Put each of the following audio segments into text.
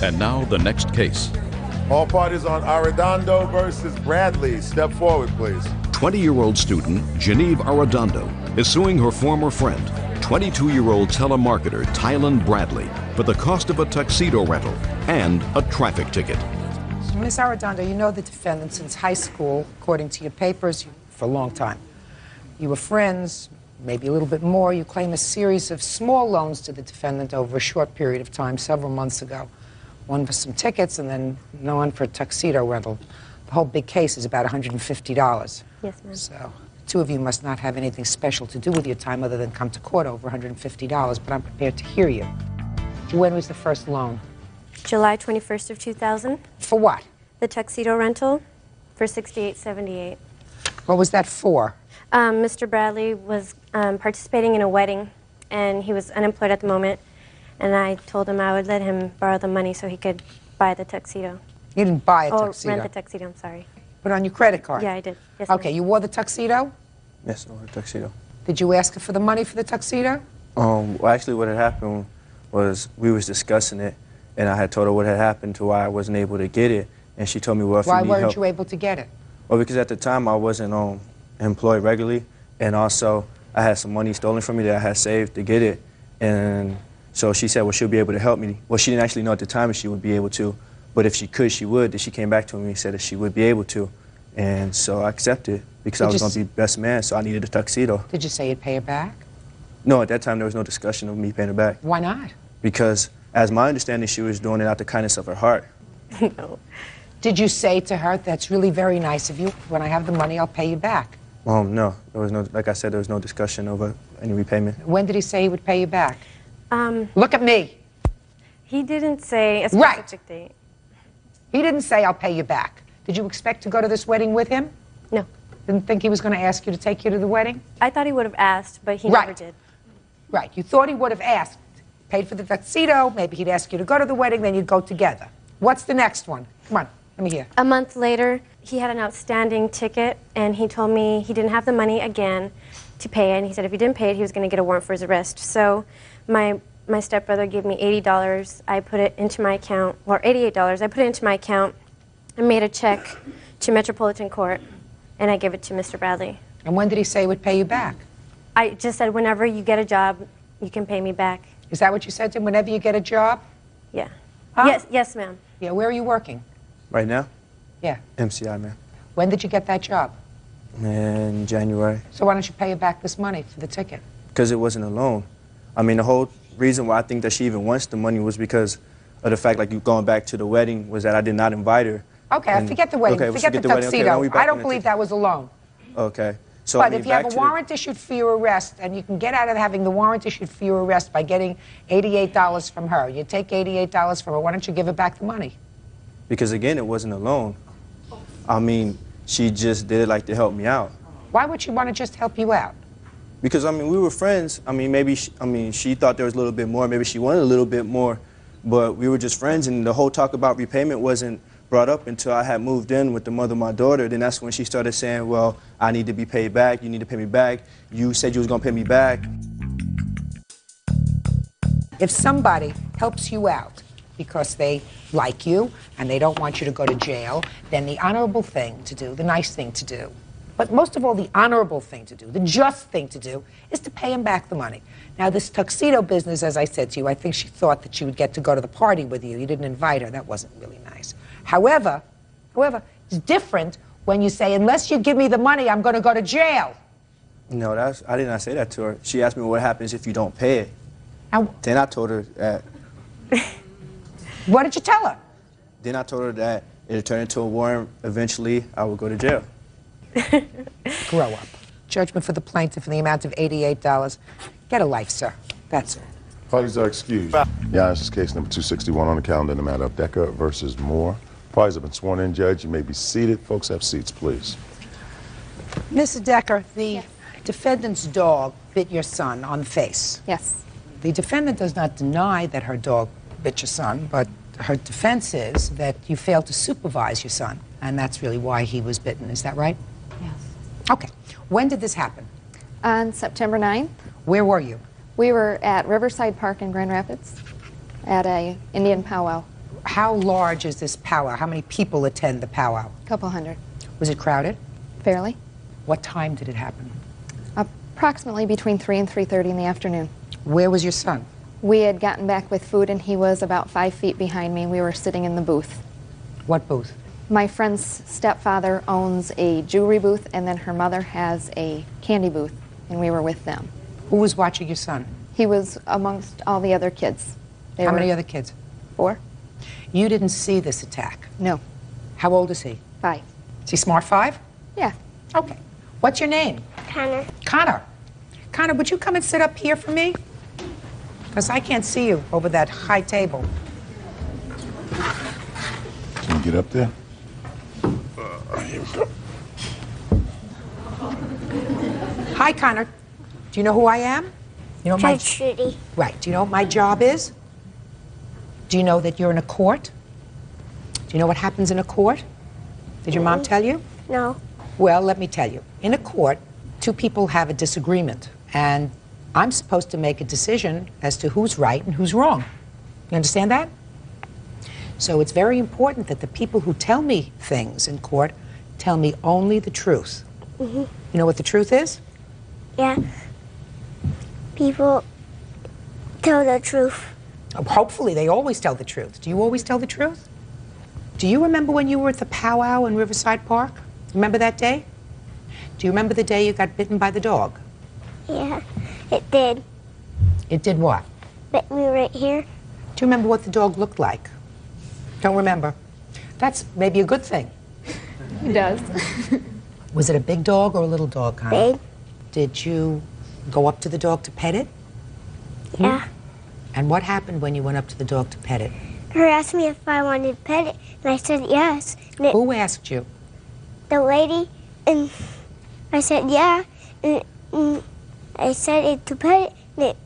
And now the next case. All parties on Arredondo versus Bradley. Step forward, please. 20-year-old student Genevieve Arredondo is suing her former friend, 22-year-old telemarketer Tylen Bradley, for the cost of a tuxedo rental and a traffic ticket. Miss Arredondo, you know the defendant since high school, according to your papers, for a long time. You were friends, maybe a little bit more. You claim a series of small loans to the defendant over a short period of time, several months ago. One for some tickets and then one for a tuxedo rental. The whole big case is about $150. Yes, ma'am. So the two of you must not have anything special to do with your time other than come to court over $150, but I'm prepared to hear you. When was the first loan? July 21st of 2000. For what? The tuxedo rental for $68.78. What was that for? Mr. Bradley was participating in a wedding, and he was unemployed at the moment, and I told him I would let him borrow the money so he could buy the tuxedo. You didn't buy a tuxedo? Oh, rent the tuxedo, I'm sorry. Put it on your credit card? Yeah, I did. Yes, okay, ma'am. you wore the tuxedo? Yes, I wore the tuxedo. Did you ask her for the money for the tuxedo? Well, actually what had happened was we was discussing it, and I had told her what had happened to why I wasn't able to get it, and she told me, well, if Why you need weren't help. you able to get it? Well, because at the time I wasn't employed regularly, and also I had some money stolen from me that I had saved to get it, and so she said, well, she'll be able to help me. Well, she didn't actually know at the time if she would be able to, but if she could, she would. Then she came back to me and said that she would be able to, and so I accepted because I was going to be best man, so I needed a tuxedo. Did you say you'd pay her back? No, at that time there was no discussion of me paying her back. Why not? Because, as my understanding, she was doing it out the kindness of her heart. No. Did you say to her, that's really very nice of you. When I have the money, I'll pay you back? No. There was no, like I said, there was no discussion over any repayment. When did he say he would pay you back? Look at me. He didn't say a specific date. He didn't say, I'll pay you back. Did you expect to go to this wedding with him? No. Didn't think he was going to ask you to take you to the wedding? I thought he would have asked, but he never did. Right. You thought he would have asked. Paid for the tuxedo, maybe he'd ask you to go to the wedding, then you'd go together. What's the next one? Come on, let me hear. A month later, he had an outstanding ticket, and he told me he didn't have the money again to pay it, and he said if he didn't pay it, he was going to get a warrant for his arrest. So my stepbrother gave me $80. I put it into my account, or $88. I put it into my account and made a check to Metropolitan Court, and I gave it to Mr. Bradley. And when did he say he would pay you back? I just said, whenever you get a job, you can pay me back. Is that what you said to him, whenever you get a job? Yeah. Huh? Yes, ma'am. Yeah, where are you working? Right now? Yeah. MCI, man. When did you get that job? In January. So why don't you pay her back this money for the ticket? Because it wasn't a loan. I mean, the whole reason why I think that she even wants the money was because of the fact, like, you going back to the wedding, was that I did not invite her. Okay, forget the wedding. Okay, forget the tuxedo. Okay, I don't believe that was a loan. Okay. So, But I mean, if you have a warrant issued for your arrest, and you can get out of having the warrant issued for your arrest by getting $88 from her, you take $88 from her, why don't you give her back the money? Because, again, it wasn't a loan. I mean, she just did it, like, to help me out. Why would she want to just help you out? Because, I mean, we were friends. I mean, maybe, she thought there was a little bit more. Maybe she wanted a little bit more. But we were just friends, and the whole talk about repayment wasn't brought up until I had moved in with the mother of my daughter. Then that's when she started saying, well, I need to be paid back. You need to pay me back. You said you was going to pay me back. If somebody helps you out because they like you and they don't want you to go to jail, then the honorable thing to do, the nice thing to do, but most of all the honorable thing to do, the just thing to do, is to pay him back the money. Now, this tuxedo business, as I said to you, I think she thought that she would get to go to the party with you. You didn't invite her. That wasn't really nice. However, it's different when you say, unless you give me the money, I'm going to go to jail. No, I did not say that to her. She asked me what happens if you don't pay it. Then I told her that. What did you tell her? Then I told her that it'll turn into a warrant. Eventually, I would go to jail. Grow up. Judgment for the plaintiff in the amount of $88. Get a life, sir. That's all. Parties are excused. Yeah, this is case number 261 on the calendar in the matter of Decker versus Moore. Parties have been sworn in, Judge. You may be seated. Folks, have seats, please. Mrs. Decker, the defendant's dog bit your son on the face. Yes. The defendant does not deny that her dog bit your son, but her defense is that you failed to supervise your son, and that's really why he was bitten. Is that right? Yes. Okay. When did this happen? On September 9th, Where were you? we were at Riverside Park in Grand Rapids at a Indian powwow. How large is this powwow? How many people attend the powwow? Couple hundred. Was it crowded? Fairly. What time did it happen? Approximately between 3 and 3:30 in the afternoon. Where was your son? We had gotten back with food and he was about 5 feet behind me. We were sitting in the booth. What booth? My friend's stepfather owns a jewelry booth and then her mother has a candy booth and we were with them. Who was watching your son? He was amongst all the other kids. How many other kids? 4. You didn't see this attack? No. How old is he? 5. Is he smart 5? Yeah. Okay. What's your name? Connor. Connor. Connor, would you come and sit up here for me? Because I can't see you over that high table. Can you get up there? Here we go. Hi, Connor. Do you know who I am? You know my Judy. Right. Do you know what my job is? Do you know that you're in a court? Do you know what happens in a court? Did your mom tell you? No. Well, let me tell you. In a court, 2 people have a disagreement, and I'm supposed to make a decision as to who's right and who's wrong. You understand that? So it's very important that the people who tell me things in court tell me only the truth. Mm-hmm. You know what the truth is? Yeah. People tell the truth. Hopefully, they always tell the truth. Do you always tell the truth? Do you remember when you were at the powwow in Riverside Park? Remember that day? Do you remember the day you got bitten by the dog? Yeah, it did. It did what? Bit me right here. Do you remember what the dog looked like? Don't remember. That's maybe a good thing. He does. Was it a big dog or a little dog, Connor? Big. Did you go up to the dog to pet it? Yeah. And what happened when you went up to the dog to pet it? Her asked me if I wanted to pet it, and I said yes. And Who asked you? the lady, and I said yeah, and I said it to pet it, and it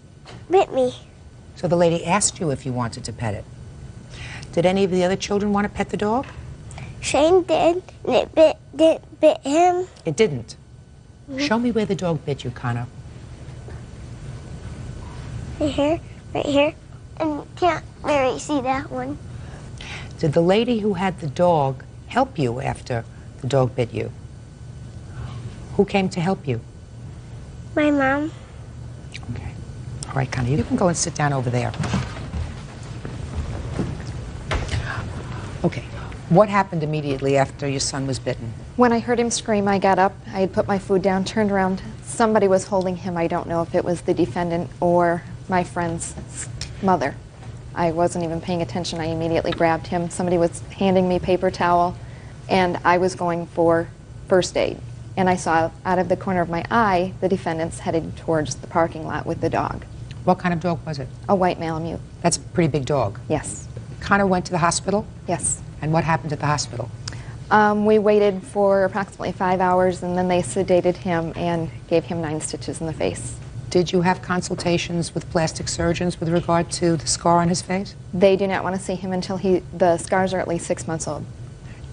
bit me. So the lady asked you if you wanted to pet it. Did any of the other children want to pet the dog? Shane did, and it didn't bit him. It didn't. Show me where the dog bit you, Connor. Right here, and can't really see that one. Did the lady who had the dog help you after the dog bit you? Who came to help you? My mom. Okay. All right, Connor, you can go and sit down over there. Okay. What happened immediately after your son was bitten? When I heard him scream, I got up. I had put my food down, turned around. Somebody was holding him. I don't know if it was the defendant or my friend's mother. I wasn't even paying attention. I immediately grabbed him. Somebody was handing me paper towel, and I was going for first aid. And I saw out of the corner of my eye the defendants headed towards the parking lot with the dog. What kind of dog was it? A white Malamute. That's a pretty big dog. Yes. Connor went to the hospital? Yes. And what happened at the hospital? We waited for approximately 5 hours, and then they sedated him and gave him 9 stitches in the face. Did you have consultations with plastic surgeons with regard to the scar on his face? They do not want to see him until the scars are at least 6 months old.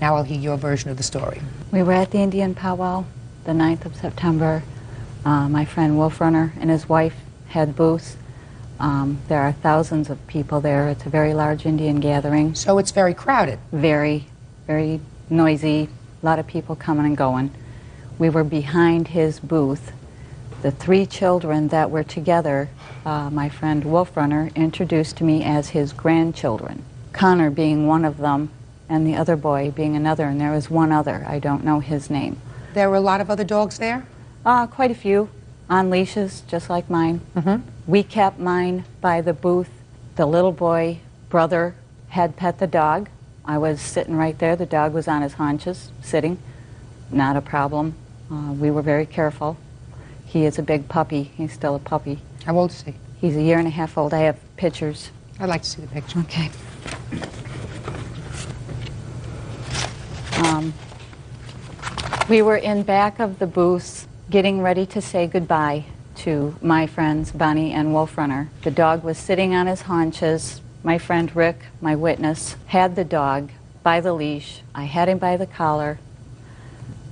Now I'll hear your version of the story. We were at the Indian powwow the 9th of September. My friend Wolf Runner and his wife had booths. There are thousands of people there. It's a very large Indian gathering. So it's very crowded. Very, very noisy. A lot of people coming and going. We were behind his booth. The 3 children that were together, my friend Wolf Runner introduced to me as his grandchildren. Connor being one of them, and the other boy being another, and there was one other. I don't know his name. There were a lot of other dogs there? Quite a few, on leashes, just like mine. We kept mine by the booth. The little boy, brother, had pet the dog. I was sitting right there. The dog was on his haunches, sitting. Not a problem. We were very careful. He is a big puppy. He's still a puppy. How old is he? He's a year and a half old. I have pictures. I'd like to see the picture. Okay. We were in back of the booth getting ready to say goodbye to my friends Bonnie and Wolf Runner. The dog was sitting on his haunches. My friend Rick, my witness, had the dog by the leash. I had him by the collar.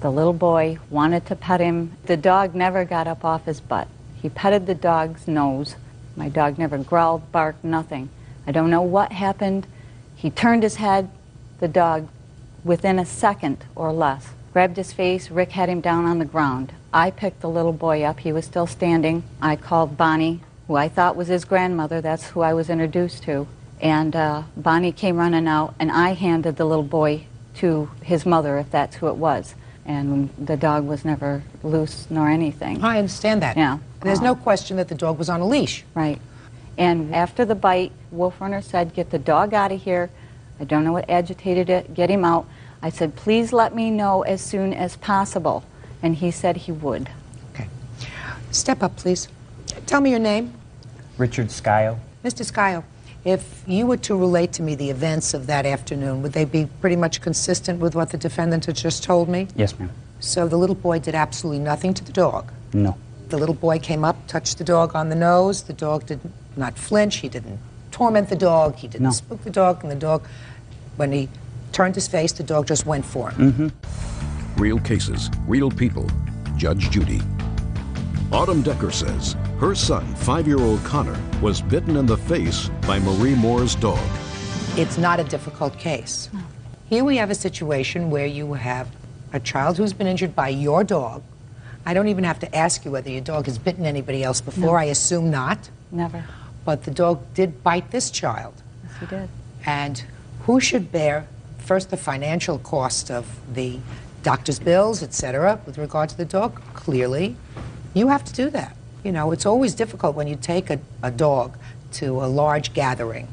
The little boy wanted to pet him. The dog never got up off his butt. He petted the dog's nose. My dog never growled, barked, nothing. I don't know what happened. He turned his head, the dog, within a second or less, grabbed his face. Rick had him down on the ground. I picked the little boy up. He was still standing. I called Bonnie, who I thought was his grandmother. That's who I was introduced to. And Bonnie came running out, and I handed the little boy to his mother, if that's who it was. And the dog was never loose nor anything. I understand that. Yeah. There's no question that the dog was on a leash. Right. And after the bite, Wolf Runner said, "Get the dog out of here." I don't know what agitated it. Get him out. I said, "Please let me know as soon as possible." And he said he would. Okay. Step up, please. Tell me your name. Richard Scio. Mr. Scio, if you were to relate to me the events of that afternoon, would they be pretty much consistent with what the defendant had just told me? Yes, ma'am. So the little boy did absolutely nothing to the dog? No. The little boy came up, touched the dog on the nose. The dog did not flinch. He didn't torment the dog. He didn't spook the dog. And the dog, when he turned his face, the dog just went for him. Real cases, real people. Judge Judy. Autumn Decker says her son, 5-year-old Connor, was bitten in the face by Marie Moore's dog. It's not a difficult case. Here we have a situation where you have a child who's been injured by your dog. I don't even have to ask you whether your dog has bitten anybody else before. No. I assume not. Never. But the dog did bite this child. Yes, he did. And who should bear, first, the financial cost of the doctor's bills, etc., with regard to the dog? Clearly, you have to do that. You know, it's always difficult when you take a dog to a large gathering.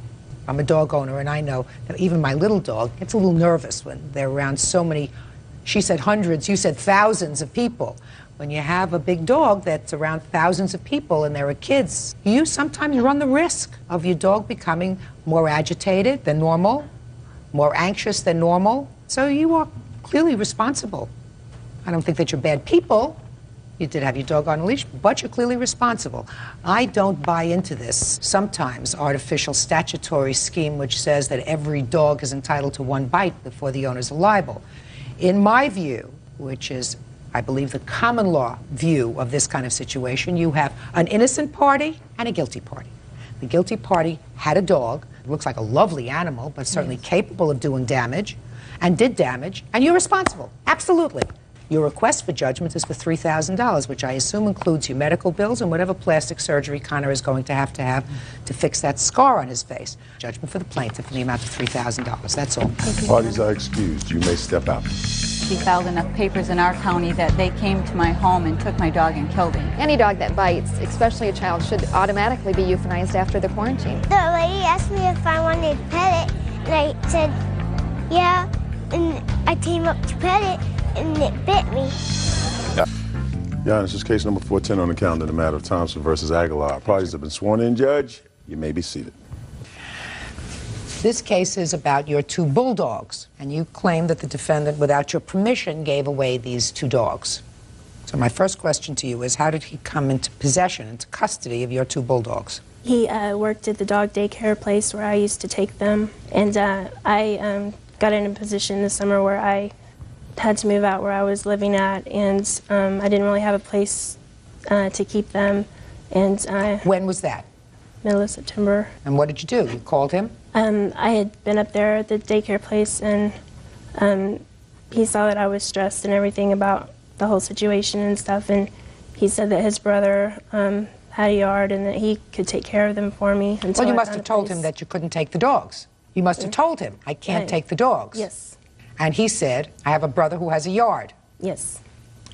I'm a dog owner, and I know that even my little dog gets a little nervous when they're around so many, she said hundreds, you said thousands of people. When you have a big dog that's around thousands of people and there are kids, you sometimes run the risk of your dog becoming more agitated than normal, more anxious than normal. So you are clearly responsible. I don't think that you're bad people. You did have your dog on a leash, but you're clearly responsible. I don't buy into this sometimes artificial statutory scheme which says that every dog is entitled to one bite before the owner's liable. In my view, which is, I believe, the common law view of this kind of situation, you have an innocent party and a guilty party. The guilty party had a dog, looks like a lovely animal, but certainly capable of doing damage, and did damage, and you're responsible, absolutely. Your request for judgment is for $3,000, which I assume includes your medical bills and whatever plastic surgery Connor is going to have to fix that scar on his face. Judgment for the plaintiff in the amount of $3,000. That's all. Parties are excused. You may step out. He filed enough papers in our county that they came to my home and took my dog and killed him. Any dog that bites, especially a child, should automatically be euthanized after the quarantine. The lady asked me if I wanted to pet it, and I said, yeah, and I came up to pet it, and it bit me. Yeah, this is case number 410 on the calendar, the matter of Thompson versus Aguilar. Parties have been sworn in, Judge. You may be seated. This case is about your two bulldogs, and you claim that the defendant, without your permission, gave away these two dogs. So my first question to you is, how did he come into possession, into custody of your two bulldogs? He worked at the dog daycare place where I used to take them, and I got in a position this summer where I had to move out where I was living at, and I didn't really have a place to keep them. And when was that? Middle of September. And what did you do? You called him? I had been up there at the daycare place, and he saw that I was stressed and everything about the whole situation and stuff, and he said that his brother had a yard and that he could take care of them for me. Well, you must have told him that you couldn't take the dogs. You must have told him, I can't take the dogs. Yes. And he said, I have a brother who has a yard. Yes.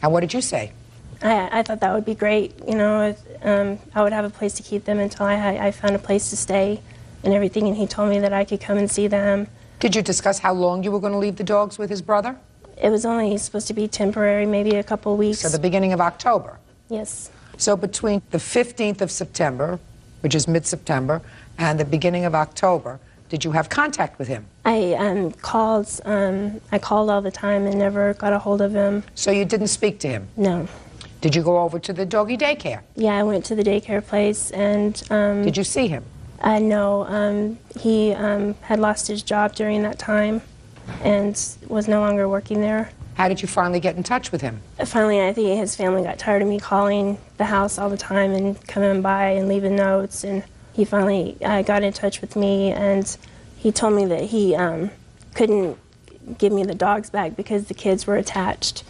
And what did you say? I thought that would be great. You know, I would have a place to keep them until I found a place to stay and everything, and he told me that I could come and see them. Did you discuss how long you were going to leave the dogs with his brother? It was only supposed to be temporary, maybe a couple of weeks. So the beginning of October? Yes. So between the 15th of September, which is mid-September, and the beginning of October, did you have contact with him? I called all the time and never got a hold of him. So you didn't speak to him? No. Did you go over to the doggy daycare? Yeah, I went to the daycare place and... did you see him? No. He had lost his job during that time and was no longer working there. How did you finally get in touch with him? Finally, I think his family got tired of me calling the house all the time and coming by and leaving notes, and he finally got in touch with me, and he told me that he couldn't give me the dogs back because the kids were attached.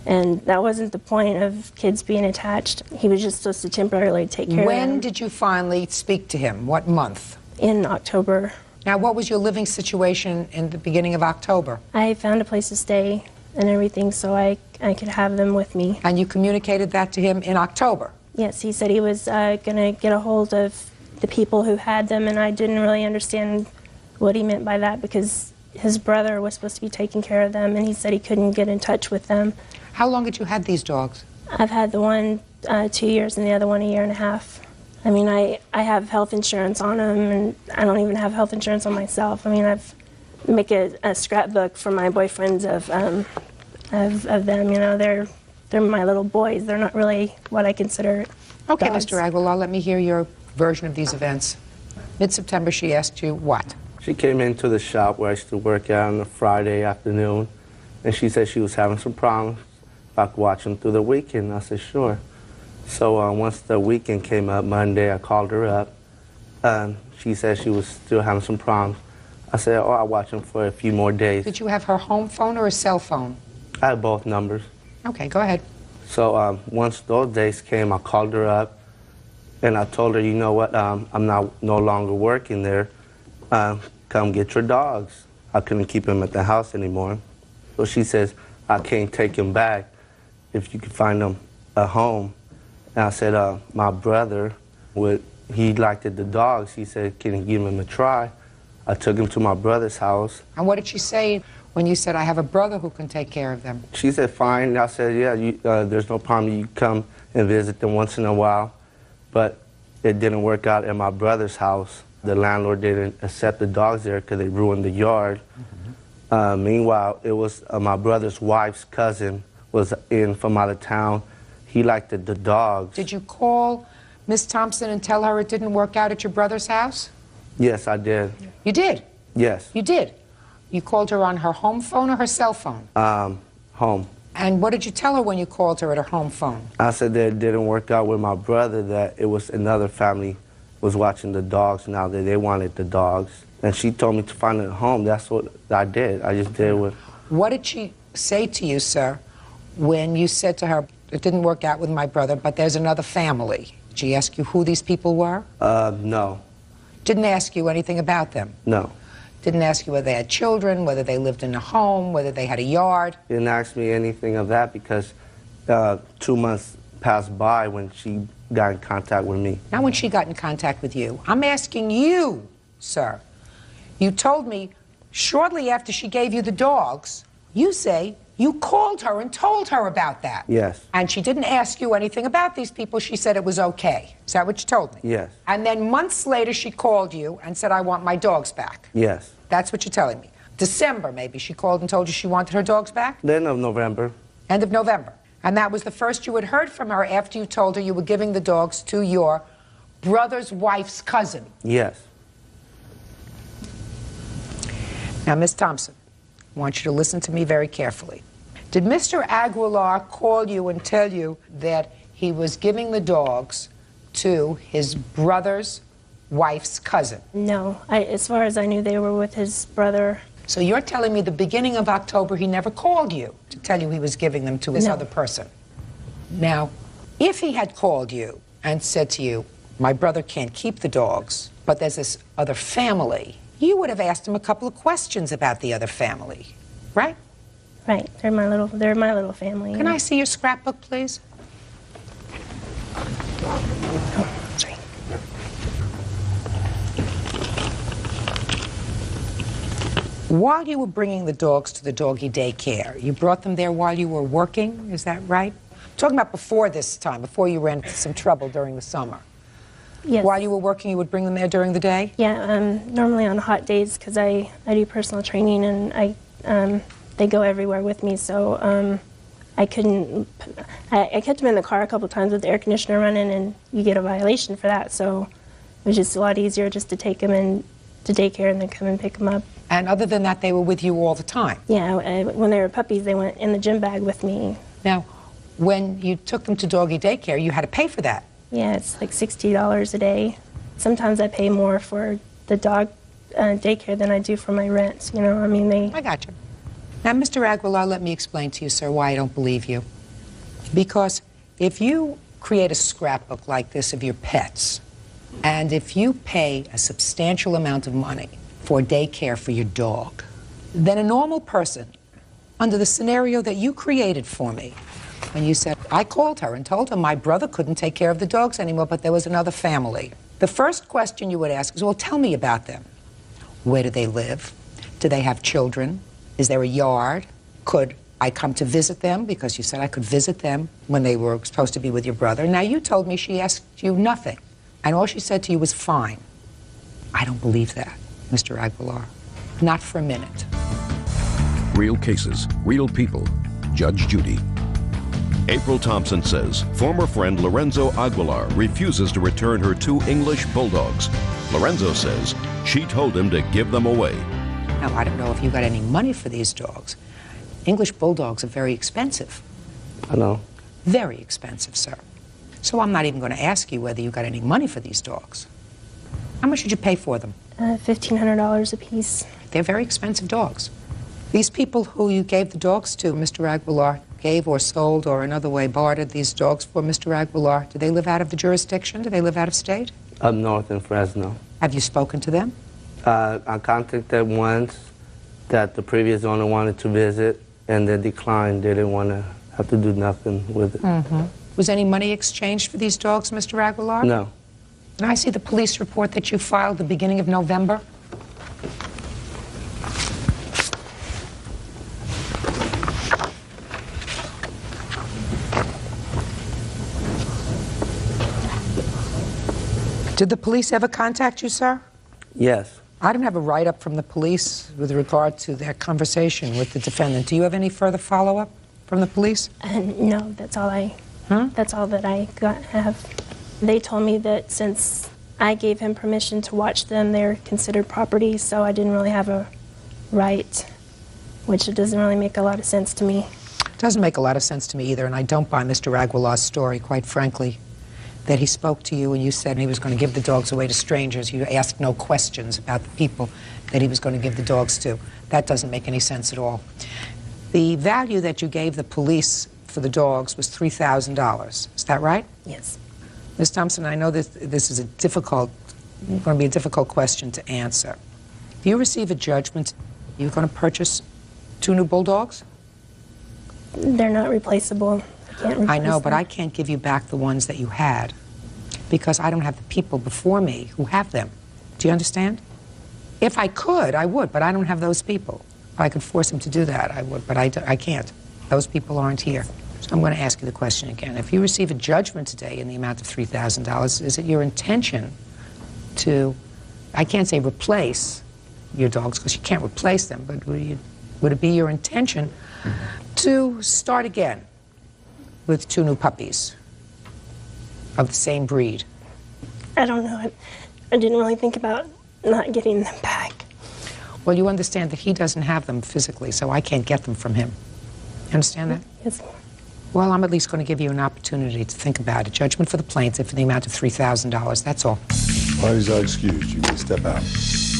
And that wasn't the point of kids being attached. He was just supposed to temporarily take care of them. When did you finally speak to him? What month? In October. Now, what was your living situation in the beginning of October? I found a place to stay and everything so I could have them with me. And you communicated that to him in October? Yes, he said he was going to get a hold of the people who had them, and I didn't really understand what he meant by that because his brother was supposed to be taking care of them, and he said he couldn't get in touch with them. How long had you had these dogs? I've had the one 2 years and the other one 1.5 years. I mean, I have health insurance on them, and I don't even have health insurance on myself. I mean, I've make a scrapbook for my boyfriends of them. You know, they're my little boys. They're not really what I consider Okay, dogs. Mr. Aguilar, let me hear your version of these events. Mid-September, she asked you what? She came into the shop where I used to work at on a Friday afternoon, and she said she was having some problems. If I could watch them through the weekend, I said, sure. So once the weekend came up, Monday, I called her up. She said she was still having some problems. I said, oh, I'll watch them for a few more days. Did you have her home phone or a cell phone? I had both numbers. Okay, go ahead. So once those days came, I called her up, and I told her, you know what, I'm no longer working there. Come get your dogs. I couldn't keep them at the house anymore. So she says, I can't take them back if you can find them a home. And I said, my brother, he liked the dogs. He said, can you give him a try? I took him to my brother's house. And what did she say when you said, I have a brother who can take care of them? She said, fine. And I said, yeah, there's no problem. You come and visit them once in a while. But it didn't work out at my brother's house. The landlord didn't accept the dogs there because they ruined the yard. Meanwhile, it was my brother's wife's cousin was in from out of town. He liked the dogs. Did you call Miss Thompson and tell her it didn't work out at your brother's house? Yes, I did. You did? Yes. You did? You called her on her home phone or her cell phone? Home. And what did you tell her when you called her at her home phone? I said that it didn't work out with my brother, that it was another family was watching the dogs now, that they wanted the dogs. And she told me to find a home. That's what I did. I just did what... What did she say to you, sir, when you said to her, it didn't work out with my brother, but there's another family? Did she ask you who these people were? No. Didn't ask you anything about them? No. Didn't ask you whether they had children, whether they lived in a home, whether they had a yard? Didn't ask me anything of that because 2 months passed by when she got in contact with me. Not when she got in contact with you. I'm asking you, sir. You told me shortly after she gave you the dogs, you say you called her and told her about that. Yes. And she didn't ask you anything about these people. She said it was okay. Is that what you told me? Yes. And then months later, she called you and said, I want my dogs back. Yes. That's what you're telling me. December, maybe, she called and told you she wanted her dogs back? The end of November. End of November. And that was the first you had heard from her after you told her you were giving the dogs to your brother's wife's cousin. Yes. Now, Miss Thompson, I want you to listen to me very carefully. Did Mr. Aguilar call you and tell you that he was giving the dogs to his brother's wife's cousin? No. As far as I knew, they were with his brother. So you're telling me the beginning of October he never called you to tell you he was giving them to this other person? Now, if he had called you and said to you, my brother can't keep the dogs, but there's this other family, you would have asked him a couple of questions about the other family, right? Right. They're my little family. Can I see your scrapbook, please? Sorry. While you were bringing the dogs to the doggy daycare, you brought them there while you were working, is that right? I'm talking about before this time, before you ran into some trouble during the summer. Yes. While you were working, you would bring them there during the day? Yeah, normally on hot days because I do personal training and they go everywhere with me, so I couldn't. I kept them in the car a couple times with the air conditioner running, and you get a violation for that. So it was just a lot easier just to take them in to daycare and then come and pick them up. And other than that, they were with you all the time? Yeah, when they were puppies, they went in the gym bag with me. Now, when you took them to doggy daycare, you had to pay for that? Yeah, it's like $60 a day. Sometimes I pay more for the dog daycare than I do for my rent. You know, I mean, I got you. Now, Mr. Aguilar, let me explain to you, sir, why I don't believe you. Because if you create a scrapbook like this of your pets, and if you pay a substantial amount of money for daycare for your dog, then a normal person, under the scenario that you created for me, and you said, I called her and told her my brother couldn't take care of the dogs anymore, but there was another family. The first question you would ask is, well, tell me about them. Where do they live? Do they have children? Is there a yard? Could I come to visit them? Because you said I could visit them when they were supposed to be with your brother. Now, you told me she asked you nothing, and all she said to you was fine. I don't believe that, Mr. Aguilar. Not for a minute. Real cases, real people. Judge Judy. April Thompson says former friend Lorenzo Aguilar refuses to return her 2 English bulldogs. Lorenzo says she told him to give them away. Now, I don't know if you got any money for these dogs. English bulldogs are very expensive. I know. Very expensive, sir. So I'm not even going to ask you whether you got any money for these dogs. How much did you pay for them? $1,500 a piece. They're very expensive dogs. These people who you gave the dogs to, Mr. Aguilar, gave or sold or another way bartered these dogs for Mr. Aguilar, do they live out of the jurisdiction? Do they live out of state? Up north in Fresno. Have you spoken to them? I contacted once that the previous owner wanted to visit, and they declined. They didn't want to have to do nothing with it. Mm-hmm. Was any money exchanged for these dogs, Mr. Aguilar? No. And I see the police report that you filed the beginning of November. Did the police ever contact you, sir? Yes. I didn't have a write-up from the police with regard to their conversation with the defendant. Do you have any further follow-up from the police? No, that's all That's all that I have. They told me that since I gave him permission to watch them, they're considered property, so I didn't really have a right, which it doesn't really make a lot of sense to me. It doesn't make a lot of sense to me either, and I don't buy Mr. Aguilar's story, quite frankly, that he spoke to you and you said he was going to give the dogs away to strangers. You asked no questions about the people that he was going to give the dogs to. That doesn't make any sense at all. The value that you gave the police for the dogs was $3,000. Is that right? Yes. Ms. Thompson, I know that this is going to be a difficult question to answer. If you receive a judgment, you're going to purchase 2 new bulldogs? They're not replaceable. I can't replace I know, but them. I can't give you back the ones that you had because I don't have the people before me who have them. Do you understand? If I could, I would, but I don't have those people. If I could force them to do that, I would, but I can't. Those people aren't here. So I'm going to ask you the question again. If you receive a judgment today in the amount of $3,000, is it your intention to, I can't say replace your dogs because you can't replace them, but would it be your intention to start again with 2 new puppies of the same breed? I don't know. I didn't really think about not getting them back. Well, you understand that he doesn't have them physically, so I can't get them from him. You understand that? Yes. Well, I'm at least going to give you an opportunity to think about it. Judgment for the plaintiff in the amount of $3,000. That's all. Parties are excused. You can step out.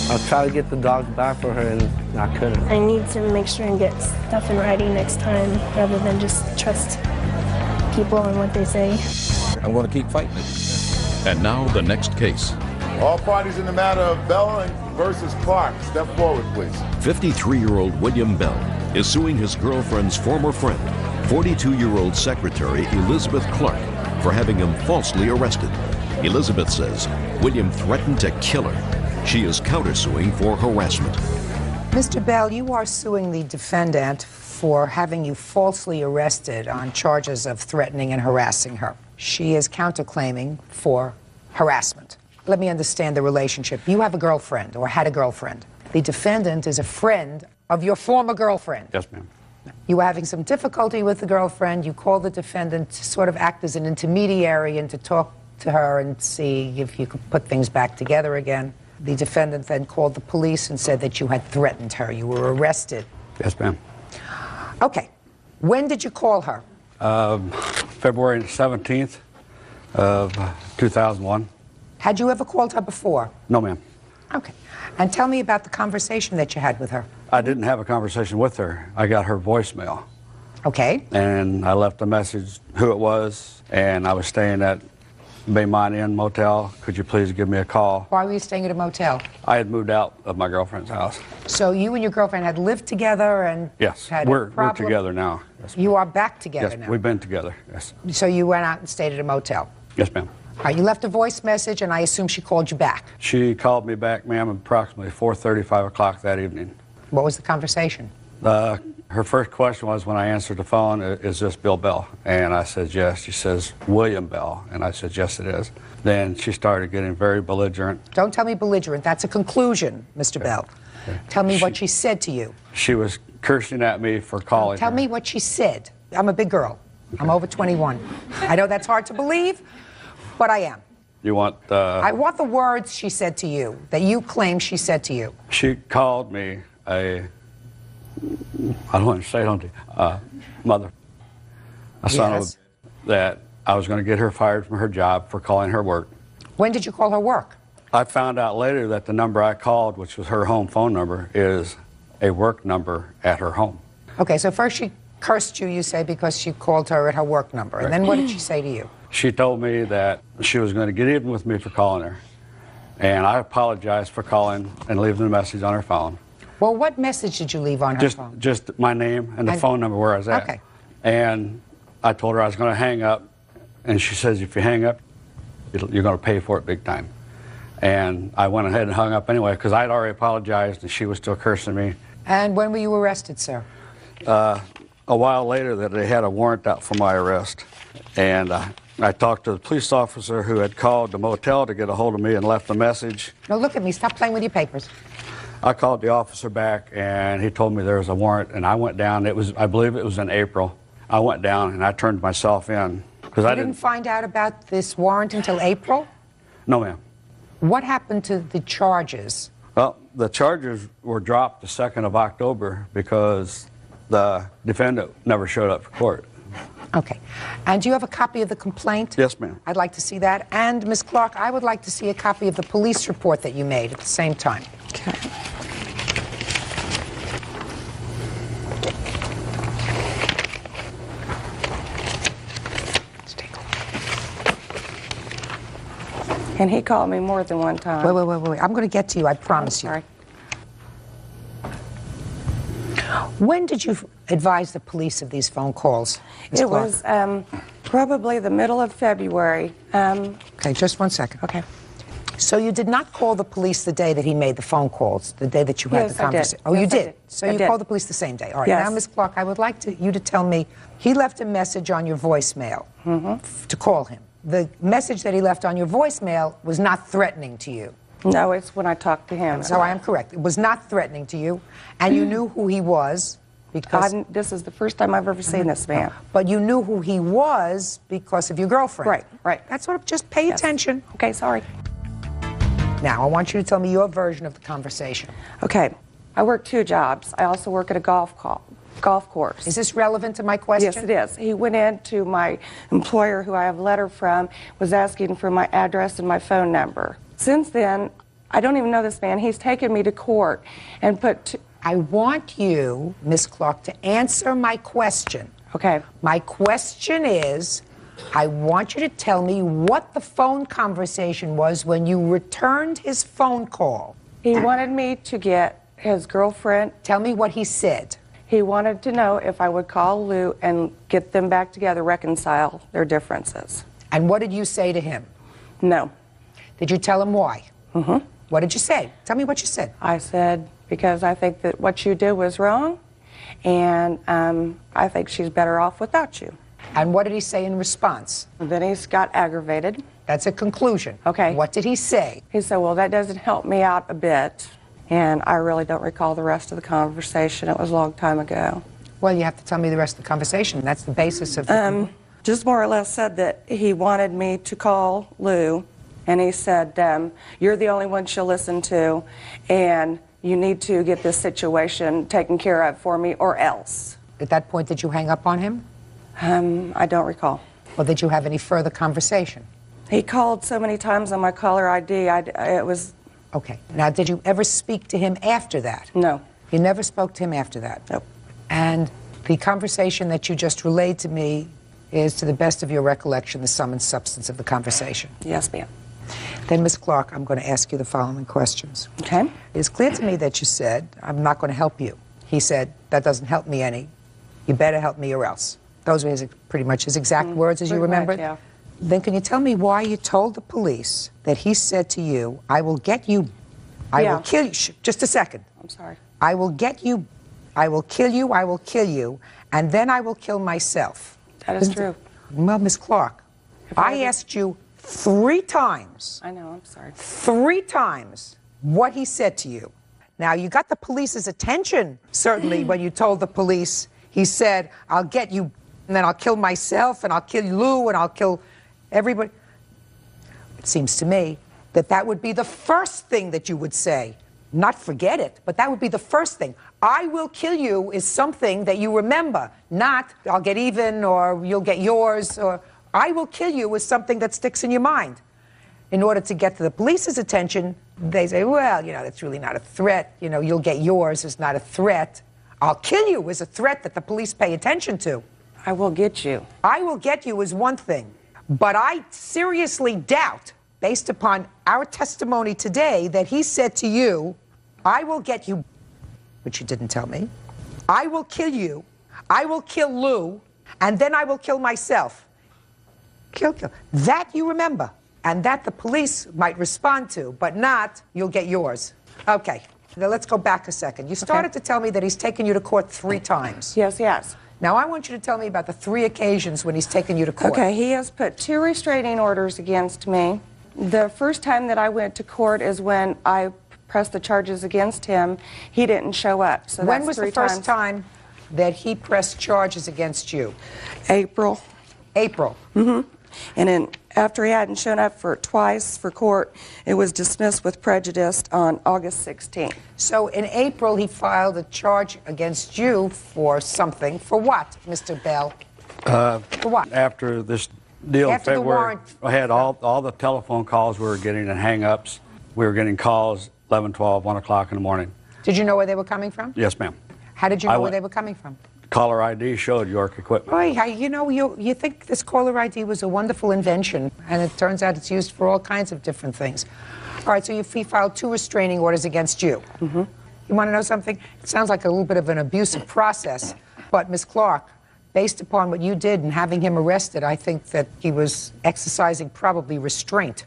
I'll try to get the dogs back for her, and I couldn't. I need to make sure and get stuff in writing next time rather than just trust people and what they say. I'm going to keep fighting it. And now the next case. All parties in the matter of Bell versus Clark. Step forward, please. 53-year-old William Bell is suing his girlfriend's former friend, 42-year-old secretary Elizabeth Clark, for having him falsely arrested. Elizabeth says William threatened to kill her. She is countersuing for harassment. Mr. Bell, you are suing the defendant for having you falsely arrested on charges of threatening and harassing her. She is counterclaiming for harassment. Let me understand the relationship. You have a girlfriend, or had a girlfriend. The defendant is a friend of your former girlfriend. Yes, ma'am. You were having some difficulty with the girlfriend. You called the defendant to sort of act as an intermediary and to talk to her and see if you could put things back together again. The defendant then called the police and said that you had threatened her. You were arrested. Yes, ma'am. Okay. When did you call her? February 17th of 2001. Had you ever called her before? No, ma'am. Okay. And tell me about the conversation that you had with her. I didn't have a conversation with her. I got her voicemail. Okay. And I left a message who it was, and I was staying at Baymont Inn Motel. Could you please give me a call? Why were you staying at a motel? I had moved out of my girlfriend's house. So you and your girlfriend had lived together and Yes, had we're a problem? together now. Yes, You are back together yes, now? we've been together, yes. So you went out and stayed at a motel? Yes, ma'am. All right, you left a voice message, and I assume she called you back. She called me back, ma'am, approximately 4:30, 5 o'clock that evening. What was the conversation? Her first question was, when I answered the phone, is this Bill Bell? And I said, yes. She says, William Bell. And I said, yes, it is. Then she started getting very belligerent. Don't tell me belligerent. That's a conclusion, Mr. Bell. Okay. Tell me what she said to you. She was cursing at me for calling Tell her. me what she said. I'm a big girl. I'm over 21. I know that's hard to believe, but I am. You want... I want the words she said to you, that you claim she said to you. She called me I don't want to say it on the mother. A son of Yes. that I was going to get her fired from her job for calling her work. When did you call her work? I found out later that the number I called, which was her home phone number, is a work number at her home. Okay, so first she cursed you, you say, because she called her at her work number. And then what did she say to you? She told me that she was going to get even with me for calling her. And I apologized for calling and leaving a message on her phone. Well, what message did you leave on her phone? Just my name and the phone number where I was at. Okay. And I told her I was going to hang up. And she says, if you hang up, you're going to pay for it big time. And I went ahead and hung up anyway because I'd already apologized and she was still cursing me. And when were you arrested, sir? A while later that they had a warrant out for my arrest. And I talked to the police officer who had called the motel to get a hold of me and left a message. No, look at me. Stop playing with your papers. I called the officer back and he told me there was a warrant, and I went down. I believe it was in April. I went down and I turned myself in because I didn't find out about this warrant until April? No, ma'am. What happened to the charges? Well, the charges were dropped the 2nd of October because the defendant never showed up for court. Okay. And do you have a copy of the complaint? Yes, ma'am. I'd like to see that. And, Ms. Clark, I would like to see a copy of the police report that you made at the same time. Okay. And he called me more than one time. Wait. I'm going to get to you, I promise you. Sorry. When did you advise the police of these phone calls, Ms. It Clark? was probably the middle of February. Okay, just 1 second. Okay. So you did not call the police the day that he made the phone calls, the day that you had Yes, the I did. conversation? Oh, you Yes, I did? did. So I you did. called the police the same day. All right. Yes. Now, Ms. Clark, I would like you to tell me, he left a message on your voicemail to call him. The message that he left on your voicemail was not threatening to you. No, it's when I talked to him. So I am correct. It was not threatening to you, and you knew who he was because... This is the first time I've ever seen this man. But you knew who he was because of your girlfriend. Right. That's what, just pay attention. Okay, sorry. Now, I want you to tell me your version of the conversation. Okay, I work 2 jobs. I also work at a golf course. Is this relevant to my question? Yes, it is. He went in to my employer, who I have a letter from, was asking for my address and my phone number. Since then, I don't even know this man. He's taken me to court and put... I want you, Ms. Clark, to answer my question. Okay. My question is, I want you to tell me what the phone conversation was when you returned his phone call. He wanted me to get his girlfriend... Tell me what he said. He wanted to know if I would call Lou and get them back together, reconcile their differences. And what did you say to him? No. Did you tell him why? Mm-hmm. What did you say? Tell me what you said. I said, because I think that what you did was wrong, and I think she's better off without you. And what did he say in response? And then he got aggravated. That's a conclusion. Okay. What did he say? He said, well, that doesn't help me out a bit. And I really don't recall the rest of the conversation. It was a long time ago. Well, you have to tell me the rest of the conversation. That's the basis of the... Just more or less said that he wanted me to call Lou, and he said, you're the only one she'll listen to, and you need to get this situation taken care of for me or else. At that point, did you hang up on him? I don't recall. Or did you have any further conversation? He called so many times on my caller ID, it was Okay. Now, did you ever speak to him after that? No. You never spoke to him after that? Nope. And the conversation that you just relayed to me is, to the best of your recollection, the sum and substance of the conversation? Yes, ma'am. Then, Ms. Clark, I'm going to ask you the following questions. Okay. It is clear to me that you said, I'm not going to help you. He said, that doesn't help me any. You better help me or else. Those were pretty much his exact words, as you remembered? Yeah. Then can you tell me why you told the police that he said to you, I will get you, I will kill you. Just a second. I'm sorry. I will get you, I will kill you, and then I will kill myself. That is true. Well, Ms. Clark, I asked you 3 times. I know, I'm sorry. 3 times what he said to you. Now, you got the police's attention, certainly, when you told the police, he said, I'll get you, and then I'll kill myself, and I'll kill Lou, and I'll kill everybody. It seems to me that that would be the first thing that you would say. Not forget it, but that would be the first thing. I will kill you is something that you remember, not I'll get even or you'll get yours, or I will kill you is something that sticks in your mind. In order to get to the police's attention, they say, well, you know, that's really not a threat. You know, you'll get yours is not a threat. I'll kill you is a threat that the police pay attention to. I will get you. I will get you is one thing, but I seriously doubt, based upon our testimony today, that he said to you, I will get you, which you didn't tell me. I will kill you. I will kill Lou, and then I will kill myself. Kill. That you remember, and that the police might respond to, but not, you'll get yours. Okay, now let's go back a second. You started to tell me that he's taken you to court 3 times. Yes, yes. Now, I want you to tell me about the 3 occasions when he's taken you to court. Okay, he has put 2 restraining orders against me. The first time that I went to court is when I pressed the charges against him. He didn't show up. So when that's was the first time that he pressed charges against you? April. April. Mm-hmm. And then after he hadn't shown up twice for court, it was dismissed with prejudice on August 16th. So in April, he filed a charge against you for something. For what, Mr. Bell? For what? After this deal After in February, the warrant. I had all the telephone calls we were getting and hang-ups. We were getting calls 11, 12, 1 o'clock in the morning. Did you know where they were coming from? Yes, ma'am. How did you know where they were coming from? Caller ID showed York equipment. Boy, you know, you think this caller ID was a wonderful invention, and it turns out it's used for all kinds of different things. All right, so he filed 2 restraining orders against you. Mm-hmm. You want to know something? It sounds like a little bit of an abusive process, but Ms. Clark, based upon what you did in having him arrested, I think that he was exercising probably restraint.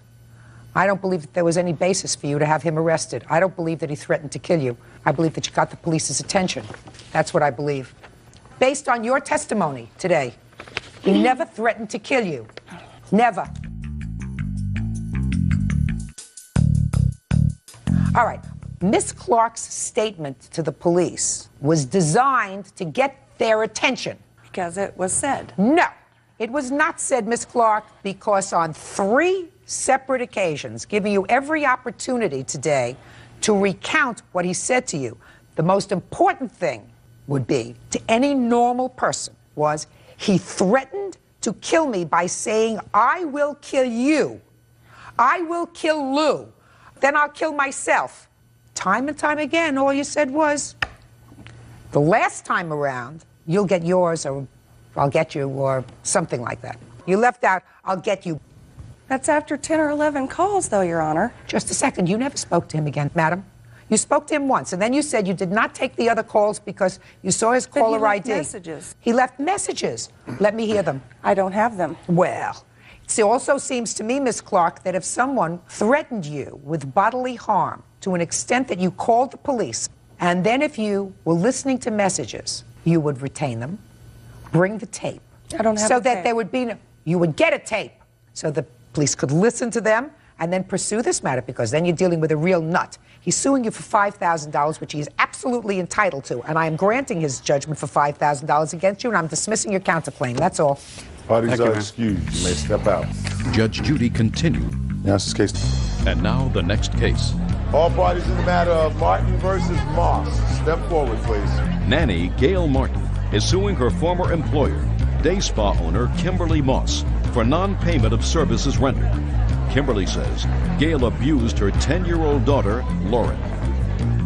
I don't believe that there was any basis for you to have him arrested. I don't believe that he threatened to kill you. I believe that you got the police's attention. That's what I believe. Based on your testimony today, he never threatened to kill you. Never. All right. Miss Clark's statement to the police was designed to get their attention. Because it was said. No, it was not said, Miss Clark, because on 3 separate occasions, giving you every opportunity today to recount what he said to you, the most important thing would be, to any normal person, was he threatened to kill me by saying, I will kill you. I will kill Lou. Then I'll kill myself. Time and time again, all you said was, the last time around, you'll get yours, or I'll get you, or something like that. You left out, I'll get you. That's after 10 or 11 calls, though, Your Honor. Just a second. You never spoke to him again, madam. You spoke to him once, and then you said you did not take the other calls because you saw his caller ID. He left messages. He left messages. Let me hear them. I don't have them. Well, it also seems to me, Miss Clark, that if someone threatened you with bodily harm to an extent that you called the police, and then if you were listening to messages, you would retain them, bring the tape. I don't have so a that tape. there would be no, you would get a tape, so the police could listen to them and then pursue this matter, because then you're dealing with a real nut. He's suing you for $5,000, which he is absolutely entitled to, and I am granting his judgment for $5,000 against you, and I'm dismissing your counterclaim. That's all. Parties are excused. You may step out. Judge Judy continued. Now this case. And now the next case. All parties in the matter of Martin versus Moss. Step forward, please. Nanny Gail Martin is suing her former employer, day spa owner Kimberly Moss, for non-payment of services rendered. Kimberly says Gail abused her 10-year-old daughter, Lauren.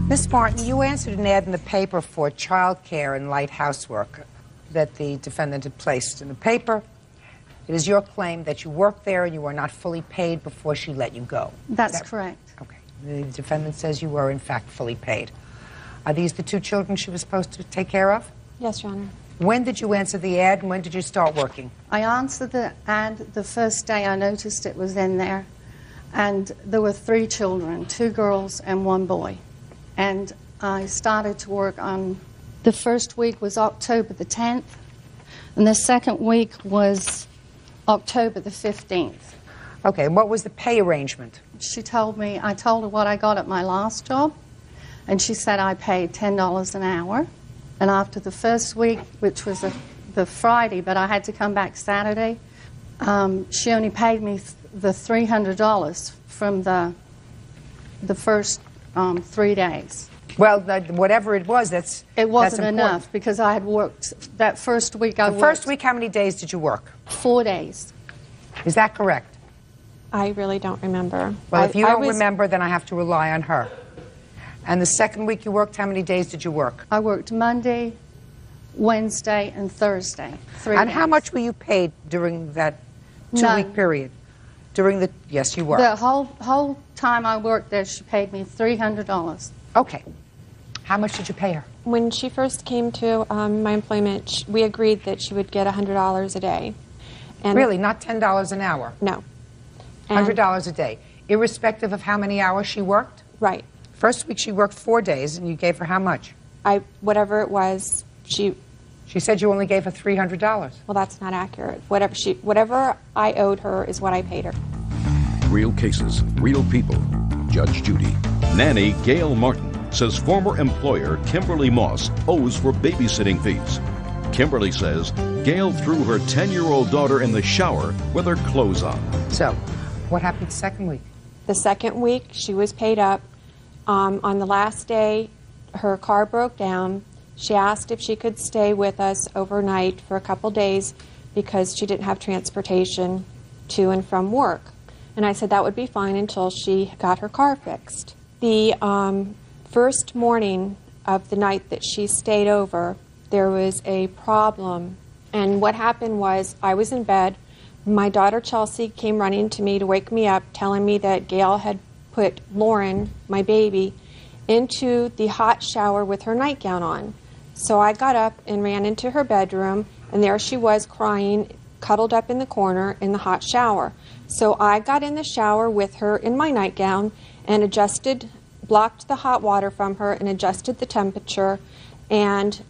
Miss Martin, you answered an ad in the paper for child care and light housework that the defendant had placed in the paper. It is your claim that you worked there and you were not fully paid before she let you go. That's correct. Okay. The defendant says you were, in fact, fully paid. Are these the two children she was supposed to take care of? Yes, Your Honor. When did you answer the ad and when did you start working? I answered the ad the first day I noticed it was in there, and there were 3 children, 2 girls and 1 boy. And I started to work on, the first week was October the 10th, and the second week was October the 15th. Okay, and what was the pay arrangement? She told me, I told her what I got at my last job, and she said I paid $10 an hour. And after the first week, which was the Friday, but I had to come back Saturday, she only paid me the $300 from the first 3 days. Well, whatever it was, it wasn't enough because I had worked that first week. The first week, how many days did you work? 4 days. Is that correct? I really don't remember. Well, if you don't remember, then I have to rely on her. And the second week you worked, how many days did you work? I worked Monday, Wednesday, and Thursday. 3 And days. how much were you paid during that 2-week None. period? Yes, you were. The whole time I worked there, she paid me $300. Okay. How much did you pay her? When she first came to my employment, we agreed that she would get $100 a day. And Really, not $10 an hour? No. $100 a day, irrespective of how many hours she worked? Right. First week she worked 4 days, and you gave her how much? Whatever it was, she said you only gave her $300. Well, that's not accurate. Whatever I owed her is what I paid her. Real cases, real people. Judge Judy. Nanny Gail Martin says former employer Kimberly Moss owes for babysitting fees. Kimberly says Gail threw her 10-year-old daughter in the shower with her clothes on. So, what happened the second week? The second week, she was paid up. On the last day, her car broke down. She asked if she could stay with us overnight for a couple days because she didn't have transportation to and from work. And I said that would be fine until she got her car fixed. The first morning of the night that she stayed over, there was a problem. And what happened was I was in bed. My daughter Chelsea came running to me to wake me up, telling me that Gail had put Lauren, my baby, into the hot shower with her nightgown on. So I got up and ran into her bedroom, and there she was crying, cuddled up in the corner in the hot shower. So I got in the shower with her in my nightgown and blocked the hot water from her and adjusted the temperature, and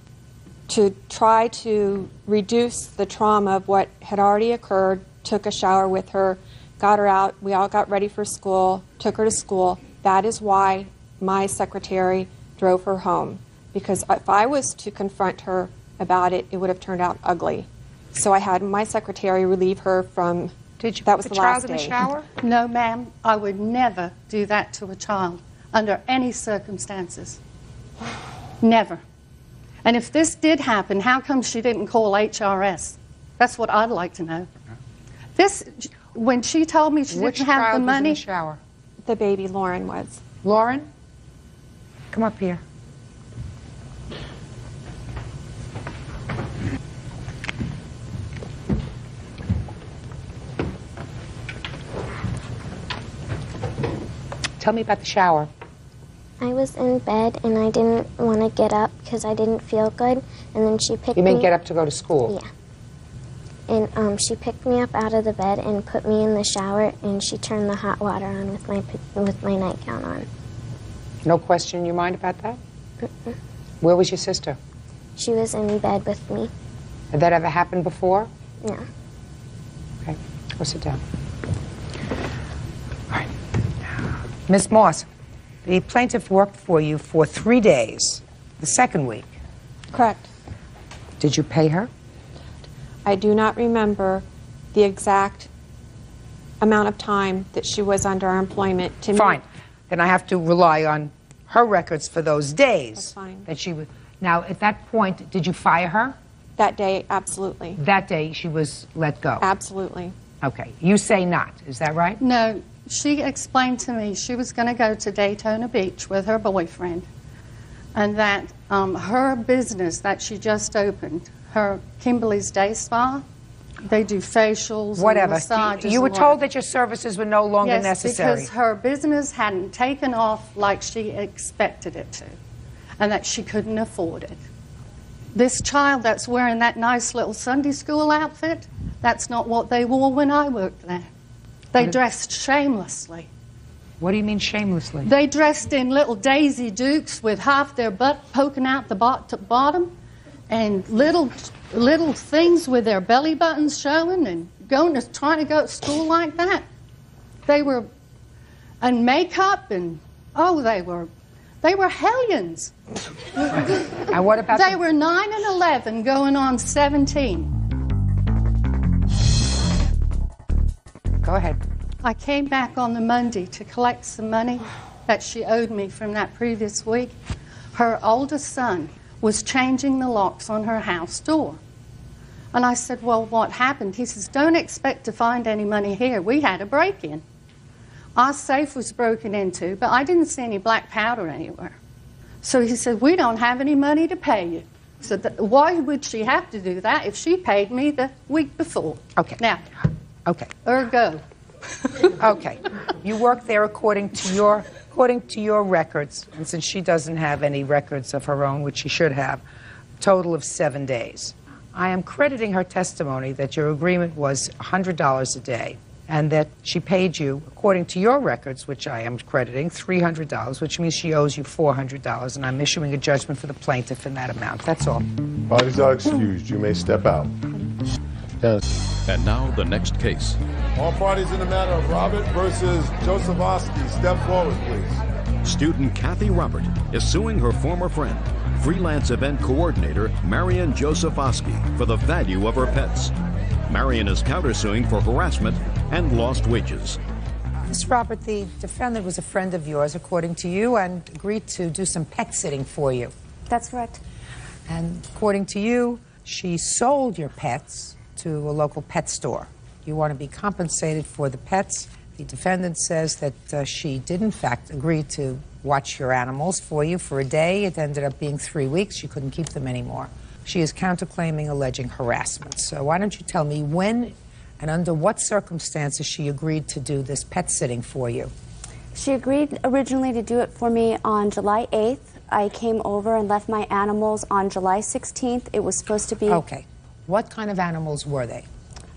to try to reduce the trauma of what had already occurred, took a shower with her, got her out, we all got ready for school, took her to school. That is why my secretary drove her home, because if I was to confront her about it, it would have turned out ugly. So I had my secretary relieve her from, that was the last day. in the shower? No, ma'am, I would never do that to a child under any circumstances. Never. And if this did happen, how come she didn't call HRS? That's what I'd like to know. When she told me she didn't have the money. Was in the shower? The baby, Lauren, was. Lauren? Come up here. Tell me about the shower. I was in bed and I didn't want to get up because I didn't feel good, and then she picked me. You mean get up to go to school? Yeah. And she picked me up out of the bed and put me in the shower, and she turned the hot water on with my nightgown on. No question in your mind about that? Mm-mm. Where was your sister? She was in bed with me. Had that ever happened before? No. Okay, go sit down. All right. Miss Moss, the plaintiff worked for you for 3 days, the second week. Correct. Did you pay her? I do not remember the exact amount of time that she was under our employment. Fine. Then I have to rely on her records for those days. That's fine. That she was. Now, at that point, did you fire her? That day, absolutely. That day, she was let go? Absolutely. Okay. You say not. Is that right? No, she explained to me she was going to go to Daytona Beach with her boyfriend, and that her business that she just opened, her Kimberly's Day Spa, they do facials Whatever. and massages. You were and told whatever. that your services were no longer Yes, necessary. because her business hadn't taken off like she expected it to, and that she couldn't afford it. This child that's wearing that nice little Sunday school outfit, that's not what they wore when I worked there. They dressed shamelessly. What do you mean shamelessly? They dressed in little Daisy Dukes with half their butt poking out the bottom, and little things with their belly buttons showing, and trying to go to school like that. They were, and makeup, and they were hellions. And what about they were 9 and 11, going on 17. Go ahead. I came back on the Monday to collect some money that she owed me from that previous week. Her oldest son was changing the locks on her house door. And I said, well, what happened? He says, don't expect to find any money here. We had a break-in. Our safe was broken into, but I didn't see any black powder anywhere. So he said, we don't have any money to pay you. So why would she have to do that if she paid me the week before? Okay. Now, okay. Ergo. Okay. You work there according to your records, and since she doesn't have any records of her own, which she should have, a total of 7 days. I am crediting her testimony that your agreement was $100 a day, and that she paid you, according to your records, which I am crediting, $300, which means she owes you $400, and I'm issuing a judgment for the plaintiff in that amount. That's all. Parties are excused. You may step out. Yes. And now the next case. All parties in the matter of Robert versus Josephowski, step forward, please. Student Kathy Robert is suing her former friend, freelance event coordinator Marion Josephowski, for the value of her pets. Marion is countersuing for harassment and lost wages. Ms. Robert, the defendant was a friend of yours, according to you, and agreed to do some pet sitting for you. That's correct. And according to you, she sold your pets to a local pet store. You want to be compensated for the pets. The defendant says that she did, in fact, agree to watch your animals for you for a day. It ended up being 3 weeks. She couldn't keep them anymore. She is counterclaiming alleging harassment. So why don't you tell me when and under what circumstances she agreed to do this pet sitting for you? She agreed originally to do it for me on July 8th. I came over and left my animals on July 16th. It was supposed to be... Okay. What kind of animals were they?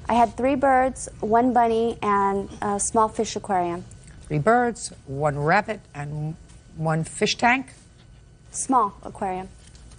I had 3 birds, 1 bunny, and a small fish aquarium. 3 birds, 1 rabbit, and 1 fish tank? Small aquarium,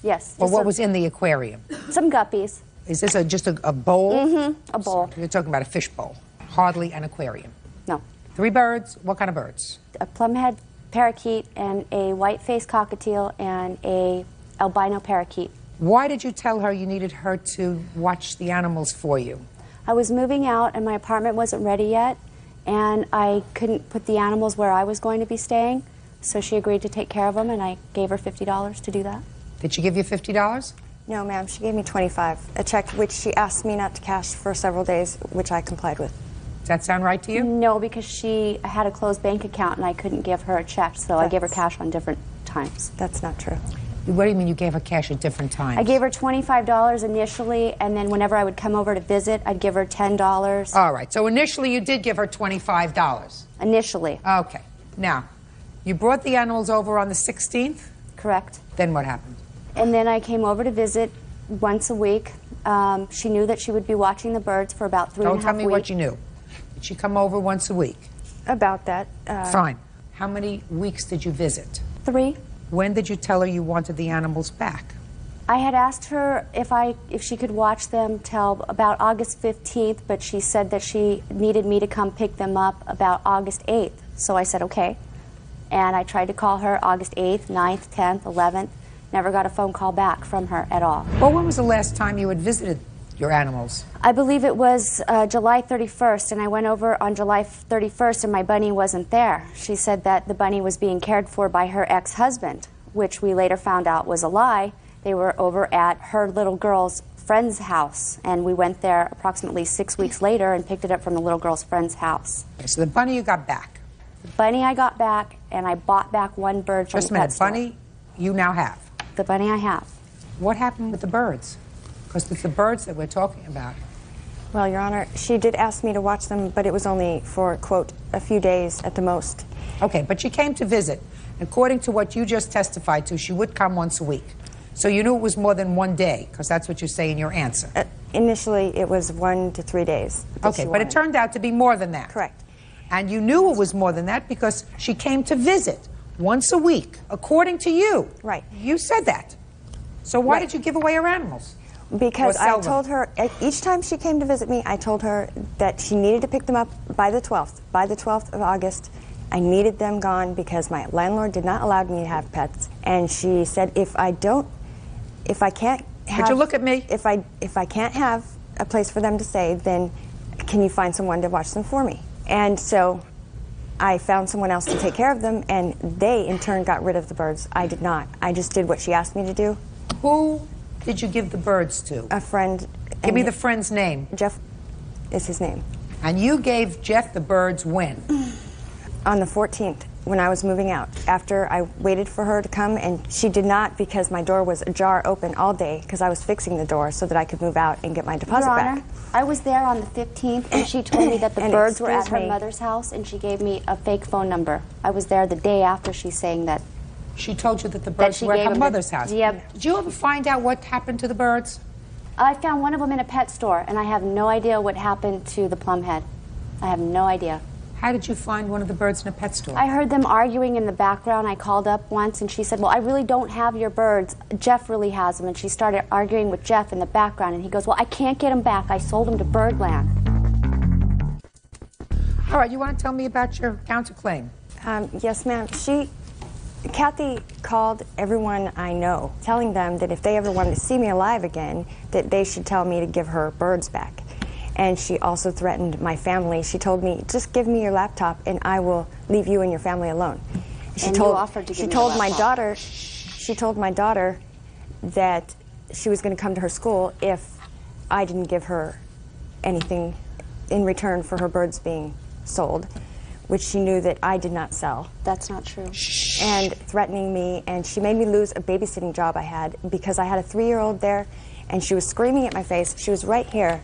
yes. Well, what was in the aquarium? Some guppies. Is this just a bowl? Mm-hmm, a bowl. So you're talking about a fish bowl, hardly an aquarium. No. 3 birds, what kind of birds? A plumhead parakeet and a white-faced cockatiel and a albino parakeet. Why did you tell her you needed her to watch the animals for you? I was moving out and my apartment wasn't ready yet, and I couldn't put the animals where I was going to be staying, so she agreed to take care of them, and I gave her $50 to do that. Did she give you $50? No, ma'am. She gave me $25, a check which she asked me not to cash for several days, which I complied with. Does that sound right to you? No, because she had a closed bank account and I couldn't give her a check, so I gave her cash on different times. That's not true. What do you mean you gave her cash at different times? I gave her $25 initially, and then whenever I would come over to visit, I'd give her $10. All right, so initially you did give her $25. Initially. Okay. Now, you brought the animals over on the 16th? Correct. Then what happened? And then I came over to visit once a week. She knew that she would be watching the birds for about 3.5 weeks. Don't tell me what you knew. Did she come over once a week? About that. Fine. How many weeks did you visit? 3. When did you tell her you wanted the animals back? I had asked her if she could watch them till about August 15th, but she said that she needed me to come pick them up about August 8th. So I said, okay. And I tried to call her August 8th, 9th, 10th, 11th. Never got a phone call back from her at all. Well, when was the last time you had visited your animals? I believe it was July 31st, and I went over on July 31st, and my bunny wasn't there. She said that the bunny was being cared for by her ex-husband, which we later found out was a lie. They were over at her little girl's friend's house, and we went there approximately 6 weeks later and picked it up from the little girl's friend's house. Okay, so the bunny you got back. The bunny I got back, and I bought back one bird from Just the a pet minute, store. bunny you now have. The bunny I have. What happened with the birds? Because it's the birds that we're talking about. Well, Your Honor, she did ask me to watch them, but it was only for, quote, a few days at the most. Okay, but she came to visit. According to what you just testified to, she would come once a week. So you knew it was more than one day, because that's what you say in your answer. Initially, it was 1 to 3 days. Okay, but it turned out to be more than that. Correct. And you knew it was more than that because she came to visit once a week, according to you. Right. You said that. So why did you give away her animals? Because Or sell I told her, each time she came to visit me, I told her that she needed to pick them up by the 12th. By the 12th of August, I needed them gone because my landlord did not allow me to have pets. And she said, if I can't have... Would you look at me? If I can't have a place for them to stay, then can you find someone to watch them for me? And so I found someone else to take care of them, and they, in turn, got rid of the birds. I did not. I just did what she asked me to do. Who did you give the birds to? A friend. Give me the friend's name. Jeff is his name. And you gave Jeff the birds when? On the 14th, when I was moving out. After I waited for her to come, and she did not because my door was ajar open all day because I was fixing the door so that I could move out and get my deposit Your Honor, back. I was there on the 15th, and she told me that the And birds were at excuse her me. mother's house, and she gave me a fake phone number. I was there the day after she's saying that. She told you that the birds were at her mother's house. Yep. Did you ever find out what happened to the birds? I found one of them in a pet store, and I have no idea what happened to the plumhead. I have no idea. How did you find one of the birds in a pet store? I heard them arguing in the background. I called up once, and she said, well, I really don't have your birds. Jeff really has them. And she started arguing with Jeff in the background, and he goes, well, I can't get them back. I sold them to Birdland. All right, you want to tell me about your counterclaim? Yes, ma'am. Kathy called everyone I know, telling them that if they ever wanted to see me alive again, that they should tell me to give her birds back. And she also threatened my family. She told me, just give me your laptop and I will leave you and your family alone. And you offered to give me your laptop. She told my daughter that she was going to come to her school if I didn't give her anything in return for her birds being sold, which she knew that I did not sell. That's not true. And threatening me, and she made me lose a babysitting job I had because I had a 3-year-old there, and she was screaming at my face. She was right here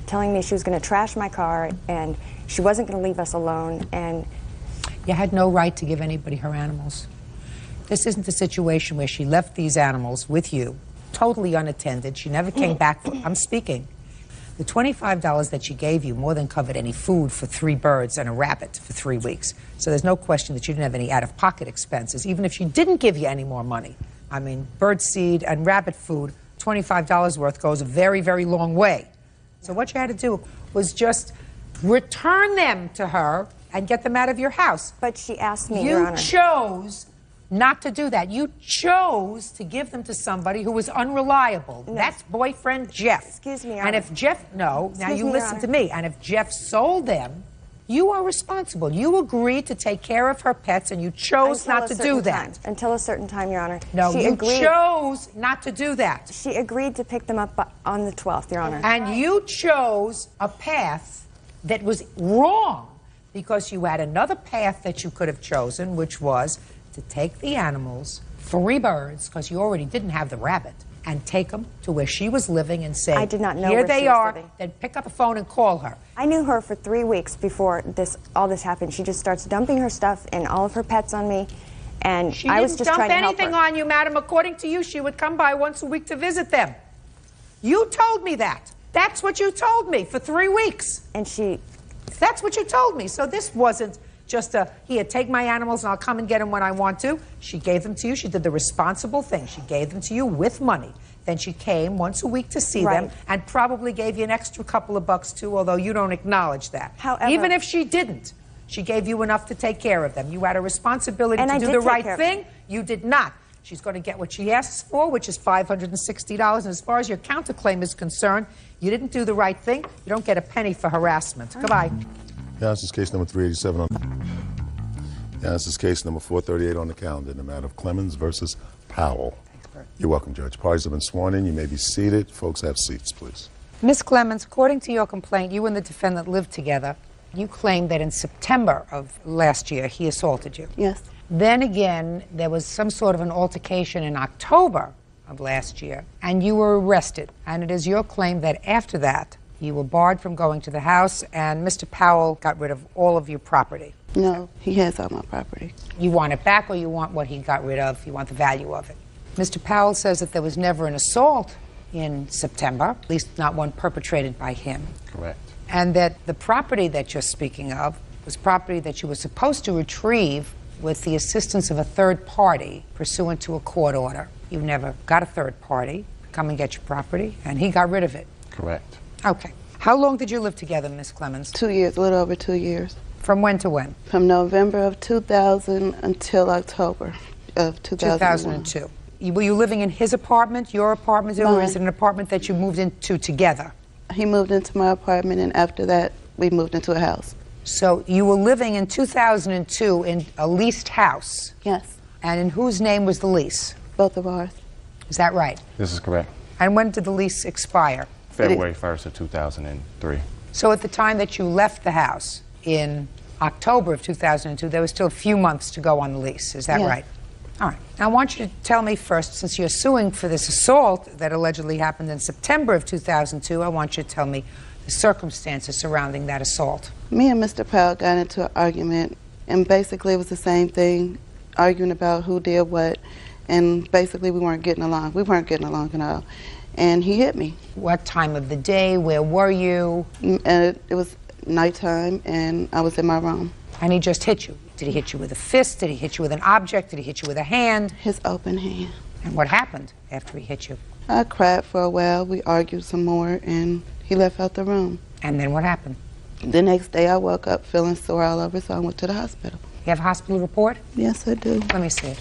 telling me she was going to trash my car and she wasn't going to leave us alone. And you had no right to give anybody her animals. This isn't a situation where she left these animals with you, totally unattended. She never came back. I'm speaking. The $25 that she gave you more than covered any food for 3 birds and a rabbit for 3 weeks. So there's no question that you didn't have any out-of-pocket expenses, even if she didn't give you any more money. I mean, bird seed and rabbit food, $25 worth goes a very, very long way. So what you had to do was just return them to her and get them out of your house. But she asked me, Your Honor. You chose not to do that. You chose to give them to somebody who was unreliable. No. That's boyfriend Jeff. Excuse me, Your And Honor. if Jeff, no, now Excuse you me, listen Your to me. And if Jeff sold them, you are responsible. You agreed to take care of her pets and you chose not to do that. Until a certain time, Your Honor. No, she you agreed. chose not to do that. She agreed to pick them up on the 12th, Your Honor. And you chose a path that was wrong because you had another path that you could have chosen, which was to take the animals, 3 birds, because you already didn't have the rabbit, and take them to where she was living and say, I did not know here where they she was are, living. Then pick up a phone and call her. I knew her for 3 weeks before all this happened. She just starts dumping her stuff and all of her pets on me, and She I was didn't just dump trying to help anything her. on you, madam. According to you, she would come by once a week to visit them. You told me that. That's what you told me for 3 weeks. And that's what you told me. So this wasn't just here, take my animals and I'll come and get them when I want to. She gave them to you. She did the responsible thing. She gave them to you with money. Then she came once a week to see them and probably gave you an extra couple of bucks too, although you don't acknowledge that. However, even if she didn't, she gave you enough to take care of them. You had a responsibility And to I do did the take right care of thing. them. You did not. She's going to get what she asks for, which is $560. And as far as your counterclaim is concerned, you didn't do the right thing. You don't get a penny for harassment. Goodbye. Yeah, this is case number 387 on. Yeah, this is case number 438 on the calendar in the matter of Clemens versus Powell. You're welcome, Judge. Parties have been sworn in. You may be seated. Folks, have seats, please. Ms. Clemens, according to your complaint, you and the defendant lived together. You claimed that in September of last year, he assaulted you. Yes. Then again, there was some sort of an altercation in October of last year, and you were arrested. And it is your claim that after that, you were barred from going to the house, and Mr. Powell got rid of all of your property. No, he has all my property. You want it back, or you want what he got rid of? You want the value of it? Mr. Powell says that there was never an assault in September, at least not one perpetrated by him. Correct. And that the property that you're speaking of was property that you were supposed to retrieve with the assistance of a third party pursuant to a court order. You never got a third party to come and get your property, and he got rid of it. Correct. Okay. How long did you live together, Miss Clemens? 2 years, a little over 2 years. From when to when? From November of 2000 until October of 2001. 2002. Were you living in his apartment, your apartment, or is it an apartment that you moved into together? He moved into my apartment, and after that, we moved into a house. So you were living in 2002 in a leased house? Yes. And in whose name was the lease? Both of ours. Is that right? This is correct. And when did the lease expire? February 1st of 2003. So at the time that you left the house in October of 2002, there was still a few months to go on the lease. Is that right? All right. Now I want you to tell me first, since you're suing for this assault that allegedly happened in September of 2002, I want you to tell me the circumstances surrounding that assault. Me and Mr. Powell got into an argument, and basically it was the same thing, arguing about who did what, and basically we weren't getting along. We weren't getting along at all. And he hit me. What time of the day? Where were you? And it was nighttime, and I was in my room. And he just hit you? Did he hit you with a fist? Did he hit you with an object? Did he hit you with a hand? His open hand. And what happened after he hit you? I cried for a while. We argued some more, and he left out the room. And then what happened? The next day I woke up feeling sore all over, so I went to the hospital. You have a hospital report? Yes, I do. Let me see it.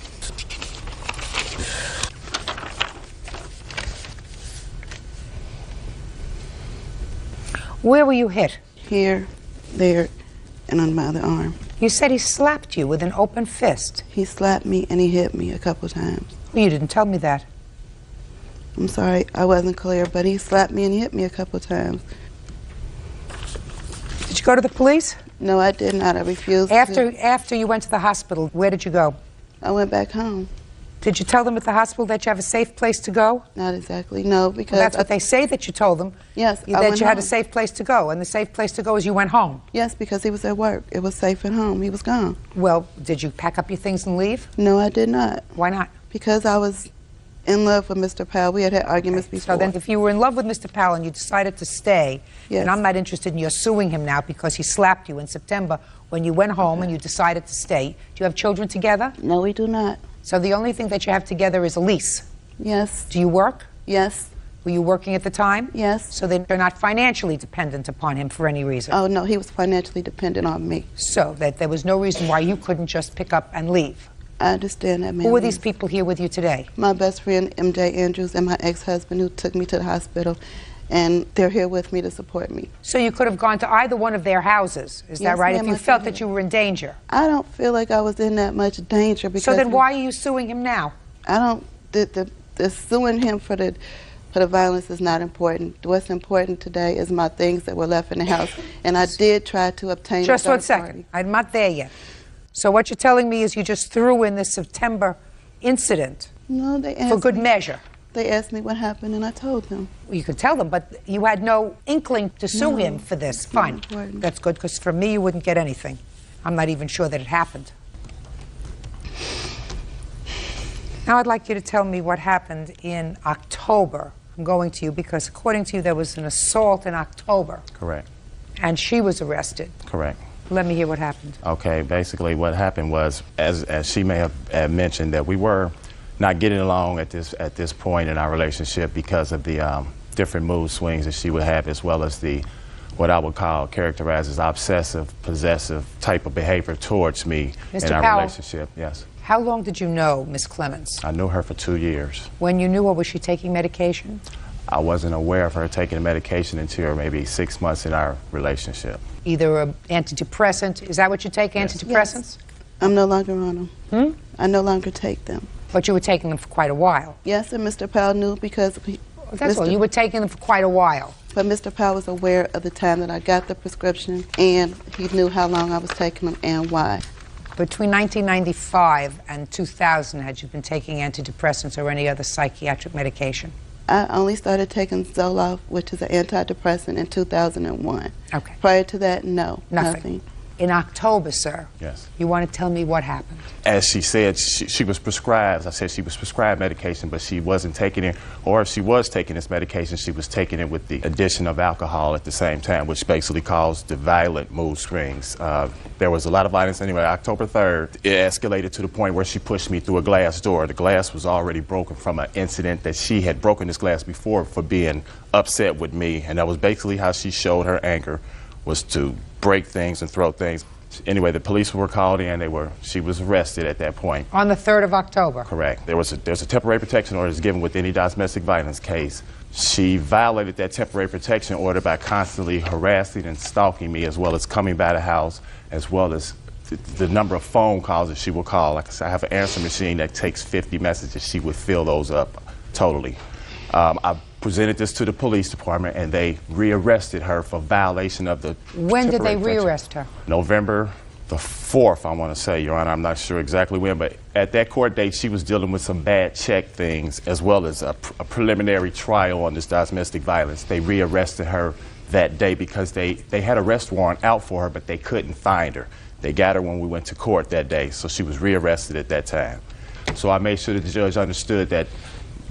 Where were you hit? Here, there, and on my other arm. You said he slapped you with an open fist. He slapped me and he hit me a couple times. Well, you didn't tell me that. I'm sorry, I wasn't clear, but he slapped me and hit me a couple times. Did you go to the police? No, I did not. I refused After you went to the hospital, where did you go? I went back home. Did you tell them at the hospital that you have a safe place to go? Not exactly, no, because... Well, that's what they say that you told them. Yes, that you had a safe place to go, and the safe place to go is you went home. Yes, because he was at work. It was safe at home. He was gone. Well, did you pack up your things and leave? No, I did not. Why not? Because I was in love with Mr. Powell. We had had arguments before. So then if you were in love with Mr. Powell and you decided to stay, yes. And I'm not interested in your suing him now because he slapped you in September when you went home and you decided to stay. Do you have children together? No, we do not. So the only thing that you have together is a lease? Yes. Do you work? Yes. Were you working at the time? Yes. So then you're not financially dependent upon him for any reason? Oh, no, he was financially dependent on me. So that there was no reason why you couldn't just pick up and leave? I understand that, ma'am. Who are these people here with you today? My best friend, M.J. Andrews, and my ex-husband who took me to the hospital, and they're here with me to support me. So you could have gone to either one of their houses, is that right, if you felt that you were in danger? I don't feel like I was in that much danger because... So then why are you suing him now? I don't... The suing him for the violence is not important. What's important today is my things that were left in the house, and I did try to obtain Just a third 1 second. party. I'm not there yet. So what you're telling me is you just threw in this September incident No, they asked for good me, measure. They asked me what happened, and I told them. Well, you could tell them, but you had no inkling to sue him for this. Fine. Important. That's good, because for me, you wouldn't get anything. I'm not even sure that it happened. Now I'd like you to tell me what happened in October. I'm going to you because according to you, there was an assault in October. Correct. And she was arrested. Correct. Let me hear what happened. Okay, basically what happened was, as she may have mentioned, that we were not getting along at this point in our relationship because of the different mood swings that she would have, as well as the what I would characterize as obsessive, possessive type of behavior towards me in our Powell, relationship. Yes. How long did you know Miss Clemens? I knew her for 2 years. When you knew her, was she taking medication? I wasn't aware of her taking medication until maybe 6 months in our relationship. Either an antidepressant, is that what you take, antidepressants? Yes. I'm no longer on them. Hmm? I no longer take them. But you were taking them for quite a while. Yes, and Mr. Powell knew because That's all. You were taking them for quite a while. But Mr. Powell was aware of the time that I got the prescription, and he knew how long I was taking them and why. Between 1995 and 2000, had you been taking antidepressants or any other psychiatric medication? I only started taking Zoloft, which is an antidepressant, in 2001. Okay. Prior to that, no, Nothing. In October, sir, Yes. you want to tell me what happened? As she said, she was prescribed, I said she was prescribed medication, but she wasn't taking it, or if she was taking this medication, she was taking it with the addition of alcohol at the same time, which basically caused the violent mood swings. There was a lot of violence anyway. October 3rd, it escalated to the point where she pushed me through a glass door. The glass was already broken from an incident that she had broken this glass before for being upset with me, and that was basically how she showed her anger, was to break things and throw things. Anyway, the police were called in. She was arrested at that point. On the 3rd of October? Correct. There's a temporary protection order that's given with any domestic violence case. She violated that temporary protection order by constantly harassing and stalking me, as well as coming by the house, as well as the number of phone calls that she will call. Like I said, I have an answer machine that takes 50 messages. She would fill those up totally. I presented this to the police department, and they rearrested her for violation of the When did they temporary protection. rearrest her? November the 4th, I want to say, Your Honor. I'm not sure exactly when, but at that court date, she was dealing with some bad check things, as well as a preliminary trial on this domestic violence. They rearrested her that day because they had a arrest warrant out for her, but they couldn't find her. They got her when we went to court that day, so she was rearrested at that time. So I made sure that the judge understood that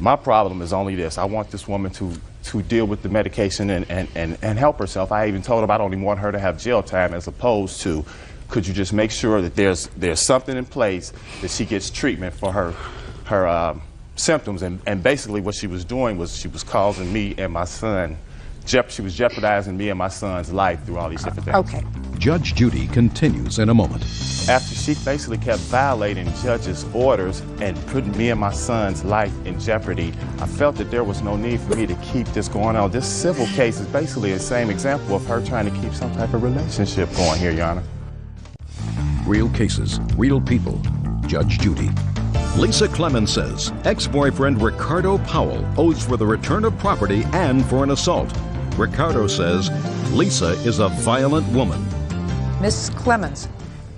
my problem is only this. I want this woman to deal with the medication and help herself. I even told her I don't even want her to have jail time, as opposed to, could you just make sure that there's something in place that she gets treatment for her symptoms. And basically what she was doing was she was causing me and my son, she was jeopardizing me and my son's life through all these different things. Okay. Judge Judy continues in a moment. After she basically kept violating judge's orders and putting me and my son's life in jeopardy, I felt that there was no need for me to keep this going on. This civil case is basically the same example of her trying to keep some type of relationship going here, Your Honor. Real cases, real people. Judge Judy. Lisa Clemens says ex-boyfriend Ricardo Powell owes for the return of property and for an assault. Ricardo says Lisa is a violent woman. Miss Clemens,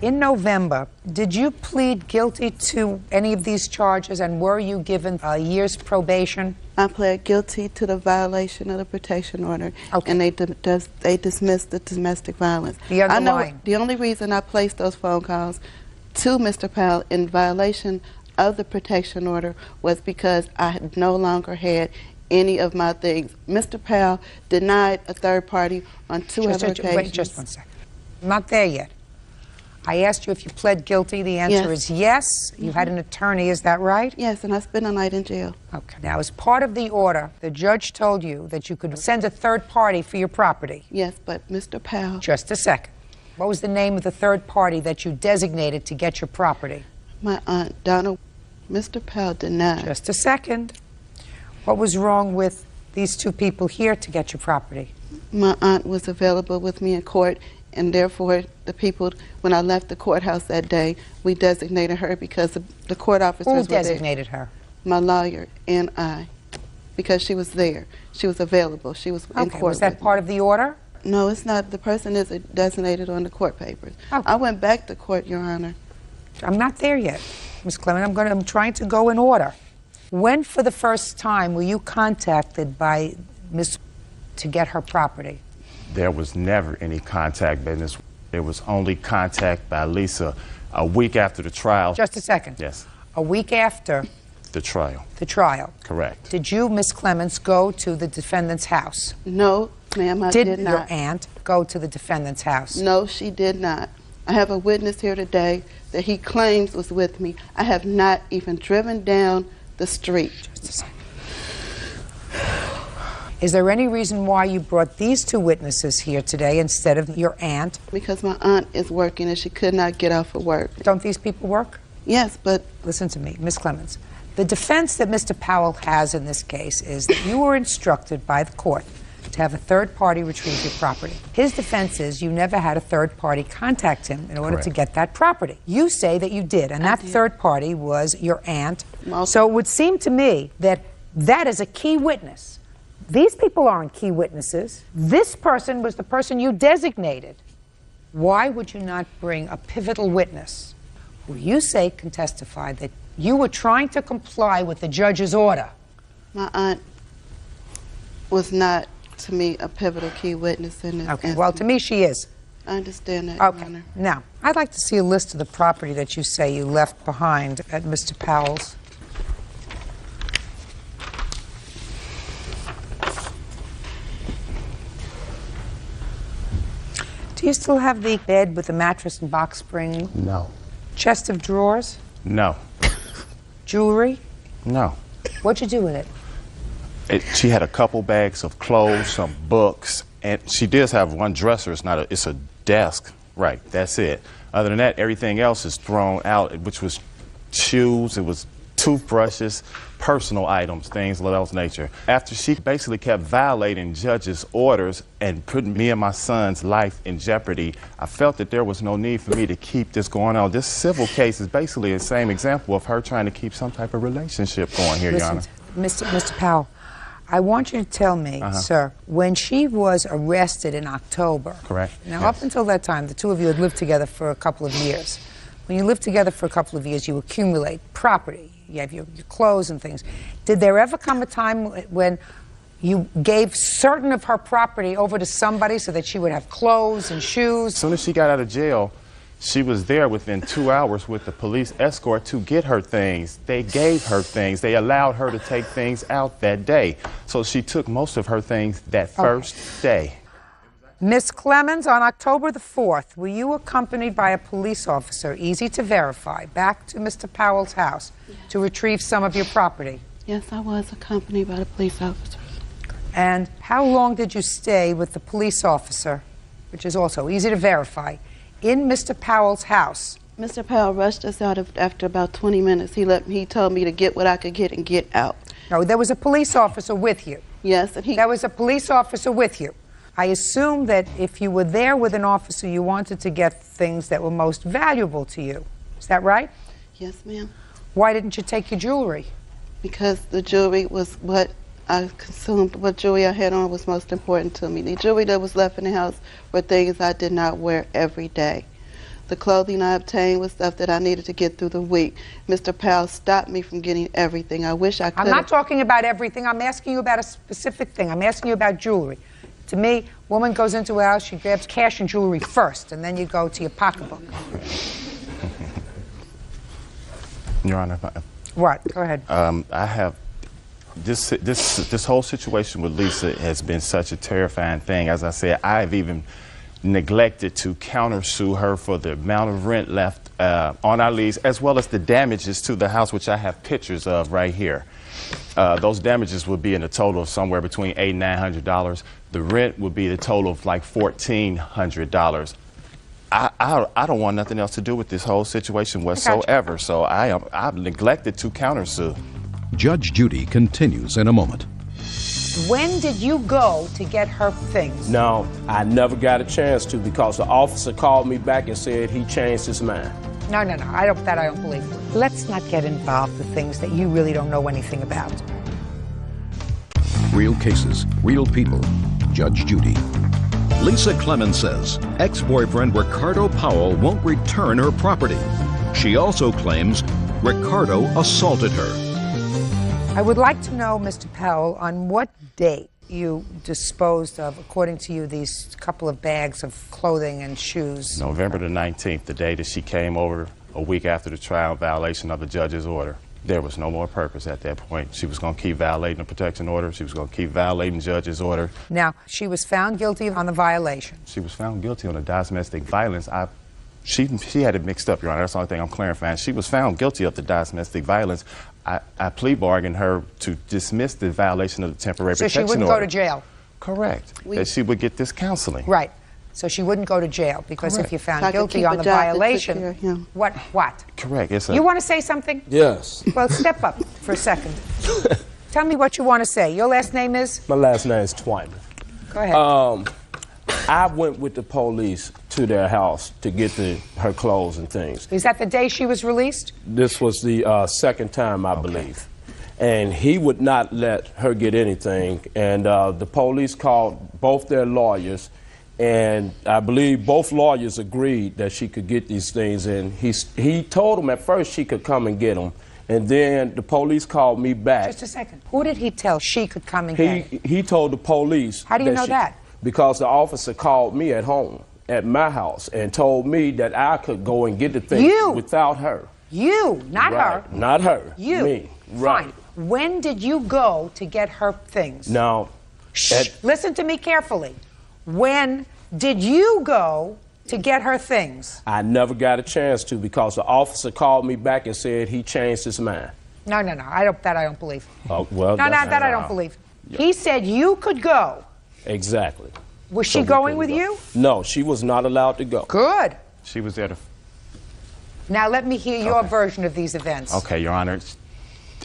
in November, did you plead guilty to any of these charges, and were you given a year's probation? I pled guilty to the violation of the protection order, and they dismissed the domestic violence. The underlying. The only reason I placed those phone calls to Mr. Powell in violation of the protection order was because I no longer had any of my things. Mr. Powell denied a third party on two other occasions. Wait just one second. I'm not there yet. I asked you if you pled guilty. The answer is yes. You had an attorney, is that right? Yes, and I spent a night in jail. Okay. Now, as part of the order, the judge told you that you could send a third party for your property. Yes, but Mr. Powell... Just a second. What was the name of the third party that you designated to get your property? My Aunt Donna. Mr. Powell denied. Just a second. What was wrong with these two people here to get your property? My aunt was available with me in court, and therefore the people, when I left the courthouse that day, we designated her because the court officers were there. Who designated her? My lawyer and I, because she was there. She was available. She was in court. Was that part of the order? No, it's not. The person is designated on the court papers. Okay. I went back to court, Your Honor. I'm not there yet, Ms. Clement. I'm trying to go in order. When, for the first time, were you contacted by Ms. to get her property? There was never any contact business. There was only contact by Lisa a week after the trial. Just a second. Yes. A week after the trial. The trial. Correct. Did you, Ms. Clements, go to the defendant's house? No, ma'am, I did not. Did your aunt go to the defendant's house? No, she did not. I have a witness here today that he claims was with me. I have not even driven down the street. Just a second. Is there any reason why you brought these two witnesses here today instead of your aunt? Because my aunt is working and she could not get off of work. Don't these people work? Yes, but... Listen to me, Ms. Clements. The defense that Mr. Powell has in this case is that you were instructed by the court to have a third party retrieve your property. His defense is you never had a third party contact him in order to get that property. You say that you did, and that third party was your aunt. So it would seem to me that that is a key witness. These people aren't key witnesses. This person was the person you designated. Why would you not bring a pivotal witness who you say can testify that you were trying to comply with the judge's order? My aunt was not, to me, a pivotal key witness in this instance. Well, to me, she is. I understand that, Your Honor. Now, I'd like to see a list of the property that you say you left behind at Mr. Powell's. Do you still have the bed with the mattress and box spring? No. Chest of drawers? No. Jewelry? No. What'd you do with it? She had a couple bags of clothes, some books, and she does have one dresser. It's a desk. Right, that's it. Other than that, everything else is thrown out, which was shoes, it was toothbrushes, personal items, things of that nature. After she basically kept violating judges' orders and putting me and my son's life in jeopardy, I felt that there was no need for me to keep this going on. This civil case is basically the same example of her trying to keep some type of relationship going here, Your Honor. Mr. Powell, I want you to tell me, sir, when she was arrested in October. Correct. Now, up until that time, the two of you had lived together for a couple of years. When you lived together for a couple of years, you accumulate property. You have your clothes and things. Did there ever come a time when you gave certain of her property over to somebody so that she would have clothes and shoes? As soon as she got out of jail, she was there within 2 hours with the police escort to get her things. They gave her things. They allowed her to take things out that day. So she took most of her things that first day. Miss Clemens, on October the 4th, were you accompanied by a police officer, easy to verify, back to Mr. Powell's house to retrieve some of your property? Yes, I was accompanied by the police officer. And how long did you stay with the police officer, which is also easy to verify, in Mr. Powell's house? Mr. Powell rushed us out after about 20 minutes. He told me to get what I could get and get out. No, there was a police officer with you. Yes. There was a police officer with you. I assume that if you were there with an officer, you wanted to get things that were most valuable to you. Is that right? Yes, ma'am. Why didn't you take your jewelry? Because the jewelry was what I consumed. What jewelry I had on was most important to me. The jewelry that was left in the house were things I did not wear every day. The clothing I obtained was stuff that I needed to get through the week. Mr. Powell stopped me from getting everything. I wish I could. I'm not talking about everything. I'm asking you about a specific thing. I'm asking you about jewelry. To me, woman goes into a house, she grabs cash and jewelry first, and then you go to your pocketbook. Your Honor. What? Go ahead. I have this whole situation with Lisa has been such a terrifying thing. As I said, I've even neglected to countersue her for the amount of rent left on our lease, as well as the damages to the house, which I have pictures of right here. Those damages would be in a total of somewhere between $800 and $900. The rent would be the total of like $1,400. I don't want nothing else to do with this whole situation whatsoever, so I've neglected to countersue. Judge Judy continues in a moment. When did you go to get her things? No, I never got a chance to because the officer called me back and said he changed his mind. No, I don't believe. Let's not get involved with things that you really don't know anything about. Real cases, real people. Judge Judy. Lisa Clemens says ex-boyfriend Ricardo Powell won't return her property. She also claims Ricardo assaulted her. I would like to know, Mr. Powell, on what date you disposed of, according to you, these couple of bags of clothing and shoes. November the 19th, the day that she came over a week after the trial in violation of the judge's order. There was no more purpose at that point. She was going to keep violating the protection order. She was going to keep violating the judge's order. Now, she was found guilty on the violation. She was found guilty on the domestic violence. She had it mixed up, Your Honor. That's the only thing I'm clarifying. She was found guilty of the domestic violence. I plea bargained her to dismiss the violation of the temporary protection order. So she wouldn't go to jail? Correct. That she would get this counseling. Right. So she wouldn't go to jail because Correct. if you're found guilty on the violation, what? Correct. Yes, You want to say something? Yes. Well, step up for a second. Tell me what you want to say. Your last name is? My last name is Twyman. Go ahead. I went with the police to their house to get her clothes and things. Is that the day she was released? This was the second time, I believe. And he would not let her get anything. And the police called both their lawyers, and I believe both lawyers agreed that she could get these things. And he told them at first she could come and get them. And then the police called me back. Just a second. Who did he tell she could come and get? He told the police. How do you know that? Because the officer called me at home, at my house, and told me that I could go and get the things without her. You, not her. Not her. You. Me. Right. Fine. When did you go to get her things? Now, listen to me carefully. When did you go to get her things? I never got a chance to because the officer called me back and said he changed his mind. No. I don't believe. Oh, well, that I don't believe. Yeah. He said you could go. Exactly. Was she going with you? No, she was not allowed to go. Good. She was there to... Now let me hear your version of these events. Okay, Your Honor.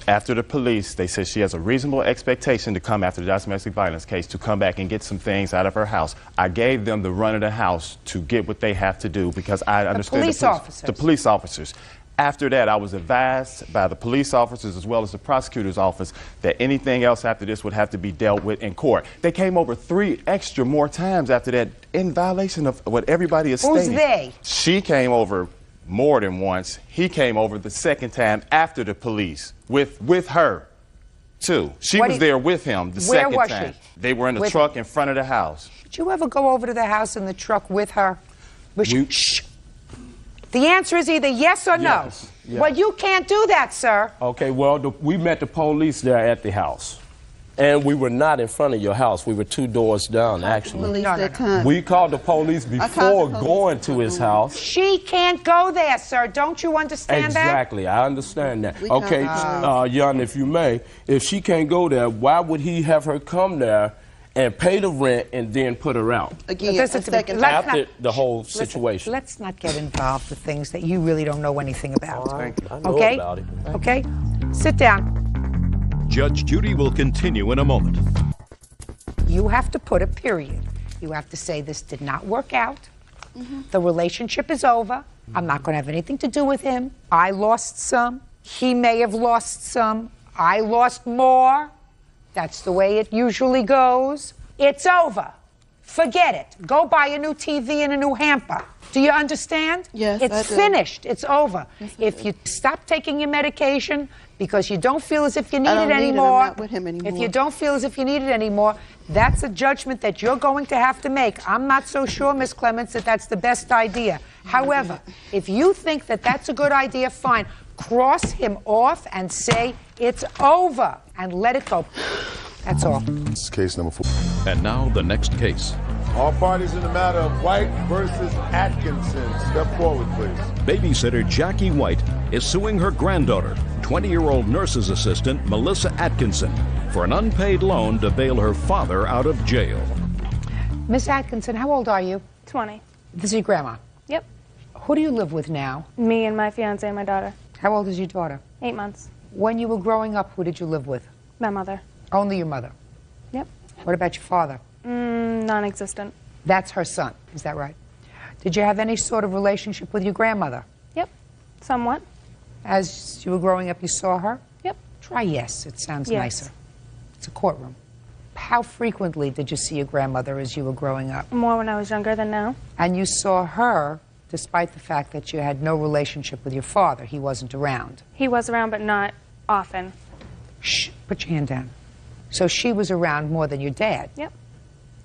After the police, they said she has a reasonable expectation to come after the domestic violence case to come back and get some things out of her house. I gave them the run of the house to get what they have to do because I understood the police officers. After that, I was advised by the police officers as well as the prosecutor's office that anything else after this would have to be dealt with in court. They came over 3 extra more times after that in violation of what everybody is stating. Who's they? She came over more than once. He came over the second time after the police with her, too. She was there with him the second time. Where was she? They were in the truck in front of the house. Did you ever go over to the house in the truck with her? Shh. The answer is either yes or no. Yes. Well, you can't do that, sir. Okay, well, we met the police there at the house. And we were not in front of your house. We were 2 doors down, actually. We called the police before going to his house. She can't go there, sir. Don't you understand that? Exactly. I understand that. Okay, Jan, if you may, if she can't go there, why would he have her come there and pay the rent and then put her out? Again, after the whole situation. Let's not get involved with things that you really don't know anything about. Thank you. I know Okay? about it. Okay? Sit down. Judge Judy will continue in a moment. You have to put a period. You have to say this did not work out. The relationship is over. I'm not going to have anything to do with him. I lost some. He may have lost some. I lost more. That's the way it usually goes. It's over. Forget it. Go buy a new TV and a new hamper. Do you understand? Yes, It's I do. finished. It's over. Yes, if you stop taking your medication because you don't feel as if you need I don't it need it. anymore, I'm not with him anymore. if you don't feel as if you need it anymore, that's a judgment that you're going to have to make. I'm not so sure, Ms. Clements, that that's the best idea. However, if you think that that's a good idea, fine. Cross him off and say it's over and let it go. That's all. This is case number 4. And now the next case. All parties in the matter of White versus Atkinson. Step forward, please. Babysitter Jackie White is suing her granddaughter, 20-year-old nurse's assistant Melissa Atkinson, for an unpaid loan to bail her father out of jail. Miss Atkinson, how old are you? 20. This is your grandma. Yep. Who do you live with now? Me and my fiance and my daughter. How old is your daughter? 8 months. When you were growing up, who did you live with? My mother. Only your mother? Yep. What about your father? Non-existent. That's her son, is that right? Did you have any sort of relationship with your grandmother? Yep. Somewhat. As you were growing up, you saw her? Yep. Try yes, it sounds Yes. nicer. It's a courtroom. How frequently did you see your grandmother as you were growing up? More when I was younger than now. And you saw her despite the fact that you had no relationship with your father. He wasn't around. He was around, but not often. Shh, put your hand down. So she was around more than your dad? Yep.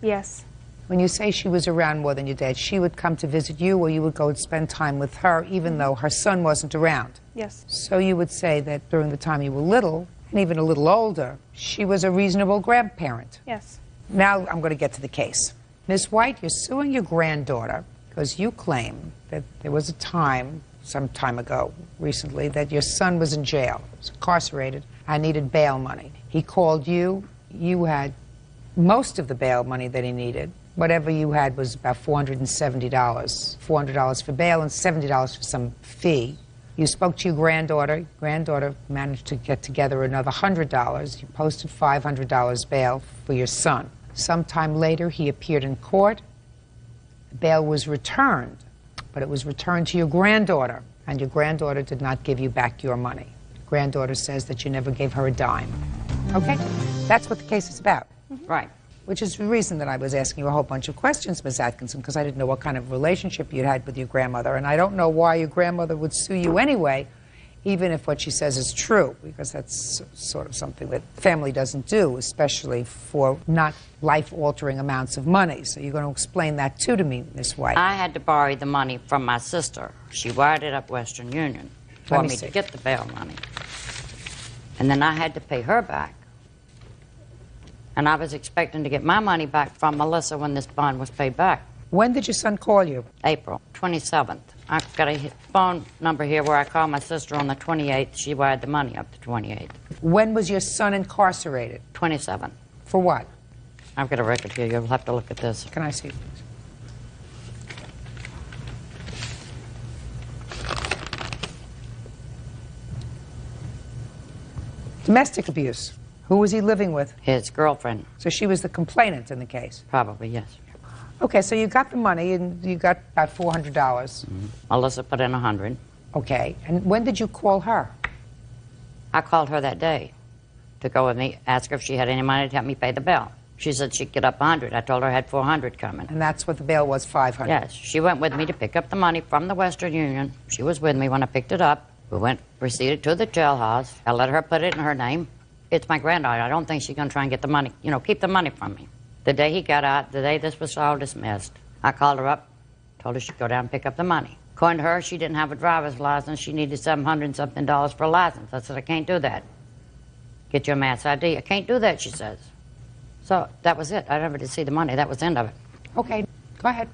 Yes. When you say she was around more than your dad, she would come to visit you or you would go and spend time with her even though her son wasn't around? Yes. So you would say that during the time you were little, and even a little older, she was a reasonable grandparent? Yes. Now I'm going to get to the case. Ms. White, you're suing your granddaughter because you claim that there was a time, some time ago, recently, that your son was in jail, was incarcerated, and needed bail money. He called you. You had most of the bail money that he needed. Whatever you had was about $470. $400 for bail and $70 for some fee. You spoke to your granddaughter. Granddaughter managed to get together another $100. You posted $500 bail for your son. Sometime later, he appeared in court. Bail was returned, but it was returned to your granddaughter, and your granddaughter did not give you back your money. Granddaughter says that you never gave her a dime. Okay? That's what the case is about. Right. Which is the reason that I was asking you a whole bunch of questions, Ms. Atkinson, because I didn't know what kind of relationship you had with your grandmother, and I don't know why your grandmother would sue you anyway, even if what she says is true, because that's sort of something that family doesn't do, especially for not life-altering amounts of money. So you're going to explain that too to me, Ms. White. I had to borrow the money from my sister. She wired it up Western Union for me to get the bail money. And then I had to pay her back. And I was expecting to get my money back from Melissa when this bond was paid back. When did your son call you? April 27th. I've got a phone number here where I called my sister on the 28th. She wired the money up the 28th. When was your son incarcerated? 27th. For what? I've got a record here. You'll have to look at this. Can I see it, please? Domestic abuse. Who was he living with? His girlfriend. So she was the complainant in the case? Probably, yes. Okay, so you got the money, and you got about $400. Mm-hmm. Melissa put in 100. Okay, and when did you call her? I called her that day to go with me, ask her if she had any money to help me pay the bill. She said she'd get up 100. I told her I had 400 coming. And that's what the bail was, 500? Yes, she went with me to pick up the money from the Western Union. She was with me when I picked it up. We proceeded to the jailhouse. I let her put it in her name. It's my granddaughter. I don't think she's going to try and get the money, keep the money from me. The day he got out, the day this was all dismissed, I called her up, told her she'd go down and pick up the money. According to her, she didn't have a driver's license. She needed $700 and something for a license. I said, I can't do that. Get your mass ID. I can't do that, she says. So that was it. I never did see the money. That was the end of it. Okay, go ahead.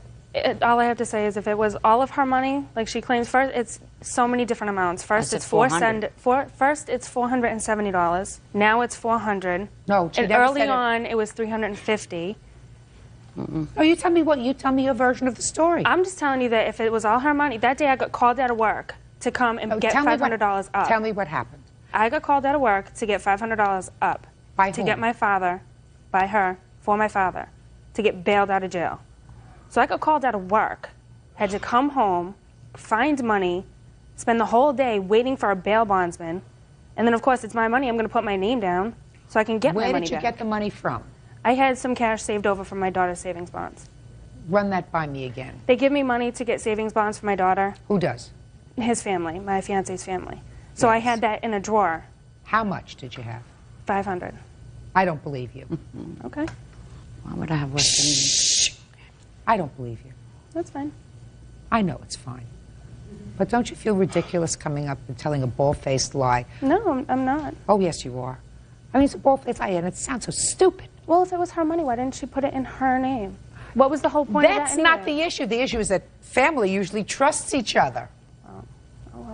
All I have to say is if it was all of her money, like she claims, first it's so many different amounts. First it's first it's $470. Now it's $400. No, she and never early said on it was $350. Oh, you tell me what? You tell me your version of the story. I'm just telling you that if it was all her money, that day I got called out of work to come and get $500 up. Tell me what happened. I got called out of work to get $500 up. By to whom? get my father, by her, for my father, to get bailed out of jail. So I got called out of work, had to come home, find money, spend the whole day waiting for a bail bondsman, and then of course it's my money. I'm going to put my name down so I can get my money back. Where did you get the money from? I had some cash saved over from my daughter's savings bonds. Run that by me again. They give me money to get savings bonds for my daughter. Who does? His family, my fiance's family. So I had that in a drawer. How much did you have? 500. I don't believe you. Okay. Why would I have Western Union? I don't believe you. That's fine. I know it's fine. But don't you feel ridiculous coming up and telling a bald-faced lie? No, I'm not. Oh, yes, you are. I mean, it's a bald-faced lie, and it sounds so stupid. Well, if it was her money, why didn't she put it in her name? What was the whole point of that That's not the issue. The issue is that family usually trusts each other.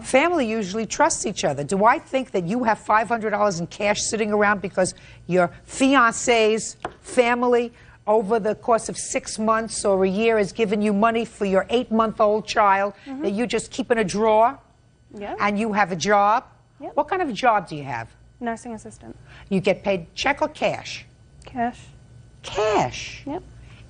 Family usually trusts each other. Do I think that you have $500 in cash sitting around because your fiancé's family over the course of 6 months or a year has given you money for your 8-month-old child that you just keep in a drawer? Yeah. And you have a job? Yep. What kind of job do you have? Nursing assistant. You get paid check or cash? Cash. Cash? Yep.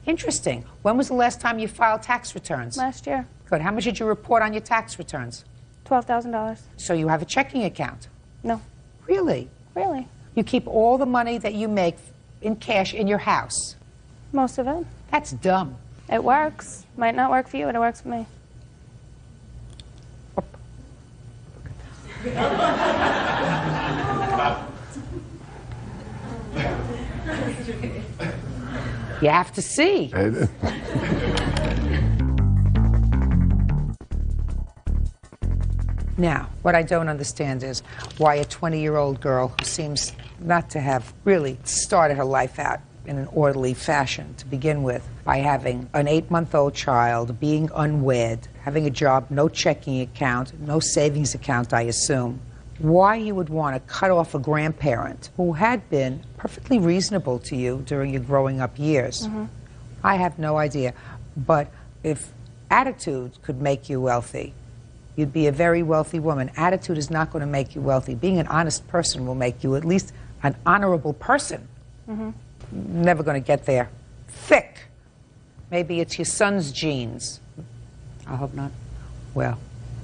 Interesting. When was the last time you filed tax returns? Last year. Good. How much did you report on your tax returns? $12,000. So you have a checking account? No. Really? Really? You keep all the money that you make in cash in your house? Most of it. That's dumb. It works. Might not work for you, but it works for me. You have to see. Now, what I don't understand is why a 20-year-old girl who seems not to have really started her life out in an orderly fashion to begin with, by having an 8-month-old child, being unwed, having a job, no checking account, no savings account, I assume, why you would want to cut off a grandparent who had been perfectly reasonable to you during your growing up years. I have no idea. But if attitude could make you wealthy, you'd be a very wealthy woman. Attitude is not going to make you wealthy. Being an honest person will make you at least an honorable person. Never going to get there. Thick. Maybe it's your son's genes. I hope not. Well,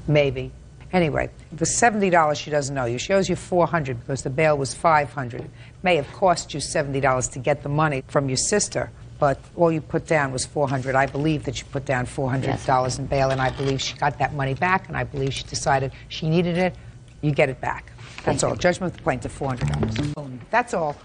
maybe. Anyway, the $70 she doesn't owe you. She owes you $400 because the bail was $500. It may have cost you $70 to get the money from your sister, but all you put down was $400. I believe that you put down $400 in bail, and I believe she got that money back, and I believe she decided she needed it. You get it back. That's all. Judgment of the plaintiff, $400. That's all.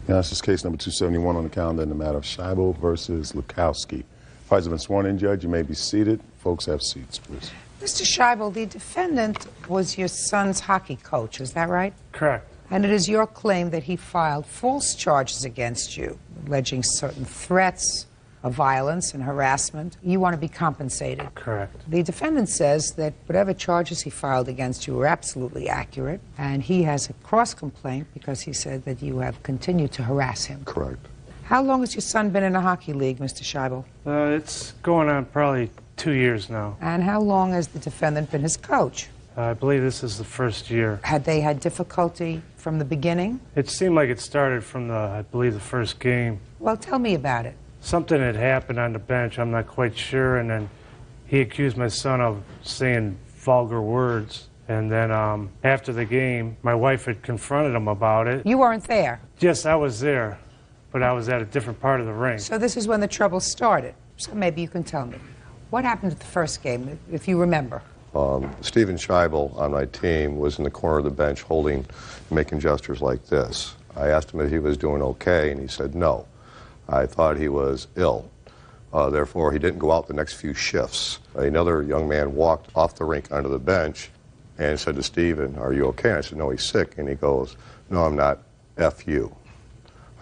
Now, this is case number 271 on the calendar in the matter of Scheibel versus Lukowski. Parties have been sworn in, Judge. You may be seated. Folks, have seats, please. Mr. Scheibel, the defendant was your son's hockey coach, is that right? Correct. And it is your claim that he filed false charges against you, alleging certain threats of violence and harassment. You want to be compensated. Correct. The defendant says that whatever charges he filed against you were absolutely accurate, and he has a cross-complaint because he said that you have continued to harass him. Correct. How long has your son been in a hockey league, Mr. Scheibel? It's going on probably 2 years now. And how long has the defendant been his coach? I believe this is the first year. Had they had difficulty from the beginning? It seemed like it started from I believe, the first game. Well, tell me about it. Something had happened on the bench, I'm not quite sure, and then he accused my son of saying vulgar words. And then after the game, my wife had confronted him about it. You weren't there? Yes, I was there, but I was at a different part of the ring. So this is when the trouble started. So maybe you can tell me. What happened at the first game, if you remember? Steven Scheibel on my team was in the corner of the bench making gestures like this. I asked him if he was doing okay, and he said no. I thought he was ill. Therefore, he didn't go out the next few shifts. Another young man walked off the rink onto the bench and said to Steven, "Are you okay?" And I said, "No, he's sick." And he goes, "No, I'm not. F you."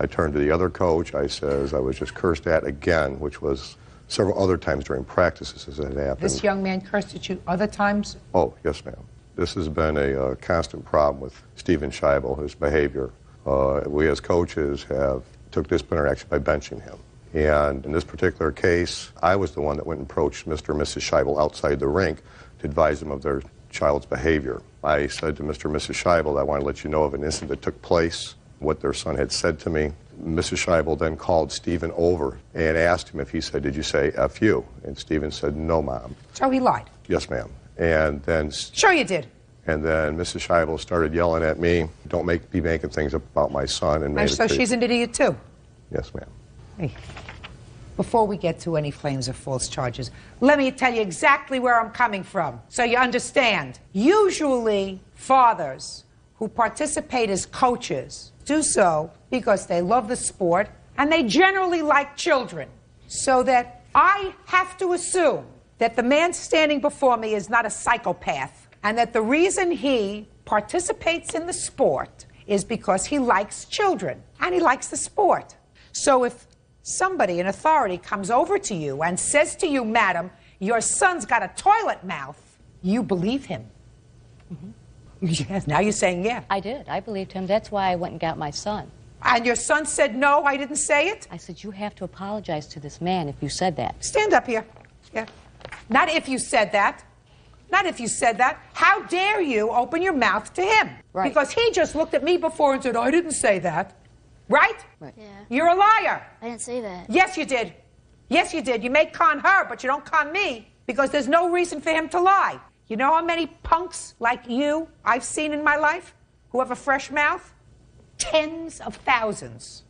I turned to the other coach. I says, I was just cursed at again, which was several other times during practices as it had happened. This young man cursed at you other times? Oh, yes, ma'am. This has been a constant problem with Steven Scheibel, his behavior. We as coaches have took disciplinary action by benching him. And in this particular case, I was the one that went and approached Mr. and Mrs. Scheibel outside the rink to advise them of their child's behavior. I said to Mr. and Mrs. Scheibel, I want to let you know of an incident that took place, what their son had said to me. Mrs. Scheibel then called Steven over and asked him if he said, "Did you say F you?" And Steven said, "No, Mom." So he lied? Yes, ma'am. And then... Sure you did. And then Mrs. Scheibel started yelling at me, "Don't be making things up about my son." And so she's an idiot too? Yes, ma'am. Hey, before we get to any claims of false charges, let me tell you exactly where I'm coming from so you understand. Usually, fathers who participate as coaches do so because they love the sport and they generally like children. So that I have to assume that the man standing before me is not a psychopath and that the reason he participates in the sport is because he likes children and he likes the sport. So if somebody in authority comes over to you and says to you, "Madam, your son's got a toilet mouth," you believe him. Mm-hmm. Yes, now you're saying yeah. I did. I believed him. That's why I went and got my son. And your son said, "No, I didn't say it"? I said, "You have to apologize to this man if you said that." Stand up here. Yeah. Not if you said that. Not if you said that. How dare you open your mouth to him? Right. Because he just looked at me before and said, "I didn't say that." Right? Right. Yeah. You're a liar. I didn't say that. Yes, you did. Yes, you did. You may con her, but you don't con me because there's no reason for him to lie. You know how many punks like you I've seen in my life who have a fresh mouth? Tens of thousands.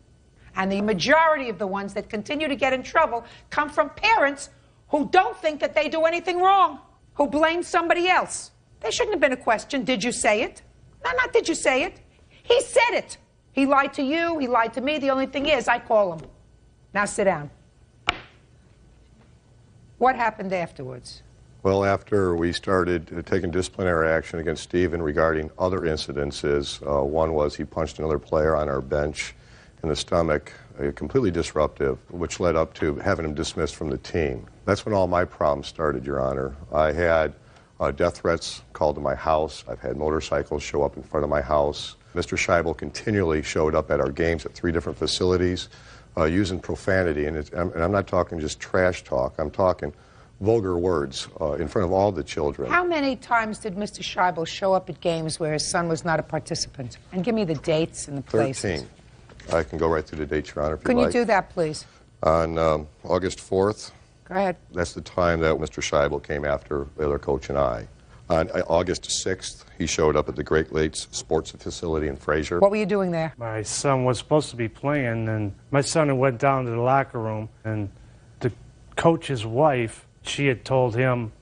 And the majority of the ones that continue to get in trouble come from parents who don't think that they do anything wrong, who blame somebody else. There shouldn't have been a question, did you say it? No, not did you say it. He said it. He lied to you, he lied to me. The only thing is, I call him. Now sit down. What happened afterwards? Well, after we started taking disciplinary action against Steven regarding other incidences, one was he punched another player on our bench in the stomach, completely disruptive, which led up to having him dismissed from the team. That's when all my problems started, Your Honor. I had death threats called to my house. I've had motorcycles show up in front of my house. Mr. Scheibel continually showed up at our games at 3 different facilities using profanity, and I'm not talking just trash talk. I'm talking vulgar words in front of all the children. How many times did Mr. Scheibel show up at games where his son was not a participant? And give me the dates and the places. 13. I can go right through the dates, Your Honor, if you Can like. you do that, please? On August 4th, Go ahead. that's the time that Mr. Scheibel came after the other coach and I. On August 6th, he showed up at the Great Lakes Sports Facility in Fraser. What were you doing there? My son was supposed to be playing, and my son went down to the locker room, and the coach's wife, she had told him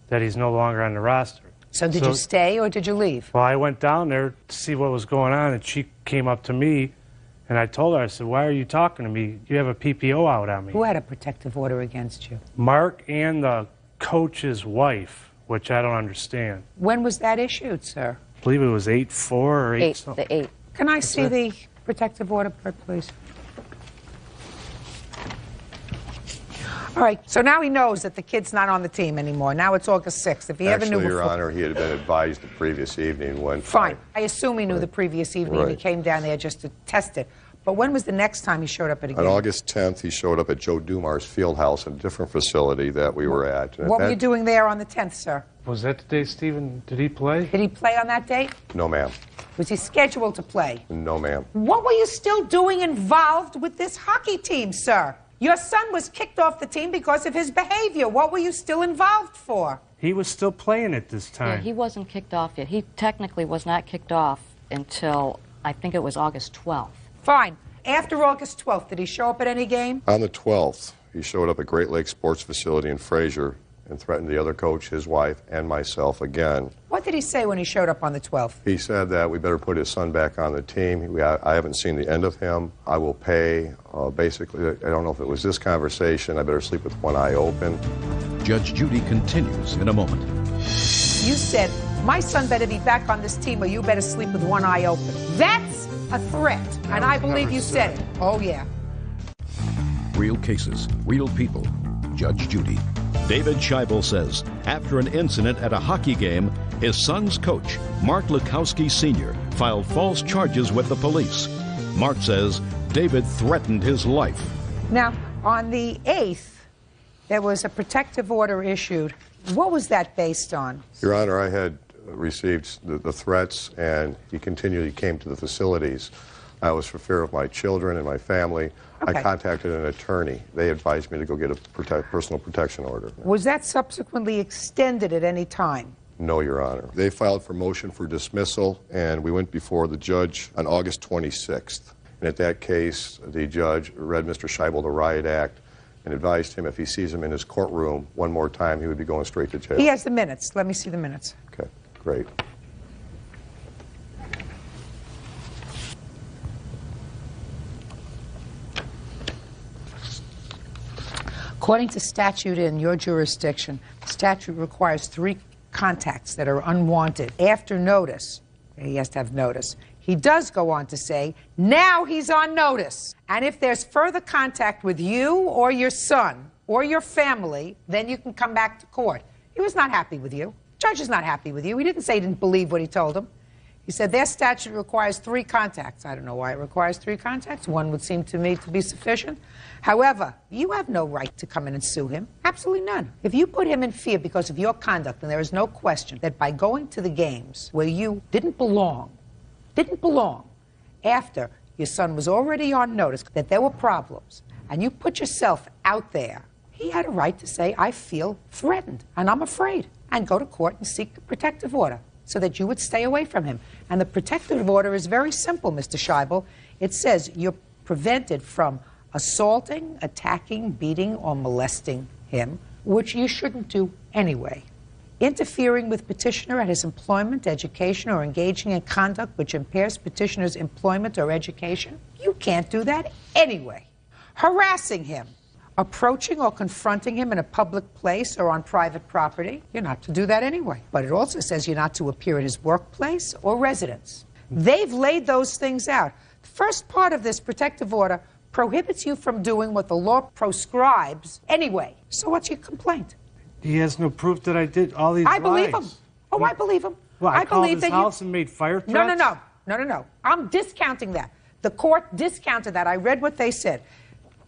that he's no longer on the roster. So did you stay or did you leave? Well, I went down there to see what was going on, and she came up to me, and I told her, I said, why are you talking to me? You have a PPO out on me. Who had a protective order against you? Mark and the coach's wife, which I don't understand. When was that issued, sir? I believe it was 8-4 or 8 something. The 8. Can I see the protective order, please? All right, so now he knows that the kid's not on the team anymore. Now it's August 6th. If he ever knew Actually, before... Your Honor, he had been advised the previous evening when... Fine. I assume he knew the previous evening. He Right. came down there just to test it. But when was the next time he showed up at a game? On August 10th, he showed up at Joe Dumar's field house, a different facility that we were at. And at What were that- you doing there on the 10th, sir? Was that the day, Stephen, did he play? Did he play on that date? No, ma'am. Was he scheduled to play? No, ma'am. What were you still doing involved with this hockey team, sir? Your son was kicked off the team because of his behavior. What were you still involved for? He was still playing at this Yeah, time. he wasn't kicked off yet. He technically was not kicked off until, I think it was August 12th. Fine. After August 12th, did he show up at any game? On the 12th, he showed up at Great Lakes Sports Facility in Fraser and threatened the other coach, his wife, and myself again. What did he say when he showed up on the 12th? He said that we better put his son back on the team. I haven't seen the end of him. I will pay. Basically, I don't know if it was this conversation. I better sleep with one eye open. Judge Judy continues in a moment. You said, my son better be back on this team or you better sleep with one eye open. That's a threat, and I believe you said it. Oh, yeah. Real cases, real people. Judge Judy. David Scheibel says after an incident at a hockey game, his son's coach, Mark Lukowski Sr., filed false charges with the police. Mark says David threatened his life. Now, on the 8th, there was a protective order issued. What was that based on? Your Honor, I had received the threats, and he continually came to the facilities. I was for fear of my children and my family. Okay. I contacted an attorney. They advised me to go get a personal protection order. Was that subsequently extended at any time? No, Your Honor. They filed for motion for dismissal, and we went before the judge on August 26th. And at that case, the judge read Mr. Scheibel the Riot Act and advised him if he sees him in his courtroom one more time, he would be going straight to jail. He has the minutes. Let me see the minutes. Okay, great. According to statute in your jurisdiction, statute requires 3 contacts that are unwanted after notice. He has to have notice. He does go on to say, now he's on notice. And if there's further contact with you or your son or your family, then you can come back to court. He was not happy with you. Judge is not happy with you. He didn't say he didn't believe what he told him. He said their statute requires 3 contacts. I don't know why it requires 3 contacts. 1 would seem to me to be sufficient. However, you have no right to come in and sue him. Absolutely none. If you put him in fear because of your conduct, then there is no question that by going to the games where you didn't belong, after your son was already on notice that there were problems, and you put yourself out there, he had a right to say, I feel threatened, and I'm afraid, and go to court and seek a protective order so that you would stay away from him. And the protective order is very simple, Mr. Scheibel. It says you're prevented from assaulting, attacking, beating, or molesting him, which you shouldn't do anyway. Interfering with petitioner at his employment, education, or engaging in conduct which impairs petitioner's employment or education, you can't do that anyway. Harassing him, approaching or confronting him in a public place or on private property, you're not to do that anyway. But it also says you're not to appear at his workplace or residence. They've laid those things out. The first part of this protective order prohibits you from doing what the law proscribes anyway. So what's your complaint? He has no proof that I did all these I believe lies. him. Oh, I believe him. Well, I called believe his that house and made fire threats? No. I'm discounting that. The court discounted that. I read what they said.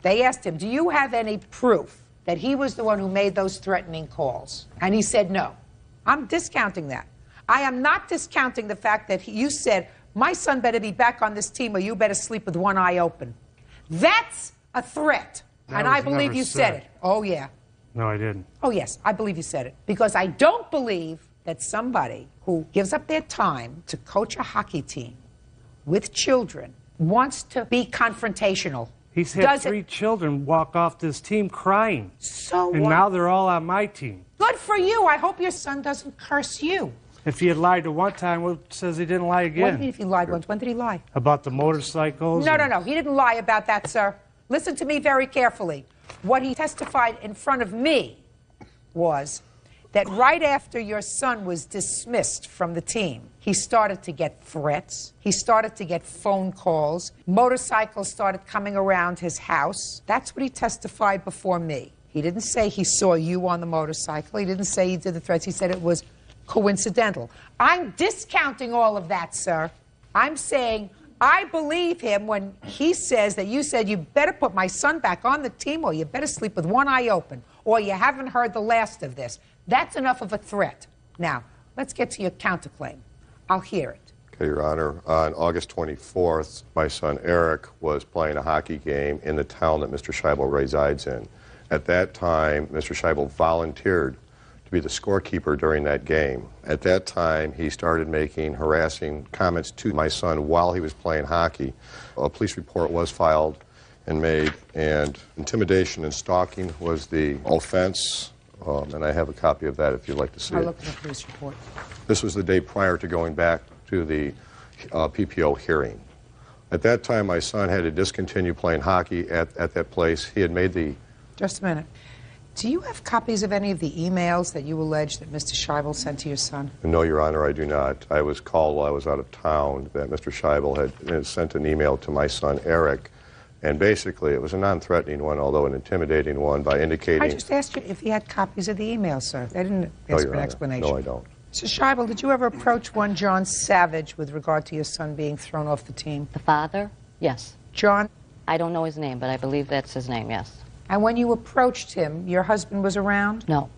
They asked him, do you have any proof that he was the one who made those threatening calls? And he said no. I'm discounting that. I am not discounting the fact that you said my son better be back on this team or you better sleep with one eye open. That's a threat. And I believe you said it. Oh, yeah. No, I didn't. Oh, yes, I believe you said it. Because I don't believe that somebody who gives up their time to coach a hockey team with children wants to be confrontational. He's had three children walk off this team crying. So and what? now they're all on my team. Good for you. I hope your son doesn't curse you. If he had lied to one time, well, it says he didn't lie again. What do you mean if he lied once? When did he lie? About the motorcycles? No. He didn't lie about that, sir. Listen to me very carefully. What he testified in front of me was that right after your son was dismissed from the team, he started to get threats. He started to get phone calls. Motorcycles started coming around his house. That's what he testified before me. He didn't say he saw you on the motorcycle. He didn't say he did the threats. He said it was coincidental. I'm discounting all of that, sir. I'm saying I believe him when he says that you said you better put my son back on the team or you better sleep with one eye open or you haven't heard the last of this. That's enough of a threat. Now, let's get to your counterclaim. I'll hear it. Okay, Your Honor. On August 24th, my son Eric was playing a hockey game in the town that Mr. Scheibel resides in. At that time, Mr. Scheibel volunteered to be the scorekeeper during that game. At that time, he started making harassing comments to my son while he was playing hockey. A police report was filed and made, and intimidation and stalking was the offense. And I have a copy of that if you'd like to see it. I'll look at the police report. This was the day prior to going back to the PPO hearing. At that time, my son had to discontinue playing hockey at that place. He had made the... Just a minute. Do you have copies of any of the emails that you allege that Mr. Scheibel sent to your son? No, Your Honor, I do not. I was called while I was out of town that Mr. Scheibel had sent an email to my son, Eric, and basically it was a non-threatening one, although an intimidating one, by indicating... I just asked you if he had copies of the emails, sir. I didn't ask for an explanation. No, I don't. Mr. Scheibel, did you ever approach one John Savage with regard to your son being thrown off the team? The father? Yes. John? I don't know his name, but I believe that's his name, yes. And when you approached him, your husband was around? No.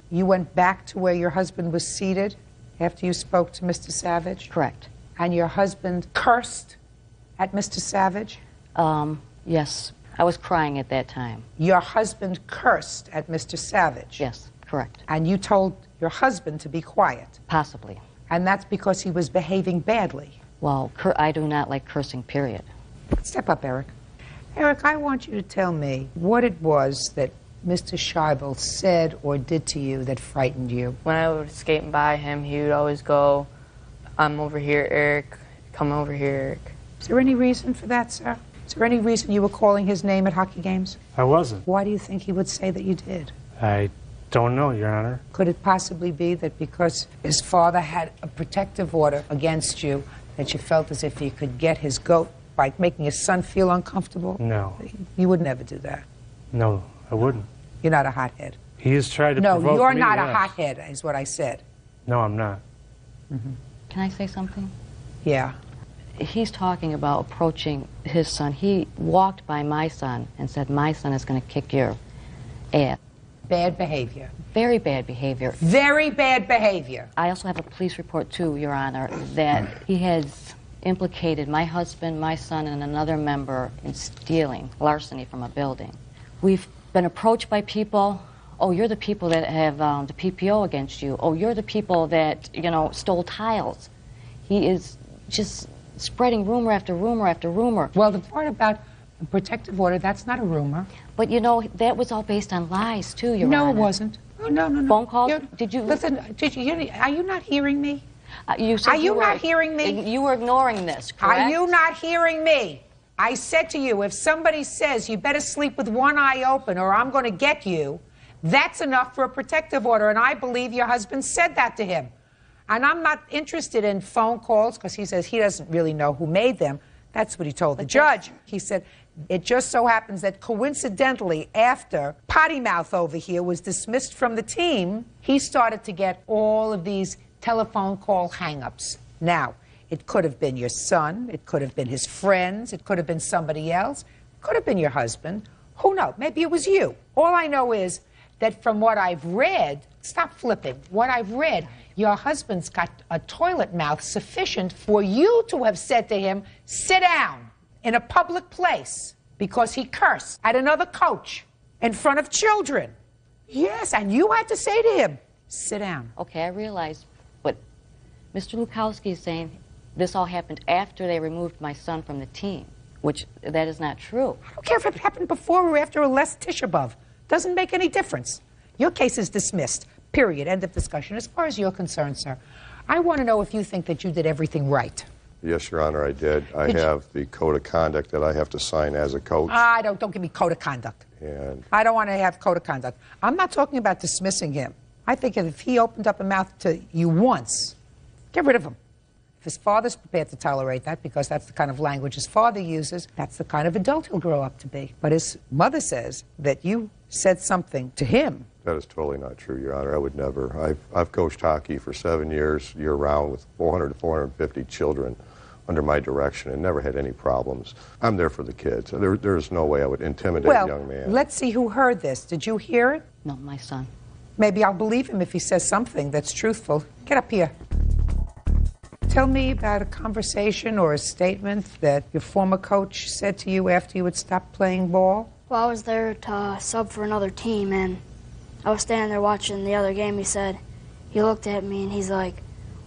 You went back to where your husband was seated after you spoke to Mr. Savage? Correct. And your husband cursed at Mr. Savage? Yes. I was crying at that time. Your husband cursed at Mr. Savage? Yes, correct. And you told your husband to be quiet? Possibly. And that's because he was behaving badly? Well, I do not like cursing, period. Step up, Eric. Eric, I want you to tell me what it was that Mr. Scheibel said or did to you that frightened you. When I was skating by him, he would always go, "I'm over here, Eric. Come over here, Eric." Is there any reason for that, sir? Is there any reason you were calling his name at hockey games? I wasn't. Why do you think he would say that you did? I don't know, Your Honor. Could it possibly be that because his father had a protective order against you, that you felt as if you could get his goat by making his son feel uncomfortable? No. You would never do that. No, I wouldn't. You're not a hothead. He has tried to provoke me. No, you're not yes. a hothead, is what I said. No, I'm not. Can I say something? Yeah. He's talking about approaching his son. He walked by my son and said, "My son is going to kick your ass." Bad behavior. Very bad behavior. Very bad behavior. I also have a police report, too, Your Honor, that he has implicated my husband, my son, and another member in stealing, larceny from a building. We've been approached by people. "Oh, you're the people that have the PPO against you. Oh, you're the people that, stole tiles." He is just spreading rumor after rumor after rumor. Well, the part about the protective order, that's not a rumor. But, that was all based on lies, too, Your No, Honor. it wasn't. Oh, no. Phone calls? Did you... Listen, are you not hearing me? You said are you not hearing me? You were ignoring this, correct? Are you not hearing me? I said to you, if somebody says you better sleep with one eye open or I'm going to get you, that's enough for a protective order. And I believe your husband said that to him. And I'm not interested in phone calls because he says he doesn't really know who made them. That's what he told the judge. He said, it just so happens that coincidentally, after Potty Mouth over here was dismissed from the team, he started to get all of these telephone call hang-ups. Now, it could have been your son, it could have been his friends, it could have been somebody else, it could have been your husband. Who knows? Maybe it was you. All I know is that from what I've read, stop flipping, what I've read, Your husband's got a toilet mouth sufficient for you to have said to him, sit down in a public place because he cursed at another coach in front of children. Yes, and you had to say to him, sit down. Okay, I realize, but Mr. Lukowski is saying this all happened after they removed my son from the team, which that is not true. I don't care if it happened before or after or less tish above. Doesn't make any difference. Your case is dismissed. Period. End of discussion. As far as you're concerned, sir, I want to know if you think that you did everything right. Yes, Your Honor, I did. I have the code of conduct that I have to sign as a coach. Don't give me code of conduct. And I don't want to have code of conduct. I'm not talking about dismissing him. I think if he opened up a mouth to you once, get rid of him. If his father's prepared to tolerate that, because that's the kind of language his father uses, that's the kind of adult he'll grow up to be. But his mother says that you said something to him. that is totally not true, Your Honor. I would never. I've coached hockey for 7 years, year-round, with 400 to 450 children under my direction and never had any problems. I'm there for the kids. There's no way I would intimidate a young man. Well, let's see who heard this. Did you hear it? No, my son. Maybe I'll believe him if he says something that's truthful. Get up here. Tell me about a conversation or a statement that your former coach said to you after you had stopped playing ball. Well, I was there to sub for another team, and I was standing there watching the other game. He looked at me and he's like,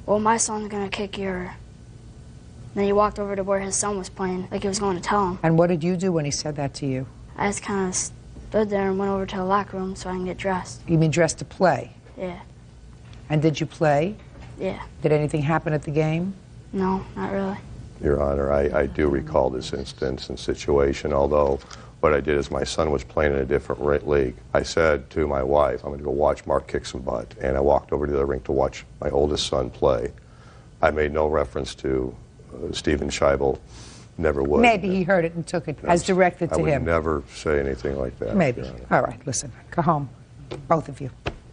well, my son's going to kick your... Then he walked over to where his son was playing, like he was going to tell him. And what did you do when he said that to you? I just kind of stood there and went over to the locker room so I can get dressed. You mean dressed to play? Yeah. And did you play? Yeah. Did anything happen at the game? No, not really. Your Honor, I do recall this instance and situation, although what I did is my son was playing in a different league. I said to my wife, I'm going to go watch Mark kick some butt, and I walked over to the rink to watch my oldest son play. I made no reference to Stephen Scheibel, never would. Maybe he heard it and took it as directed to him. I would never say anything like that. Maybe. All right, listen, go home. Both of you,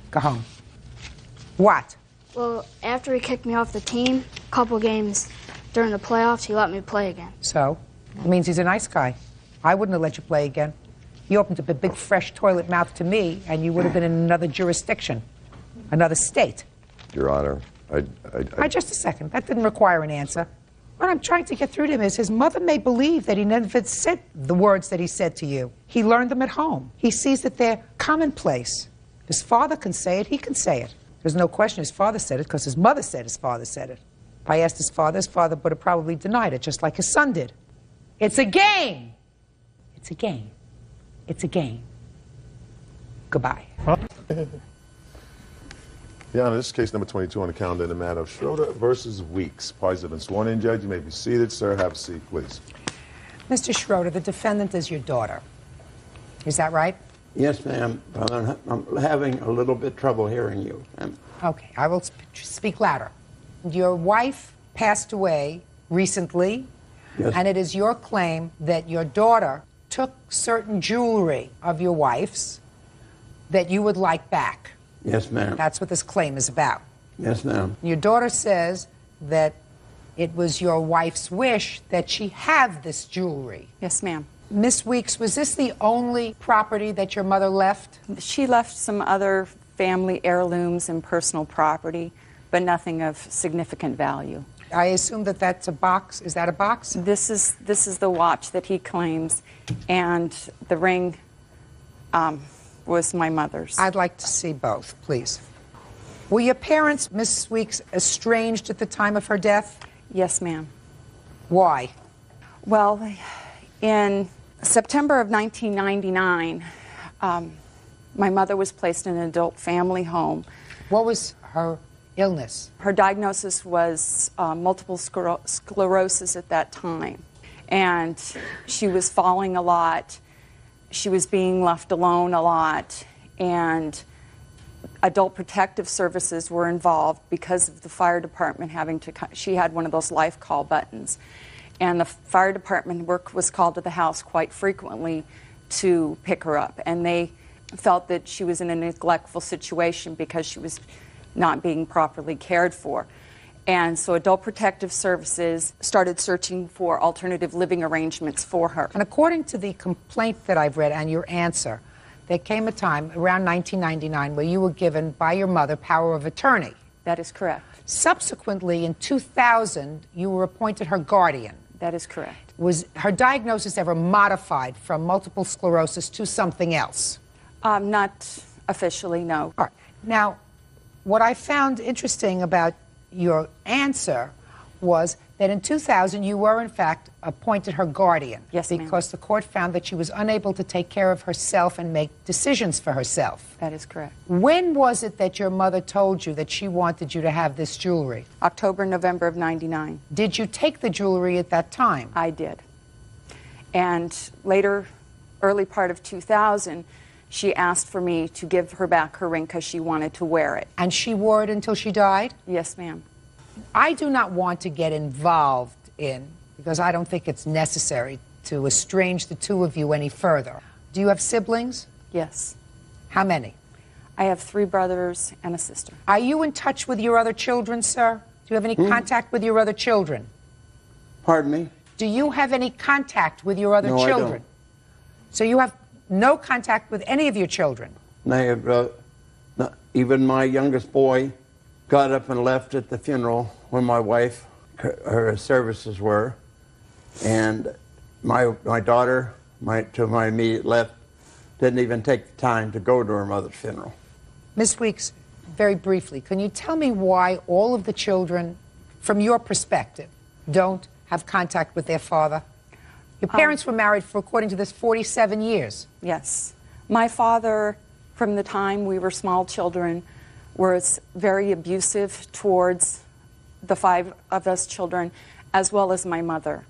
go home. What? Well, after he kicked me off the team, a couple games during the playoffs, he let me play again. So? It means he's a nice guy. I wouldn't have let you play again. You opened up a big, fresh toilet mouth to me, and you would have been in another jurisdiction, another state. Your Honor, Just a second. That didn't require an answer. What I'm trying to get through to him is his mother may believe that he never said the words that he said to you. He learned them at home. He sees that they're commonplace. His father can say it, he can say it. There's no question his father said it because his mother said his father said it. If I asked his father would have probably denied it, just like his son did. It's a game. It's a game. It's a game. Goodbye. Your Honor, this is case number 22 on the calendar in the matter of Schroeder versus Weeks. Parties have been sworn in, Judge. You may be seated. Sir, have a seat, please. Mr. Schroeder, the defendant is your daughter. Is that right? Yes, ma'am. I'm having a little bit trouble hearing you. Okay, I will speak louder. Your wife passed away recently, yes. And it is your claim that your daughter took certain jewelry of your wife's that you would like back. Yes, ma'am. That's what this claim is about. Yes, ma'am. Your daughter says that it was your wife's wish that she have this jewelry. Yes, ma'am. Miss Weeks, was this the only property that your mother left? She left some other family heirlooms and personal property, but nothing of significant value. I assume that that's a box. Is that a box? This is the watch that he claims, and the ring was my mother's. I'd like to see both, please. Were your parents, Miss Weeks, estranged at the time of her death? Yes, ma'am. Why? Well, in September of 1999, my mother was placed in an adult family home. What was her illness? Her diagnosis was multiple sclerosis at that time. And she was falling a lot. She was being left alone a lot. And Adult Protective Services were involved because of the fire department having to... She had one of those life call buttons. And the fire department was called to the house quite frequently to pick her up. And they felt that she was in a neglectful situation because she was not being properly cared for. And so Adult Protective Services started searching for alternative living arrangements for her. And according to the complaint that I've read and your answer, there came a time around 1999 where you were given by your mother power of attorney That is correct. Subsequently, in 2000, you were appointed her guardian. That is correct. Was her diagnosis ever modified from multiple sclerosis to something else? Not officially, no. All right. Now, what I found interesting about your answer was that in 2000 you were in fact appointed her guardian. Yes, ma'am. Because the court found that she was unable to take care of herself and make decisions for herself. That is correct. When was it that your mother told you that she wanted you to have this jewelry? October, November of '99. Did you take the jewelry at that time? I did. And later, early part of 2000, she asked for me to give her back her ring because she wanted to wear it. And she wore it until she died? Yes, ma'am. I do not want to get involved in, because I don't think it's necessary to estrange the two of you any further. Do you have siblings? Yes. How many? I have 3 brothers and a sister. Are you in touch with your other children, sir? Do you have any contact with your other children? Pardon me? Do you have any contact with your other No, children? I don't. So you have no contact with any of your children? Even my youngest boy got up and left at the funeral when my wife, her services were, and my daughter, to my immediate left, didn't even take the time to go to her mother's funeral. Ms. Weeks, very briefly, can you tell me why all of the children, from your perspective, don't have contact with their father? Your parents were married for, according to this, 47 years. Yes. My father, from the time we were small children, was very abusive towards the 5 of us children, as well as my mother.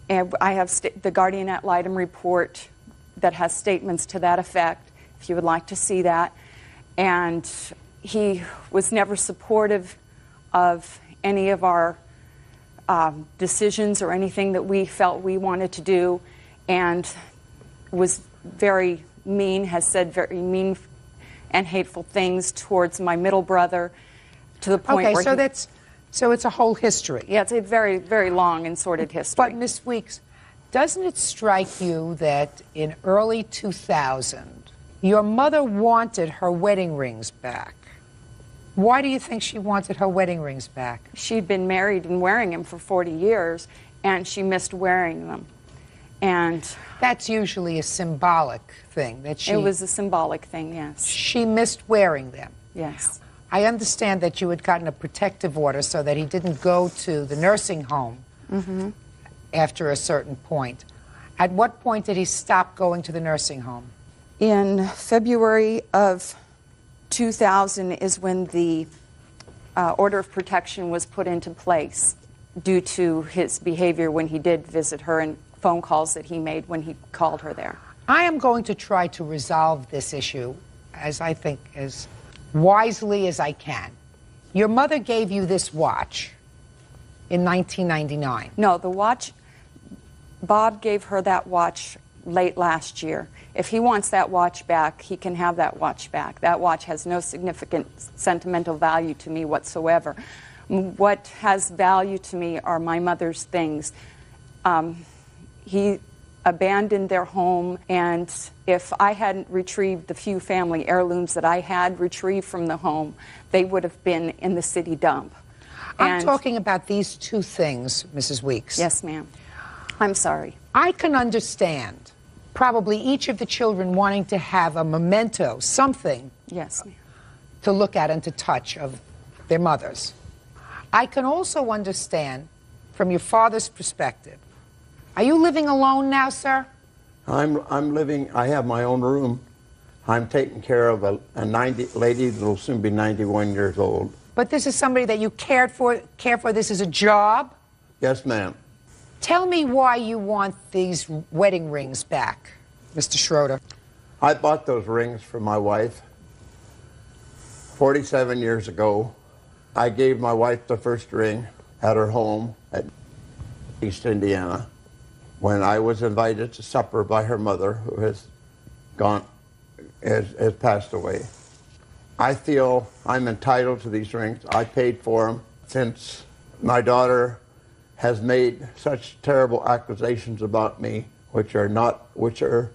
And I have the guardian ad litem report that has statements to that effect, if you would like to see that. And he was never supportive of any of our decisions or anything that we felt we wanted to do, and was very mean, has said very mean and hateful things towards my middle brother, to the point where so it's a whole history. Yeah, it's a very, very long and sordid history. But Ms. Weeks, doesn't it strike you that in early 2000, your mother wanted her wedding rings back? Why do you think she wanted her wedding rings back? She'd been married and wearing them for 40 years, and she missed wearing them. And that's usually a symbolic thing. It was a symbolic thing, yes. She missed wearing them. Yes. I understand that you had gotten a protective order so that he didn't go to the nursing home after a certain point. At what point did he stop going to the nursing home? In February of 2000 is when the order of protection was put into place due to his behavior when he did visit her and phone calls that he made when he called her there. I am going to try to resolve this issue, as I think, as wisely as I can. Your mother gave you this watch in 1999. No, the watch, Bob gave her that watch late last year. If he wants that watch back, he can have that watch back. That watch has no significant sentimental value to me whatsoever. What has value to me are my mother's things. He abandoned their home, and if I hadn't retrieved the few family heirlooms that I had retrieved from the home, they would have been in the city dump. I'm talking about these two things, Mrs. Weeks. Yes, ma'am. I'm sorry. I can understand probably each of the children wanting to have a memento, something yes, ma'am, to look at and to touch of their mothers. I can also understand from your father's perspective. Are you living alone now, sir? I'm living, I have my own room. I'm taking care of a lady that will soon be 91 years old. But this is somebody that you care for, this is a job? Yes, ma'am. Tell me why you want these wedding rings back, Mr. Schroeder. I bought those rings for my wife 47 years ago. I gave my wife the first ring at her home at East Indiana when I was invited to supper by her mother, who has passed away. I feel I'm entitled to these rings. I paid for them since my daughter has made such terrible accusations about me, which are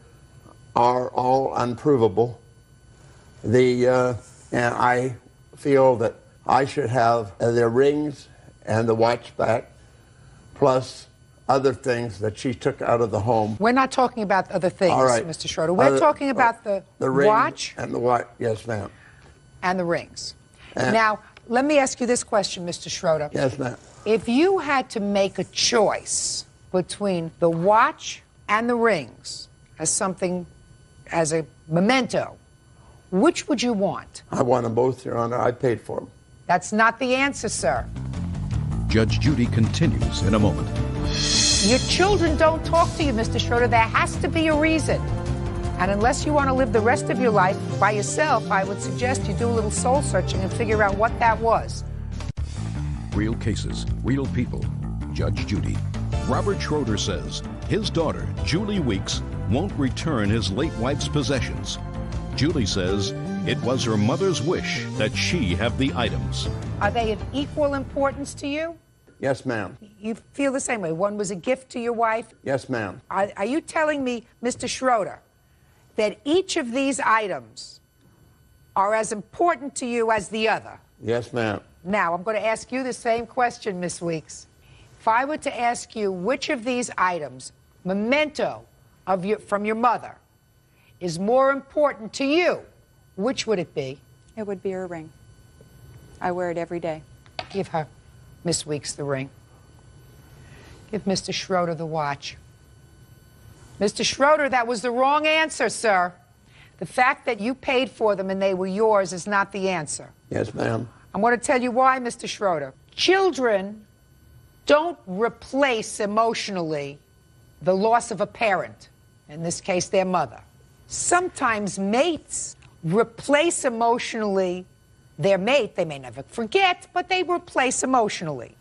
all unprovable. And I feel that I should have their rings and the watch back, plus other things that she took out of the home. We're not talking about other things, All right. Mr. Schroeder. We're talking about the ring watch and the watch. Yes, ma'am. and the rings. And- Now, let me ask you this question, Mr. Schroeder. Yes, ma'am. If you had to make a choice between the watch and the rings as something, as a memento, which would you want? I want them both, Your Honor. I paid for them. That's not the answer, sir. Judge Judy continues in a moment. Your children don't talk to you, Mr. Schroeder. There has to be a reason. And unless you want to live the rest of your life by yourself, I would suggest you do a little soul searching and figure out what that was. Real cases, real people. Judge Judy. Robert Schroeder says his daughter, Julie Weeks, won't return his late wife's possessions. Julie says it was her mother's wish that she have the items. Are they of equal importance to you? Yes, ma'am. You feel the same way. One was a gift to your wife. Yes, ma'am. Are you telling me, Mr. Schroeder, that each of these items are as important to you as the other? Yes, ma'am. Now, I'm going to ask you the same question, Miss Weeks. If I were to ask you which of these items, memento from your mother, is more important to you, which would it be? It would be her ring. I wear it every day. Give her, Miss Weeks, the ring. Give Mr. Schroeder the watch. Mr. Schroeder, that was the wrong answer, sir. The fact that you paid for them and they were yours is not the answer. Yes, ma'am. I'm going to tell you why, Mr. Schroeder. Children don't replace emotionally the loss of a parent, in this case, their mother. Sometimes mates replace emotionally their mate. They may never forget, but they replace emotionally.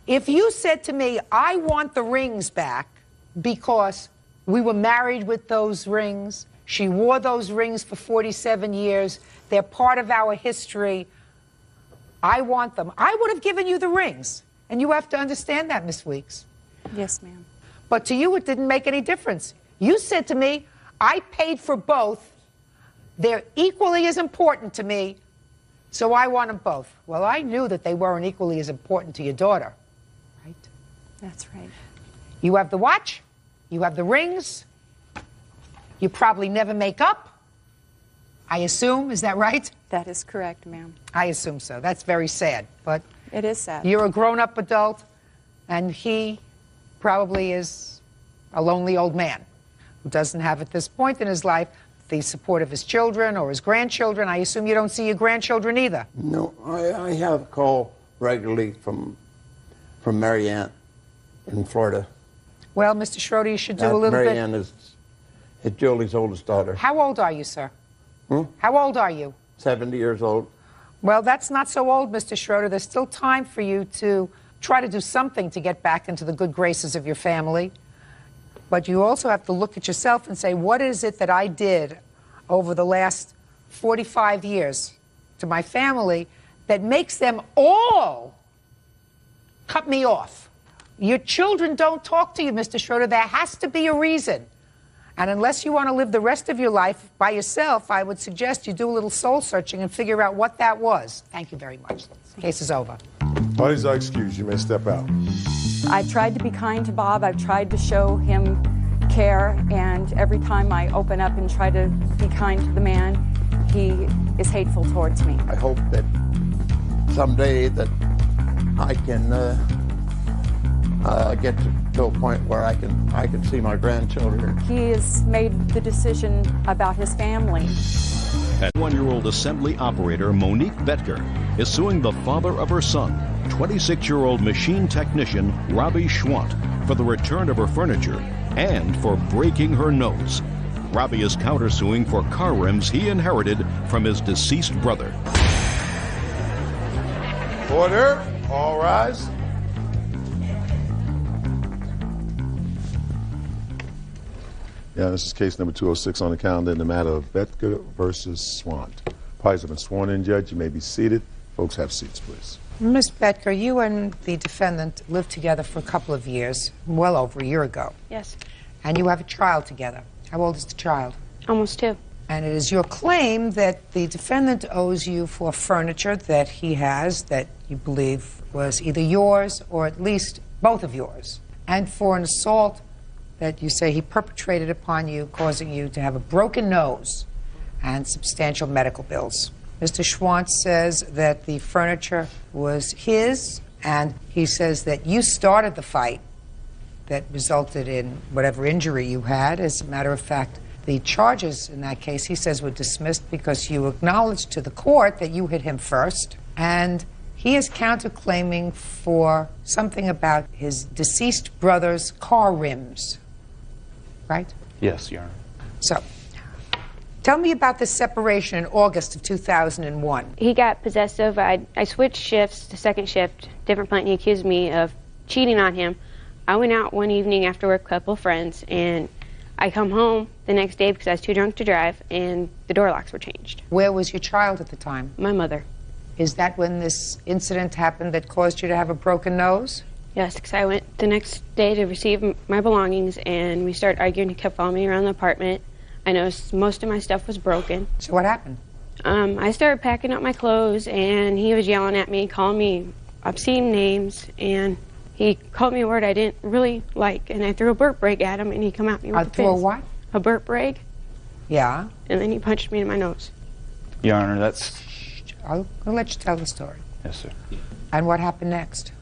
If you said to me, I want the rings back because we were married with those rings, she wore those rings for 47 years, they're part of our history, I want them, I would have given you the rings. And you have to understand that, Miss Weeks. Yes, ma'am. But to you, it didn't make any difference. You said to me, I paid for both. They're equally as important to me, so I want them both. Well, I knew that they weren't equally as important to your daughter, right? That's right. You have the watch, you have the rings, you probably never make up, I assume. Is that right? That is correct, ma'am. I assume so. That's very sad, but it is sad. You're a grown-up adult, and he probably is a lonely old man who doesn't have at this point in his life the support of his children or his grandchildren. I assume you don't see your grandchildren either. No, I have a call regularly from Mary Ann in Florida. Well, Mr. Schroeder, you should do a little Mary bit. Ann is Julie's oldest daughter. How old are you, sir? How old are you? 70 years old. Well, that's not so old, Mr. Schroeder. There's still time for you to try to do something to get back into the good graces of your family. But you also have to look at yourself and say, what is it that I did over the last 45 years to my family that makes them all cut me off? Your children don't talk to you, Mr. Schroeder. There has to be a reason. And unless you want to live the rest of your life by yourself, I would suggest you do a little soul searching and figure out what that was. Thank you very much. The case is over. Parties are excused. You may step out. I've tried to be kind to Bob. I've tried to show him care, and every time I open up and try to be kind to the man, he is hateful towards me. I hope that someday that I can get to a point where I can see my grandchildren. He has made the decision about his family. And 1-year-old assembly operator Monique Betker is suing the father of her son, 26-year-old machine technician Robbie Schwant, for the return of her furniture and for breaking her nose. Robbie is countersuing for car rims he inherited from his deceased brother. Order. All rise. Yeah, this is case number 206 on the calendar in the matter of Betker versus Swant. Parties have been sworn in, Judge. You may be seated. Folks, have seats, please. Ms. Betker, you and the defendant lived together for a couple of years, well over a year ago. Yes. And you have a child together. How old is the child? Almost 2. And it is your claim that the defendant owes you for furniture that he has that you believe was either yours or at least both of yours, and for an assault that you say he perpetrated upon you, causing you to have a broken nose and substantial medical bills. Mr. Schwantz says that the furniture was his, and he says that you started the fight that resulted in whatever injury you had. As a matter of fact, the charges in that case, he says, were dismissed because you acknowledged to the court that you hit him first, and he is counterclaiming for something about his deceased brother's car rims, right? Yes, Your Honor. So, tell me about this separation in August of 2001. He got possessive. I switched shifts to second shift, different plant. He accused me of cheating on him. I went out one evening after work with a couple of friends, and I come home the next day because I was too drunk to drive, and the door locks were changed. Where was your child at the time? My mother. Is that when this incident happened that caused you to have a broken nose? Yes, because I went the next day to receive my belongings, and we started arguing. He kept following me around the apartment. I noticed most of my stuff was broken. So what happened? I started packing up my clothes, and he was yelling at me, calling me obscene names, and he called me a word I didn't really like, and I threw a burp rag at him, and he come at me with a fist. Threw a what? A burp rag. Yeah. And then he punched me in my nose. Your Honor, that's... I'll let you tell the story. Yes, sir. And what happened next?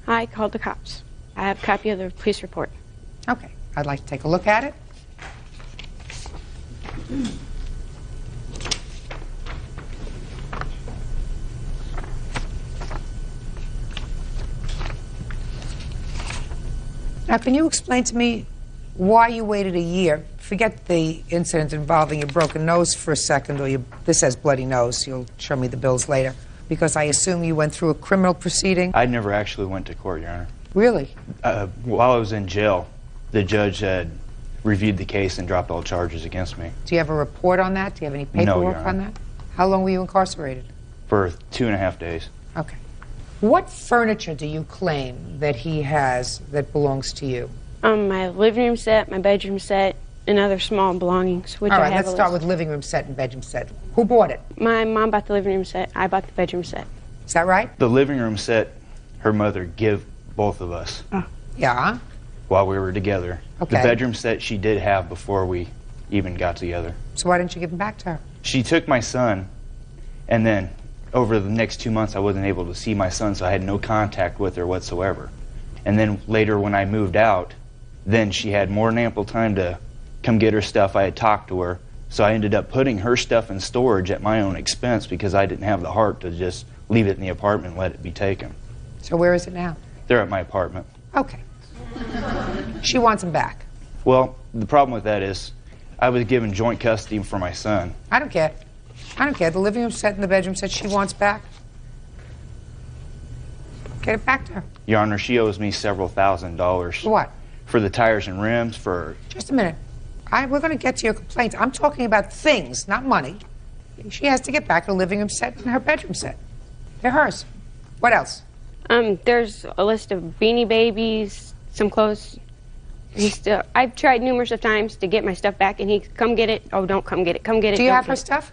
I called the cops. I have a copy of the police report. Okay. I'd like to take a look at it. Now, can you explain to me why you waited a year? Forget the incident involving your broken nose for a second, or this has bloody nose. You'll show me the bills later. Because I assume you went through a criminal proceeding? I never actually went to court, Your Honor. Really? While I was in jail, the judge had reviewed the case and dropped all charges against me. Do you have a report on that? Do you have any No, paperwork Your on Honor. that? How long were you incarcerated? For 2.5 days. Okay. What furniture do you claim that he has that belongs to you? My living room set, my bedroom set, and other small belongings, which All I right, have let's a start list. with living room set and bedroom set. Who bought it? My mom bought the living room set. I bought the bedroom set. Is that right? The living room set, her mother gave both of us Yeah. while we were together. Okay. The bedroom set she did have before we even got together. So why didn't you give them back to her? She took my son, and then over the next 2 months I wasn't able to see my son, so I had no contact with her whatsoever. And then later when I moved out, then she had more than ample time to come get her stuff. I had talked to her, so I ended up putting her stuff in storage at my own expense because I didn't have the heart to just leave it in the apartment and let it be taken. So where is it now? They're at my apartment. Okay. She wants them back. Well, the problem with that is I was given joint custody for my son. I don't care. I don't care. The living room set and the bedroom set she wants back. Get it back to her. Your Honor, she owes me several $1,000s. For what? For the tires and rims, for... Just a minute. We're going to get to your complaints. I'm talking about things, not money. She has to get back her living room set and her bedroom set. They're hers. What else? There's a list of Beanie Babies, some clothes. I've tried numerous of times to get my stuff back, and he come get it. Oh, don't come get it. Come get it. Do you Don't have get her it. stuff?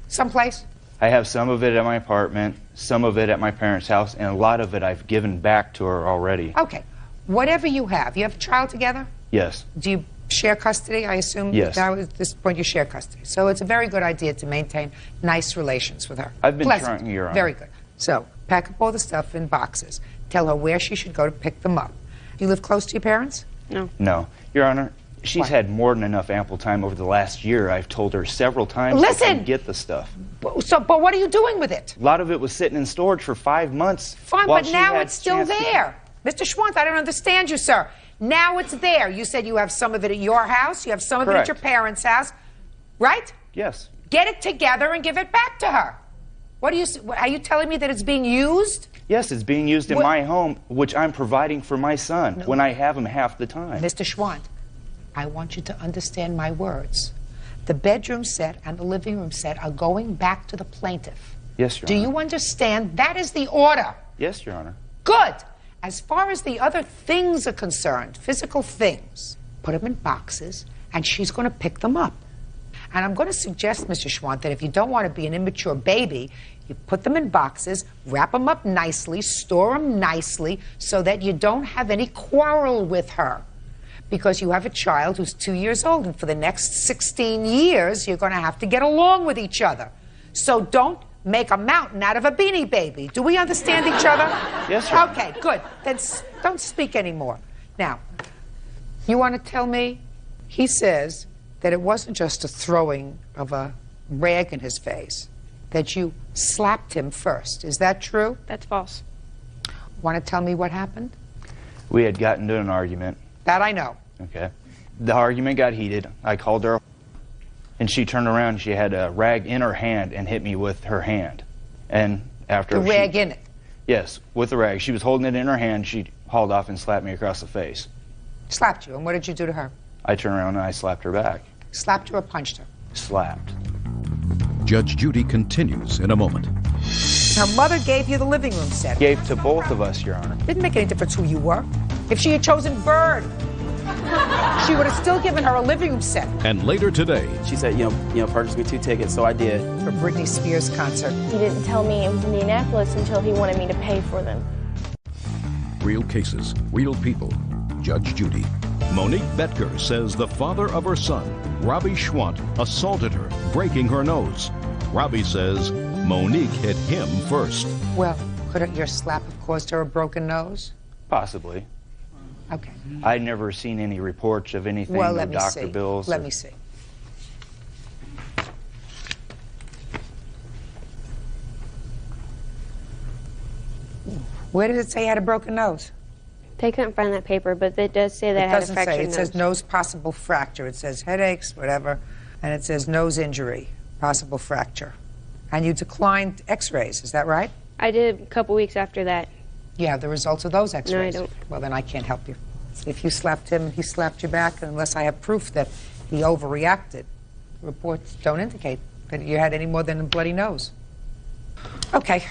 Someplace? I have some of it at my apartment, some of it at my parents' house, and a lot of it I've given back to her already. Okay. Whatever you have a child together? Yes. Do you share custody, I assume? Yes. Now at this point you share custody. So it's a very good idea to maintain nice relations with her. I've been Pleasant. trying, Your Honor. Very good. So pack up all the stuff in boxes. Tell her where she should go to pick them up. Do you live close to your parents? No. No. Your Honor, she's had more than enough ample time over the last year. I've told her several times to Listen! come get the stuff. But what are you doing with it? A lot of it was sitting in storage for 5 months. Fine, while but she now had it's still chance to- there. Mr. Schwantz, I don't understand you, sir. Now it's there. You said you have some of it at your house, you have some of it at Correct. your parents' house, right? Yes. Get it together and give it back to her. Are you telling me that it's being used? Yes, it's being used in What- my home, which I'm providing for my son when I have him half the time. Mr. Schwantz, I want you to understand my words. The bedroom set and the living room set are going back to the plaintiff. Yes, Your Do Honor. you understand? That is the order. Yes, Your Honor. Good. As far as the other things are concerned, physical things, put them in boxes, and she's going to pick them up. And I'm going to suggest, Mr. Schwant, that if you don't want to be an immature baby, you put them in boxes, wrap them up nicely, store them nicely, so that you don't have any quarrel with her. Because you have a child who's 2 years old, and for the next 16 years, you're going to have to get along with each other. So don't make a mountain out of a Beanie Baby. Do we understand each other? Yes, sir. Okay, good. Then don't speak anymore. Now, you want to tell me? He says that it wasn't just a throwing of a rag in his face, that you slapped him first. Is that true? That's false. Want to tell me what happened? We had gotten into an argument. That I know. Okay. The argument got heated. I called her, and she turned around. She had a rag in her hand and hit me with her hand. And after the rag in it? Yes, with the rag. She was holding it in her hand. She hauled off and slapped me across the face. Slapped you. And what did you do to her? I turned around and I slapped her back. Slapped her or punched her? Slapped. Judge Judy continues in a moment. Her mother gave you the living room set. Gave to both of us, Your Honor. Didn't make any difference who you were. If she had chosen Byrd, she would have still given her a living room set. And later today, she said, you know, purchase me 2 tickets, so I did. For Britney Spears concert. He didn't tell me it was Indianapolis until he wanted me to pay for them. real cases, real people. Judge Judy. Monique Betker says the father of her son, Robbie Schwant, assaulted her, breaking her nose. Robbie says Monique hit him first. Well, could your slap have caused her a broken nose? Possibly. Okay. I'd never seen any reports of anything, Well, no let me doctor see. bills. Let me see. Where did it say you had a broken nose? They couldn't find that paper, but it does say that I had a fractured It nose. says nose possible fracture. It says headaches, whatever, and it says nose injury, possible fracture. And you declined x-rays, is that right? I did a couple weeks after that. You have the results of those x-rays? No, I don't. Well, then I can't help you. If you slapped him, he slapped you back, unless I have proof that he overreacted. Reports don't indicate that you had any more than a bloody nose. Okay.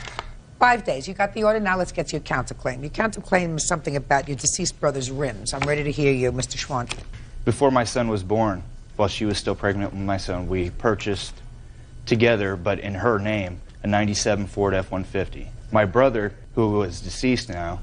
5 days. You got the order. Now let's get to your counterclaim. Your counterclaim is something about your deceased brother's rims. I'm ready to hear you, Mr. Schwant. Before my son was born, while she was still pregnant with my son, we purchased together, but in her name, a 97 Ford F-150. My brother, who was deceased now,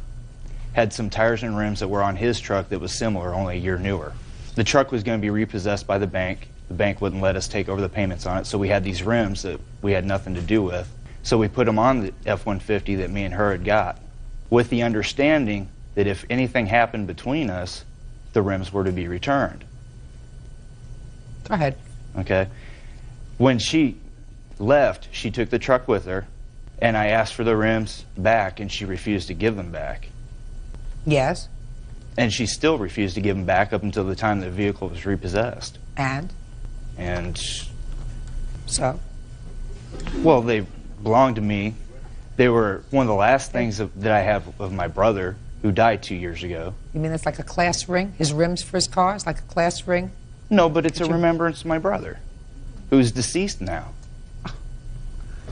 had some tires and rims that were on his truck that was similar, only a year newer. The truck was going to be repossessed by the bank. The bank wouldn't let us take over the payments on it, so we had these rims that we had nothing to do with. So we put them on the F-150 that me and her had got, with the understanding that if anything happened between us, the rims were to be returned. Go ahead. Okay. When she left, she took the truck with her, and I asked for the rims back, and she refused to give them back. Yes. And she still refused to give them back up until the time the vehicle was repossessed. And? And... So? Well, they belonged to me. They were one of the last things that I have of my brother, who died 2 years ago. You mean it's like a class ring? His rims for his car is like a class ring? No, but it's a remembrance of my brother, who's deceased now.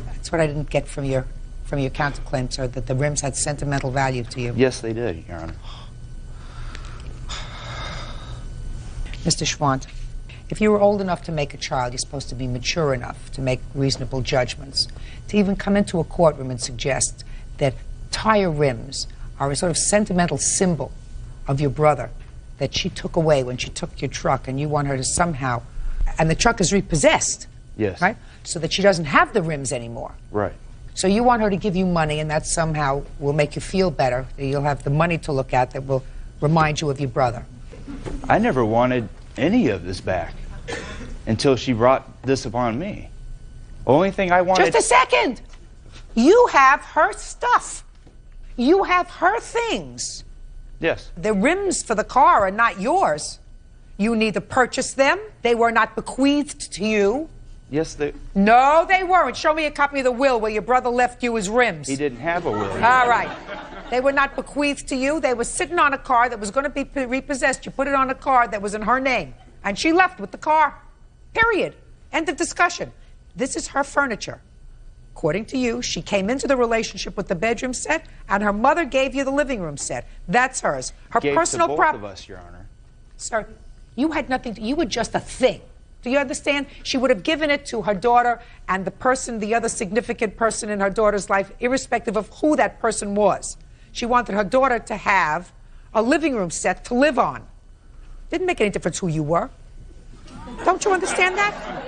That's what I didn't get from your counterclaim, sir, that the rims had sentimental value to you. Yes, they did, Your Honor. Mr. Schwant, if you were old enough to make a child, you're supposed to be mature enough to make reasonable judgments. To even come into a courtroom and suggest that tire rims are a sort of sentimental symbol of your brother that she took away when she took your truck, and you want her to somehow, and the truck is repossessed. Yes. Right? So that she doesn't have the rims anymore. Right. So you want her to give you money, and that somehow will make you feel better. You'll have the money to look at that will remind you of your brother. I never wanted any of this back until she brought this upon me. Only thing I wanted... Just a second! You have her stuff. You have her things. Yes. The rims for the car are not yours. You neither purchased them, they were not bequeathed to you. Yes, they... No, they weren't. Show me a copy of the will where your brother left you his rims. He didn't have a will. All right. They were not bequeathed to you. They were sitting on a car that was going to be repossessed. You put it on a car that was in her name. And she left with the car. Period. End of discussion. This is her furniture. According to you, she came into the relationship with the bedroom set, and her mother gave you the living room set. That's hers. Her Gave personal to both property. of us, Your Honor. Sir, you had nothing to... You were just a thing. Do you understand? She would have given it to her daughter and the person, the other significant person in her daughter's life, irrespective of who that person was. She wanted her daughter to have a living room set to live on. Didn't make any difference who you were. Don't you understand that?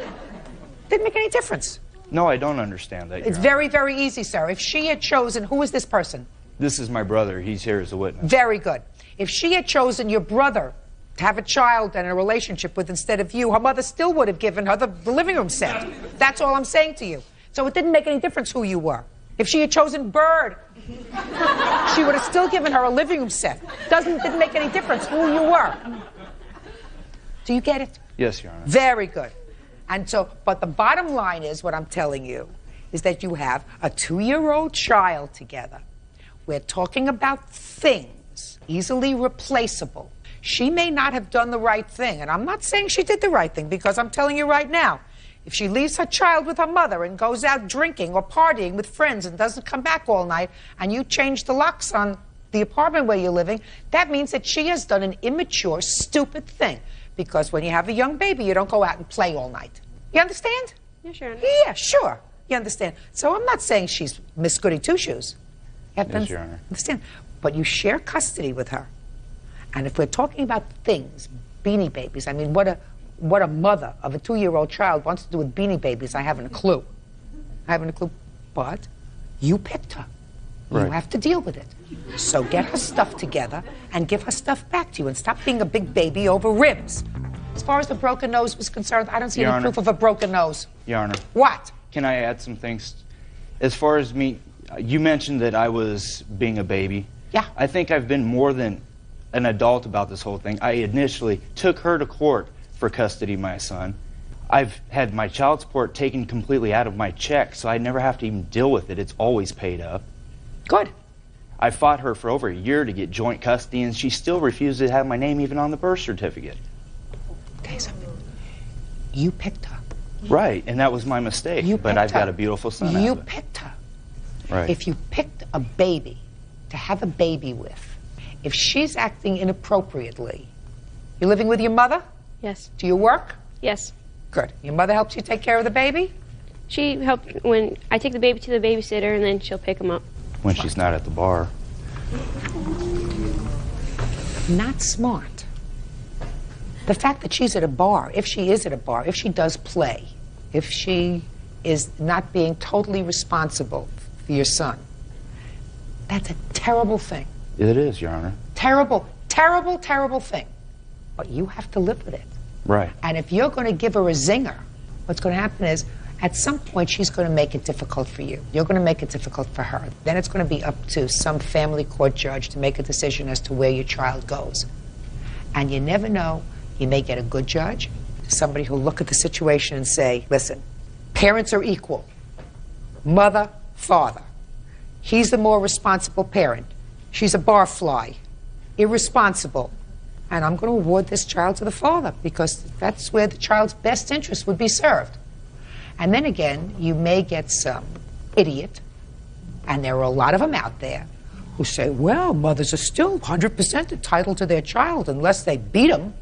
Didn't make any difference. No, I don't understand that. It's very, very easy, sir. If she had chosen, who is this person? This is my brother. He's here as a witness. Very good. If she had chosen your brother to have a child and a relationship with instead of you, her mother still would have given her the living room set. That's all I'm saying to you. So it didn't make any difference who you were. If she had chosen Byrd, she would have still given her a living room set. Didn't make any difference who you were. Do you get it? Yes, Your Honor. Very good. And so, but the bottom line is, what I'm telling you, is that you have a 2-year-old child together. We're talking about things easily replaceable. She may not have done the right thing, and I'm not saying she did the right thing, because I'm telling you right now, if she leaves her child with her mother and goes out drinking or partying with friends and doesn't come back all night, and you change the locks on the apartment where you're living, that means that she has done an immature, stupid thing. Because when you have a young baby, you don't go out and play all night. You understand? Yeah, sure. Yeah, sure. You understand. So I'm not saying she's Miss Goody Two-Shoes. You have to Yes, Your Honor. understand. But you share custody with her. And if we're talking about things, Beanie Babies, I mean, what a mother of a 2-year-old child wants to do with Beanie Babies, I haven't a clue. I haven't a clue. But you picked her. You Right. have to deal with it. So get her stuff together and give her stuff back to you and stop being a big baby over ribs. As far as the broken nose was concerned, I don't see Your any Honor. proof of a broken nose. Your Honor. What? Can I add some things? As far as me, you mentioned that I was being a baby. Yeah. I think I've been more than an adult about this whole thing. I initially took her to court for custody of my son. I've had my child support taken completely out of my check, so I never have to even deal with it. It's always paid up. Good. I fought her for over a year to get joint custody, and she still refused to have my name even on the birth certificate. Okay, so you picked her. Right, and that was my mistake. But I've got a beautiful son out You of it. picked her. Right. If you picked a baby to have a baby with, if she's acting inappropriately, you're living with your mother? Yes. Do you work? Yes. Good. Your mother helps you take care of the baby? She helped when I take the baby to the babysitter, and then she'll pick him up. When she's not at the bar. Not smart. The fact that she's at a bar, if she is at a bar, if she does play, if she is not being totally responsible for your son, that's a terrible thing. It is, Your Honor. Terrible, terrible, terrible thing. But you have to live with it. Right. And if you're going to give her a zinger, what's going to happen is, at some point, she's going to make it difficult for you. You're going to make it difficult for her. Then it's going to be up to some family court judge to make a decision as to where your child goes. And you never know. You may get a good judge, somebody who'll look at the situation and say, listen, parents are equal. Mother, father. He's the more responsible parent. She's a barfly, irresponsible. And I'm going to award this child to the father because that's where the child's best interest would be served. And then again, you may get some idiot, and there are a lot of them out there, who say, well, mothers are still 100% entitled to their child unless they beat them,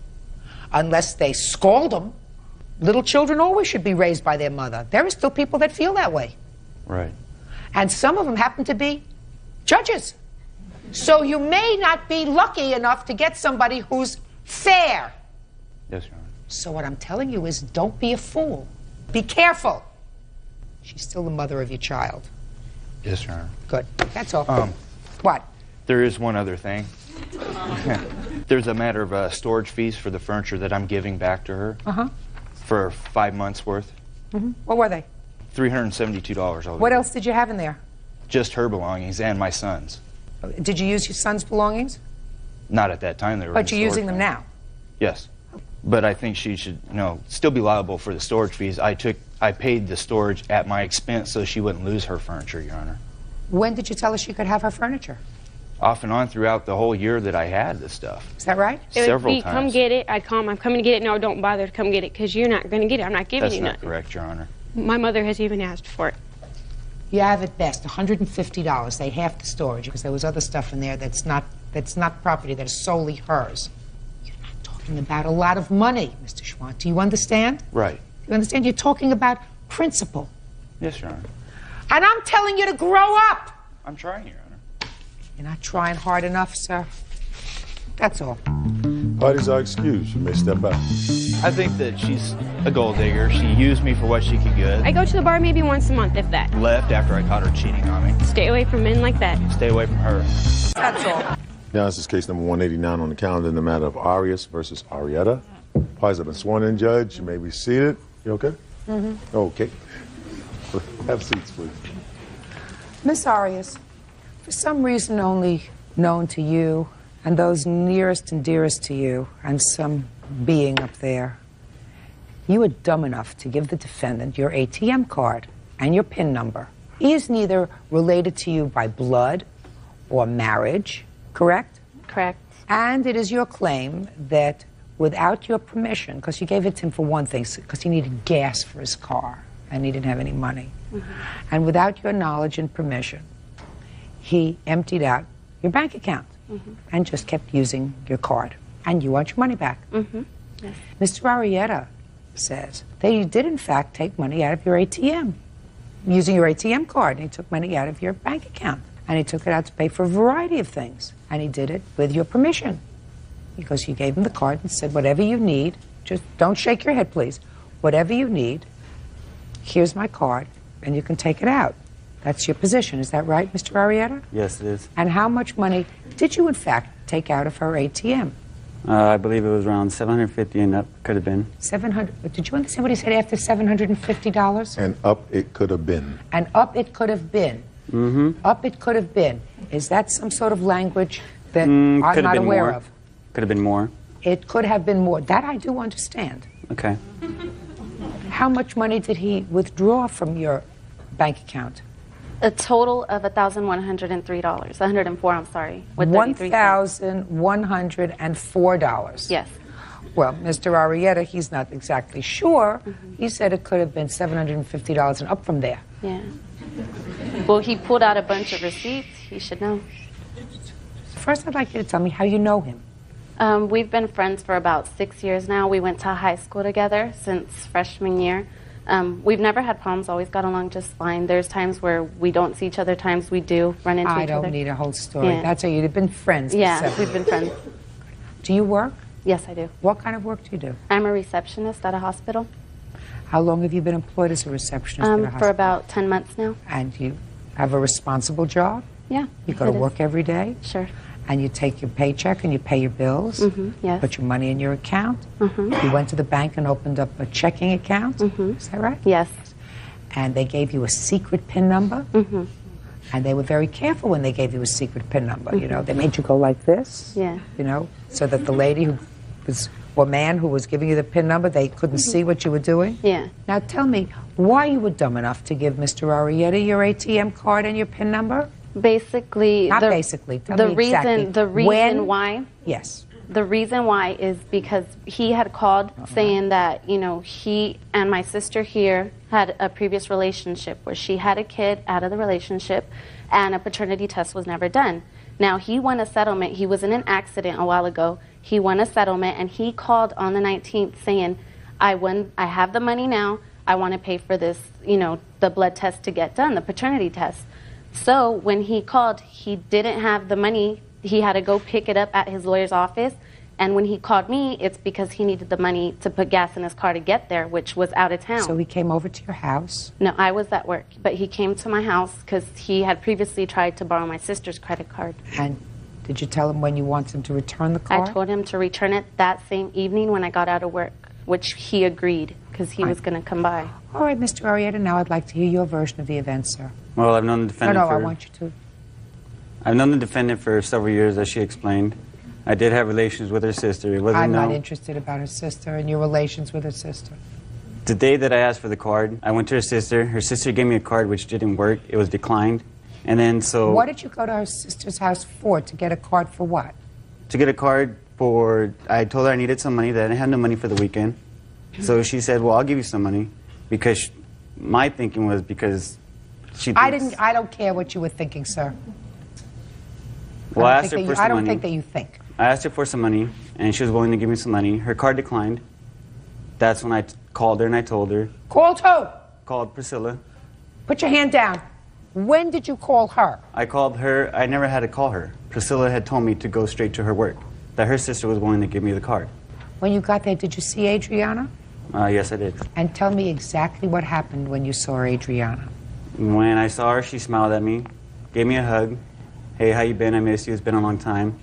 unless they scald them. Little children always should be raised by their mother. There are still people that feel that way. Right. And some of them happen to be judges. So you may not be lucky enough to get somebody who's fair. Yes, Your Honor. So what I'm telling you is don't be a fool. Be careful. She's still the mother of your child. Yes, Your Honor. Good. That's all. What? There is one other thing. There's a matter of storage fees for the furniture that I'm giving back to her Uh-huh. for 5 months' worth. Mm-hmm. What were they? $372. What else did you have in there? Just her belongings and my son's. Did you use your son's belongings? Not at that time. They were. But you're using them now. Yes. But I think she should, still be liable for the storage fees. I paid the storage at my expense so she wouldn't lose her furniture, Your Honor. When did you tell her she could have her furniture? Off and on throughout the whole year that I had this stuff. Is that right? It would Several be, times. come get it. I'd call him, I'm coming to get it. No, don't bother to come get it because you're not going to get it. I'm not giving That's you not nothing. correct, Your Honor. My mother has even asked for it. You have at best $150. They half the storage because there was other stuff in there that's not property that is solely hers. You're not talking talking about a lot of money, Mr. Schwant. Do you understand? Right. You understand? You're talking about principle. Yes, Your Honor. And I'm telling you to grow up. I'm trying, Your Honor. You're not trying hard enough, sir. That's all. Parties are excused. You may step out. I think that she's a gold digger. She used me for what she could get. I go to the bar maybe once a month, if that. Left after I caught her cheating on me. Stay away from men like that. Stay away from her. That's all. Now, this is case number 189 on the calendar in the matter of Arias versus Arietta. Parties have been sworn in, Judge. You may be seated. You okay? Mm-hmm. Okay. Have seats, please. Miss Arias, for some reason only known to you and those nearest and dearest to you and some being up there, you were dumb enough to give the defendant your ATM card and your PIN number. He is neither related to you by blood or marriage, correct? Correct. And it is your claim that without your permission, because you gave it to him for one thing, because he needed gas for his car and he didn't have any money, and without your knowledge and permission, he emptied out your bank account and just kept using your card. And you want your money back. Yes. Mr. Arietta says that you did, in fact, take money out of your ATM, using your ATM card, and he took money out of your bank account. And he took it out to pay for a variety of things. And he did it with your permission, because you gave him the card and said, whatever you need, just don't shake your head, please. Whatever you need, here's my card, and you can take it out. That's your position. Is that right, Mr. Arietta? Yes, it is. And how much money did you, in fact, take out of her ATM? I believe it was around $750 and up. Could have been. 700. Did you understand what he said after $750? And up it could have been. And up it could have been. Mm-hmm. Up it could have been. Is that some sort of language that I'm not aware of? Could have been more. It could have been more. That I do understand. Okay. How much money did he withdraw from your bank account? A total of $1,103. 104, I'm sorry. With 33 cents. $1,104. Yes. Well, Mr. Arietta, he's not exactly sure. He said it could have been $750 and up from there. Yeah. Well, he pulled out a bunch of receipts. He should know. First, I'd like you to tell me how you know him. We've been friends for about 6 years now. We went to high school together since freshman year. We've never had problems, always got along just fine. There's times where we don't see each other, times we do run into each other. I don't need a whole story. Yeah. That's how you've been friends. for Yeah, 7 we've been friends. Do you work? Yes, I do. What kind of work do you do? I'm a receptionist at a hospital. How long have you been employed as a receptionist at a hospital? For about 10 months now. And you have a responsible job? Yeah. You go to it is. work every day? Sure. And you take your paycheck and you pay your bills? Yes. Put your money in your account? You went to the bank and opened up a checking account? Is that right? Yes. And they gave you a secret PIN number? And they were very careful when they gave you a secret PIN number. You know, they made you go like this. Yeah. You know, so that the lady who was, or man who was giving you the PIN number, they couldn't see what you were doing? Yeah. Now tell me why you were dumb enough to give Mr. Arietta your ATM card and your PIN number? Basically, Not basically. Tell me exactly. The reason When? why. Yes. The reason why is because he had called saying that, you know, he and my sister here had a previous relationship where she had a kid out of the relationship and a paternity test was never done. Now, he won a settlement. He was in an accident a while ago. He won a settlement and he called on the 19th saying, I have the money now. I want to pay for this, you know, the blood test to get done, the paternity test. So when he called, he didn't have the money. He had to go pick it up at his lawyer's office. And when he called me, it's because he needed the money to put gas in his car to get there, which was out of town. So he came over to your house? No, I was at work. But he came to my house because he had previously tried to borrow my sister's credit card. And did you tell him when you wanted him to return the card? I told him to return it that same evening when I got out of work, which he agreed because he was going to come by. All right, Mr. Arietta, now I'd like to hear your version of the events, sir. Well, I've known the defendant I want you to. I've known the defendant for several years, as she explained. I did have relations with her sister. It wasn't I'm not interested about her sister and your relations with her sister. The day that I asked for the card, I went to her sister. Her sister gave me a card which didn't work. It was declined. And then so... What did you go to her sister's house for? To get a card for what? To get a card for... I told her I needed some money, that I didn't have no money for the weekend. So she said, well, I'll give you some money. Because my thinking was because she thinks... I don't care what you were thinking, sir. Well, I asked her for some money. I don't think that you think. I asked her for some money, and she was willing to give me some money. Her card declined. That's when I called her and I told her. Called who? Called Priscilla. Put your hand down. When did you call her? I called her. I never had to call her. Priscilla had told me to go straight to her work, that her sister was willing to give me the card. When you got there, did you see Adriana? Yes, I did. And tell me exactly what happened when you saw Adriana. When I saw her, she smiled at me, gave me a hug. Hey, how you been? I miss you. It's been a long time.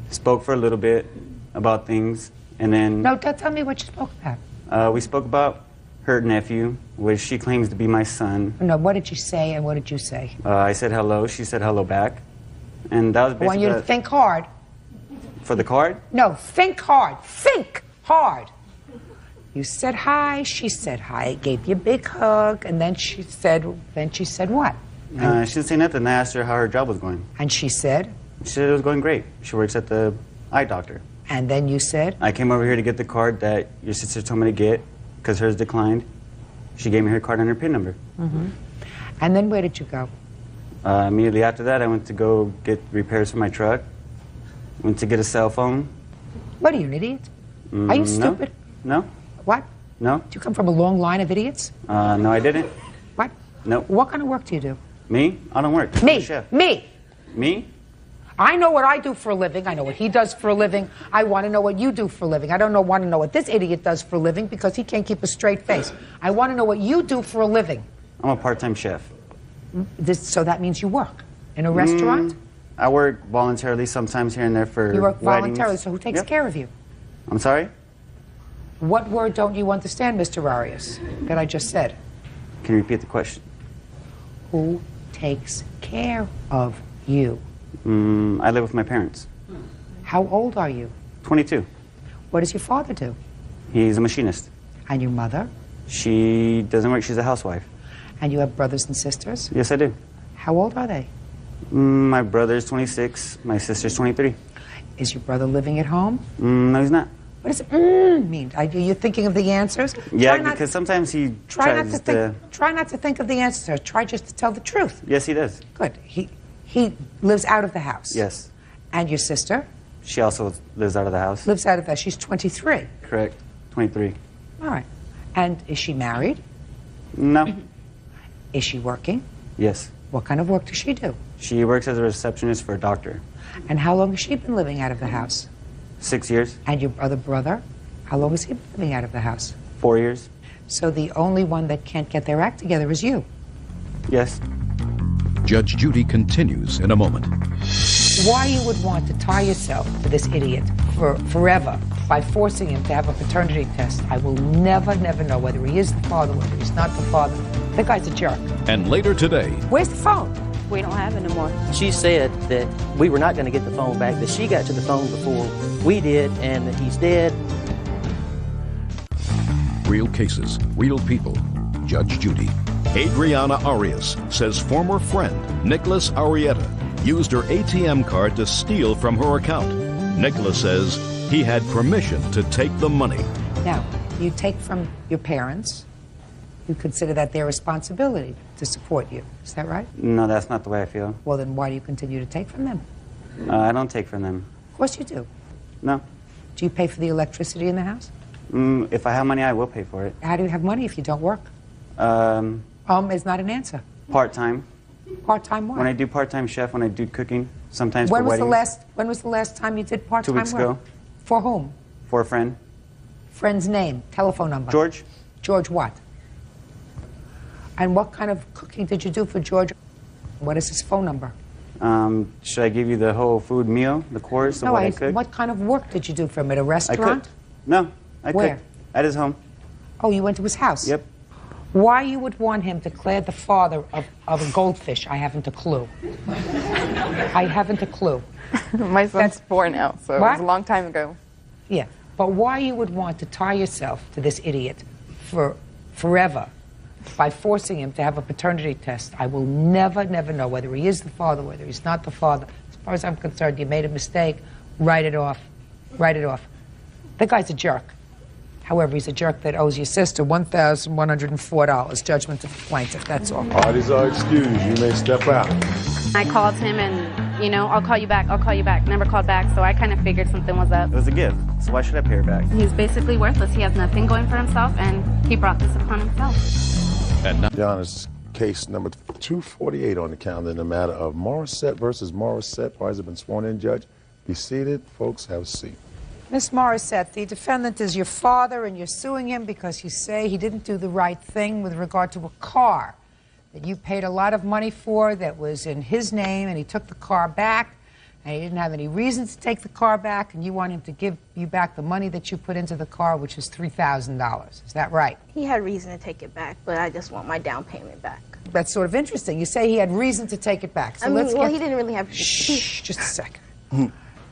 Spoke for a little bit about things, and then... No, don't tell me what you spoke about. We spoke about her nephew, which she claims to be my son. No, what did you say and what did you say? I said hello. She said hello back. And that was basically... I want you to think hard. For the card? No, think hard. Think hard. You said hi, she said hi, gave you a big hug, and then she said what? She didn't say nothing. I asked her how her job was going. And she said? She said it was going great. She works at the eye doctor. And then you said? I came over here to get the card that your sister told me to get because hers declined. She gave me her card and her PIN number. Mm-hmm. And then where did you go? Immediately after that, I went to go get repairs for my truck. Went to get a cell phone. What, are you an idiot? Are you stupid? No. What? No. Do you come from a long line of idiots? No, I didn't. What? No. What kind of work do you do? Me? I don't work. Me. I'm a chef. Me. Me? I know what I do for a living. I know what he does for a living. I want to know what you do for a living. I don't want to know what this idiot does for a living because he can't keep a straight face. I want to know what you do for a living. I'm a part-time chef. So that means you work in a restaurant? I work voluntarily sometimes here and there for You work weddings. voluntarily, so who takes care of you? I'm sorry? What word don't you understand, Mr. Arias, that I just said? Can you repeat the question? Who takes care of you? I live with my parents. How old are you? 22. What does your father do? He's a machinist. And your mother? She doesn't work. She's a housewife. And you have brothers and sisters? Yes, I do. How old are they? My brother's 26. My sister's 23. Is your brother living at home? No, he's not. What does it mean? Are you thinking of the answers? Yeah, because sometimes he tries to... Try not to think of the answers. Try just to tell the truth. Yes, he does. Good. He lives out of the house. Yes. And your sister? She also lives out of the house. Lives out of the house. She's 23. Correct. 23. All right. And is she married? No. Is she working? Yes. What kind of work does she do? She works as a receptionist for a doctor. And how long has she been living out of the house? 6 years. And your other brother? How long has he been living out of the house? 4 years. So the only one that can't get their act together is you? Yes. Judge Judy continues in a moment. Why you would want to tie yourself to this idiot for forever by forcing him to have a paternity test, I will never know whether he is the father, whether he's not the father. The guy's a jerk. And later today... Where's the phone? We don't have it anymore. She said that we were not going to get the phone back, that she got to the phone before we did, and that he's dead. Real cases, real people. Judge Judy. Adriana Arias says former friend Nicholas Arrieta used her ATM card to steal from her account. Nicholas says he had permission to take the money. Now, you take from your parents. You consider that their responsibility to support you. Is that right? No, that's not the way I feel. Well, then why do you continue to take from them? I don't take from them. Of course you do. No. Do you pay for the electricity in the house? If I have money, I will pay for it. How do you have money if you don't work? Is not an answer. Part-time. Part-time what? When I do part-time chef, when I do cooking, sometimes when for was weddings. When was the last time you did part-time 2 weeks work? ago. For whom? For a friend. Friend's name, telephone number. George. George what? And what kind of cooking did you do for George? What is his phone number? Should I give you the whole food meal, the course of No, what I cooked? what kind of work did you do for him? At a I restaurant? cooked. No, I Where? cooked. At his home. Oh, you went to his house? Yep. Why you would want him to declare the father of a goldfish, I haven't a clue. I haven't a clue. My son's 4 now, so it was a long time ago. Yeah, but why you would want to tie yourself to this idiot for forever by forcing him to have a paternity test, I will never know whether he is the father, whether he's not the father. As far as I'm concerned, you made a mistake. Write it off. Write it off. The guy's a jerk. However, he's a jerk that owes your sister $1,104, judgment of the plaintiff, that's all. Parties are excused. You may step out. I called him and you know, I'll call you back, I'll call you back. Never called back, so I kind of figured something was up. It was a gift, so why should I pay her back? He's basically worthless. He has nothing going for himself, and he brought this upon himself. Your Honor, case number 248 on the calendar in the matter of Morissette versus Morissette. Parties have been sworn in, Judge. Be seated. Folks, have a seat. Miss Morissette, the defendant is your father, and you're suing him because you say he didn't do the right thing with regard to a car that you paid a lot of money for that was in his name, and he took the car back, and he didn't have any reason to take the car back, and you want him to give you back the money that you put into the car, which is $3,000. Is that right? He had reason to take it back, but I just want my down payment back. That's sort of interesting. You say he had reason to take it back. So let's he didn't really have... Shh, just a second.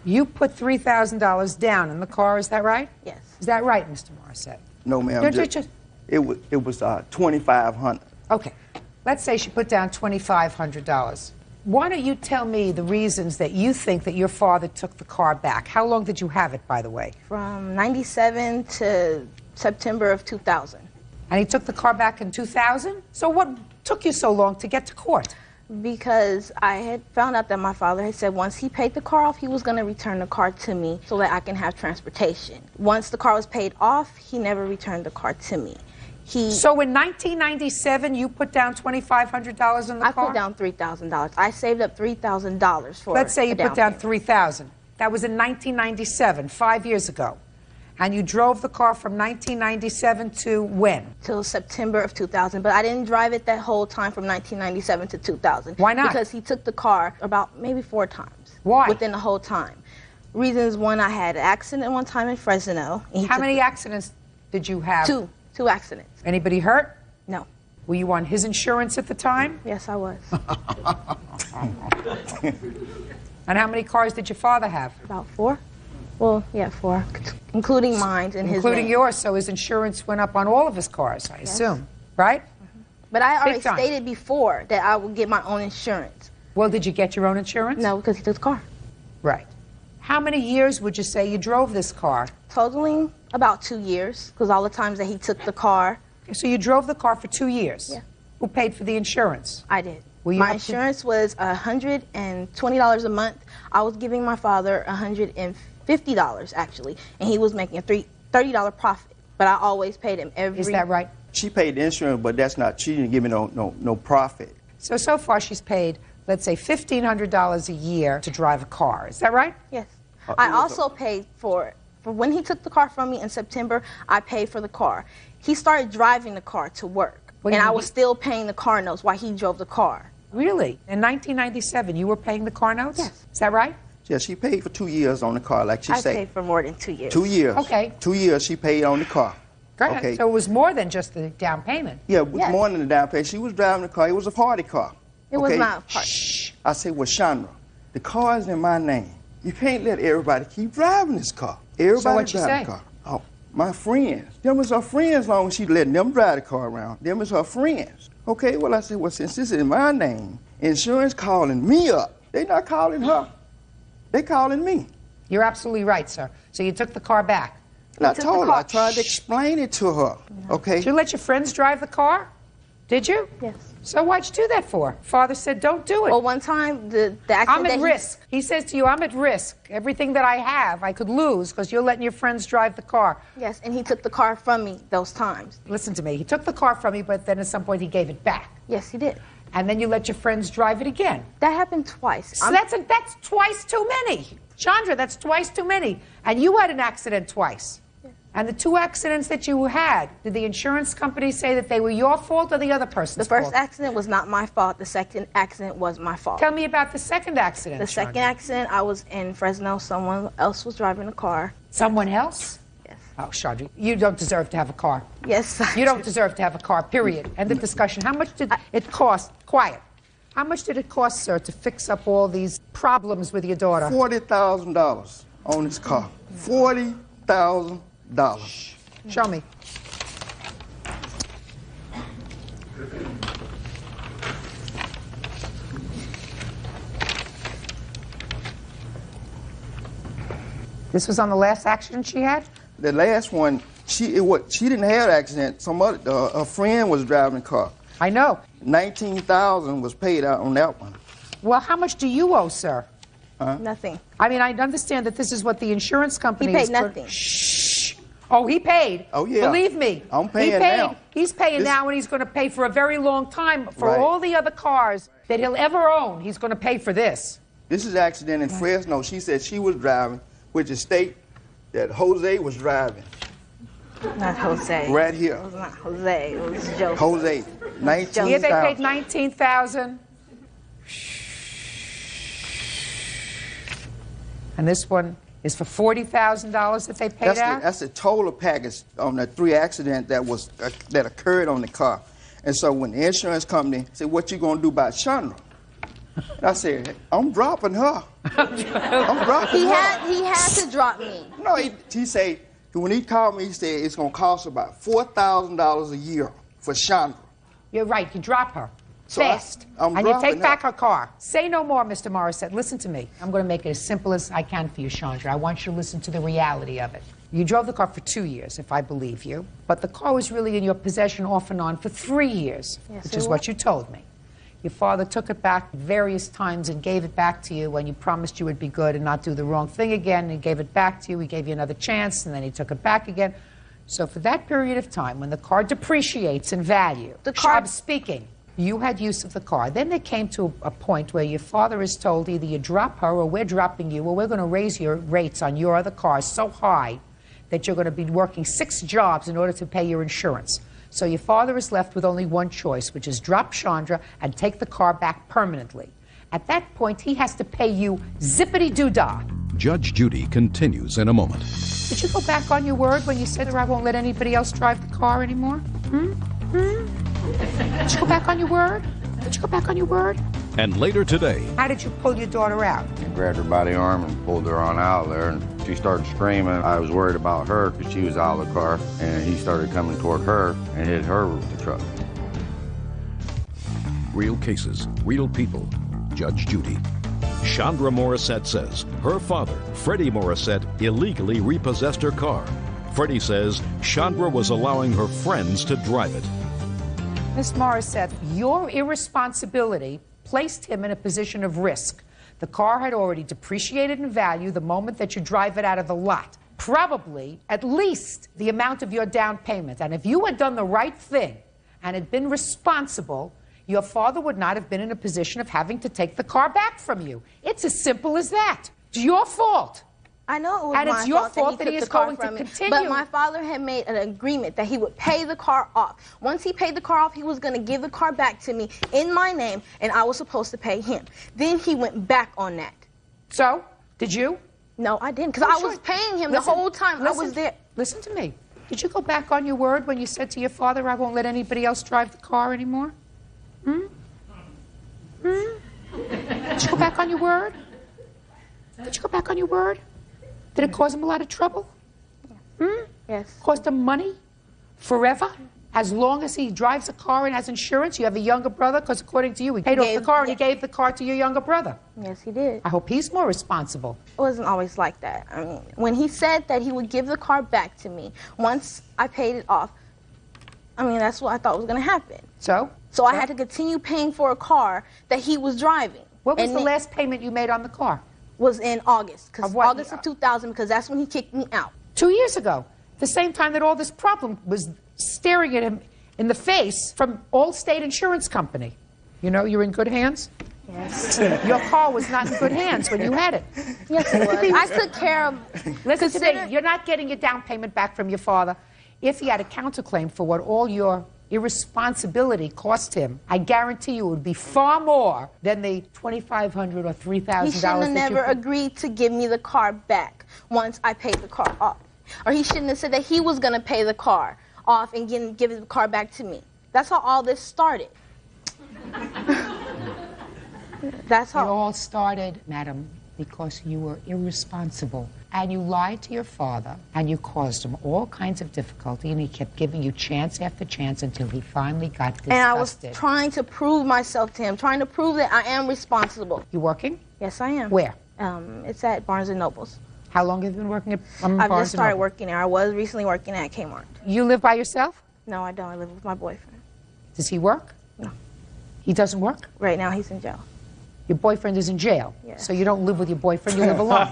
You put $3,000 down in the car, is that right? Yes. Is that right, Mr. Morissette? No, ma'am. It was $2,500. Okay. Let's say she put down $2,500. Why don't you tell me the reasons that you think that your father took the car back? How long did you have it, by the way? From 97 to September of 2000. And he took the car back in 2000? So what took you so long to get to court? Because I had found out that my father had said once he paid the car off, he was going to return the car to me so that I can have transportation. Once the car was paid off, he never returned the car to me. So in 1997, you put down $2,500 in the car? I put down $3,000. I saved up $3,000 for Let's say you put down payment. $3,000. That was in 1997, 5 years ago. And you drove the car from 1997 to when? Till September of 2000. But I didn't drive it that whole time from 1997 to 2000. Why not? Because he took the car about maybe 4 times. Why? Within the whole time. Reasons: one, I had an accident one time in Fresno. How many accidents did you have? 2 accidents. Anybody hurt? No. Were you on his insurance at the time? Yes, I was. And how many cars did your father have? About 4. Well, yeah, 4, including mine and his Including name. yours, so his insurance went up on all of his cars, I assume, right? But I already Big time. stated before that I would get my own insurance. Well, did you get your own insurance? No, because he took the car. Right. How many years would you say you drove this car? Totaling about 2 years, because all the times that he took the car. So you drove the car for 2 years? Yeah. Who paid for the insurance? I did. Were you My up to- insurance was $120 a month. I was giving my father $150 actually, and he was making a $30 profit. But I always paid him every. Is that right? She paid the insurance, but that's not. She didn't give me no profit. So far she's paid, let's say, $1,500 a year to drive a car. Is that right? Yes. I also paid for when he took the car from me in September. I paid for the car. He started driving the car to work, and I was still paying the car notes while he drove the car. Really? In 1997, you were paying the car notes? Yes. Is that right? Yeah, she paid for 2 years on the car, like she said. I paid for more than 2 years. 2 years. Okay. 2 years she paid on the car. Go ahead. Okay. So it was more than just the down payment. Yeah, it was more than the down payment. She was driving the car. It was a party car. It was okay? not a party. Shh. I said, well, Chandra, the car is in my name. You can't let everybody keep driving this car. Everybody So what'd you drive say? the car. Oh, my friends. Them was her friends long as she letting them drive the car around. Them was her friends. Okay, well, I said, well, since this is in my name, insurance calling me up. They not calling her. They calling me. You're absolutely right, sir. So you took the car back. And I told her, I tried to explain it to her. Okay? Did you let your friends drive the car? Did you? Yes. So why'd you do that for? Father said, don't do it. Well, one time, the accident I'm at that risk. He says to you, I'm at risk. Everything that I have, I could lose because you're letting your friends drive the car. Yes, and he took the car from me those times. Listen to me. He took the car from you, but then at some point he gave it back. Yes, he did. And then you let your friends drive it again. That happened twice. So that's twice too many. Chandra, that's twice too many. And you had an accident twice. And the 2 accidents that you had, did the insurance company say that they were your fault or the other person's fault? The first accident was not my fault. The second accident was my fault. Tell me about the second accident, The second accident, I was in Fresno. Someone else was driving a car. Someone else? Yes. Oh, Chandra, you don't deserve to have a car. Yes. You don't deserve to have a car, period. End of discussion. How much did it cost? Quiet. How much did it cost, sir, to fix up all these problems with your daughter? $40,000 on this car. $40,000. Show me. This was on the last accident she had? The last one, she didn't have an accident. Some other, a friend was driving the car. I know. $19,000 was paid out on that one. Well, how much do you owe, sir? Nothing. I mean, I understand that this is what the insurance company He paid is nothing. Shh. Oh, he paid. Oh, yeah. Believe me. I'm paying he paid. now. He's paying This- now, and he's going to pay for a very long time for Right. all the other cars that he'll ever own. He's going to pay for this. This is an accident in Fresno. She said she was driving, which is state that Jose was driving. Not Jose. Right here. It was not Jose. It was Joseph. Jose, 19,000. Here they paid $19,000. And this one is for $40,000 that they paid out? That's the total package on the 3 accidents that occurred on the car. And so when the insurance company said, "What you gonna do about Chandra?" I said, "I'm dropping her. I'm dropping her." He had to drop me. No, he said, when he called me, he said it's gonna cost about $4,000 a year for Chandra. You're right. You drop her. So Fast. I'm and you dropping take back her. her car. Say no more, Mr. Morissette. Listen to me. I'm going to make it as simple as I can for you, Chandra. I want you to listen to the reality of it. You drove the car for 2 years, if I believe you. But the car was really in your possession off and on for 3 years, Yes, which it is was. what you told me. Your father took it back various times and gave it back to you when you promised you would be good and not do the wrong thing again. He gave it back to you. He gave you another chance, and then he took it back again. So for that period of time, when the car depreciates in value, I'm speaking, you had use of the car. Then they came to a point where your father is told either you drop her or we're dropping you or we're going to raise your rates on your other cars so high that you're going to be working 6 jobs in order to pay your insurance. So your father is left with only one choice, which is drop Chandra and take the car back permanently. At that point, he has to pay you zippity-doo-dah. Judge Judy continues in a moment. Did you go back on your word when you said I won't let anybody else drive the car anymore? Did you go back on your word? Did you go back on your word? And later today, How did you pull your daughter out? I grabbed her by the arm and pulled her on out of there, and she started screaming. I was worried about her because she was out of the car, and he started coming toward her and hit her with the truck. real cases, real people. Judge Judy. Chandra Morissette says her father, Freddie Morissette, illegally repossessed her car. Freddie says Chandra was allowing her friends to drive it. Miss Morissette, your irresponsibility placed him in a position of risk. The car had already depreciated in value the moment that you drive it out of the lot. Probably at least the amount of your down payment. And if you had done the right thing and had been responsible, your father would not have been in a position of having to take the car back from you. It's as simple as that. It's your fault. I know it was And my it's your fault fault that that he he took is the car going to from me. continue. But my father had made an agreement that he would pay the car off. Once he paid the car off, he was going to give the car back to me in my name, and I was supposed to pay him. Then he went back on that. So, did you? No, I didn't, because I was paying him the whole time. I was there. Listen to me. Did you go back on your word when you said to your father, I won't let anybody else drive the car anymore? Did you go back on your word? Did you go back on your word? Did it cause him a lot of trouble? Yes. Cost him money? Forever? As long as he drives a car and has insurance? You have a younger brother? Because according to you, he paid off the car and he gave the car to your younger brother. Yes, he did. I hope he's more responsible. It wasn't always like that. I mean, when he said that he would give the car back to me once I paid it off, I mean, that's what I thought was going to happen. So? So I had to continue paying for a car that he was driving. What was the last payment you made on the car? Was in August. Of what August of 2000, because that's when he kicked me out. 2 years ago. The same time that all this problem was staring at him in the face from Allstate Insurance Company. You know, you're in good hands? Yes. Your car was not in good hands when you had it. Yes, it was. I took care of... Listen to me. You're not getting your down payment back from your father. If he had a counterclaim for what all your irresponsibility cost him, I guarantee you it would be far more than the $2,500 or $3,000 He shouldn't have never agreed to give me the car back once I paid the car off. Or he shouldn't have said that he was going to pay the car off and give the car back to me. That's how all this started. That's how. It all started, madam, because you were irresponsible. And you lied to your father, and you caused him all kinds of difficulty, and he kept giving you chance after chance until he finally got disgusted. And I was trying to prove myself to him, trying to prove that I am responsible. You working? Yes, I am. Where? It's at Barnes & Noble's. How long have you been working at I've Barnes just started Noble? working there. I was recently working at Kmart. You live by yourself? No, I don't. I live with my boyfriend. Does he work? No. He doesn't work? Right now, he's in jail. Your boyfriend is in jail. Yes. So you don't live with your boyfriend, you live alone.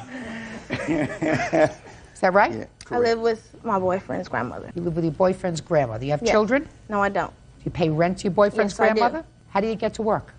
Is that right? Yeah, I live with my boyfriend's grandmother. You live with your boyfriend's grandmother. You have Yes. children? No, I don't. Do you pay rent to your boyfriend's Yes, I do. grandmother? How do you get to work?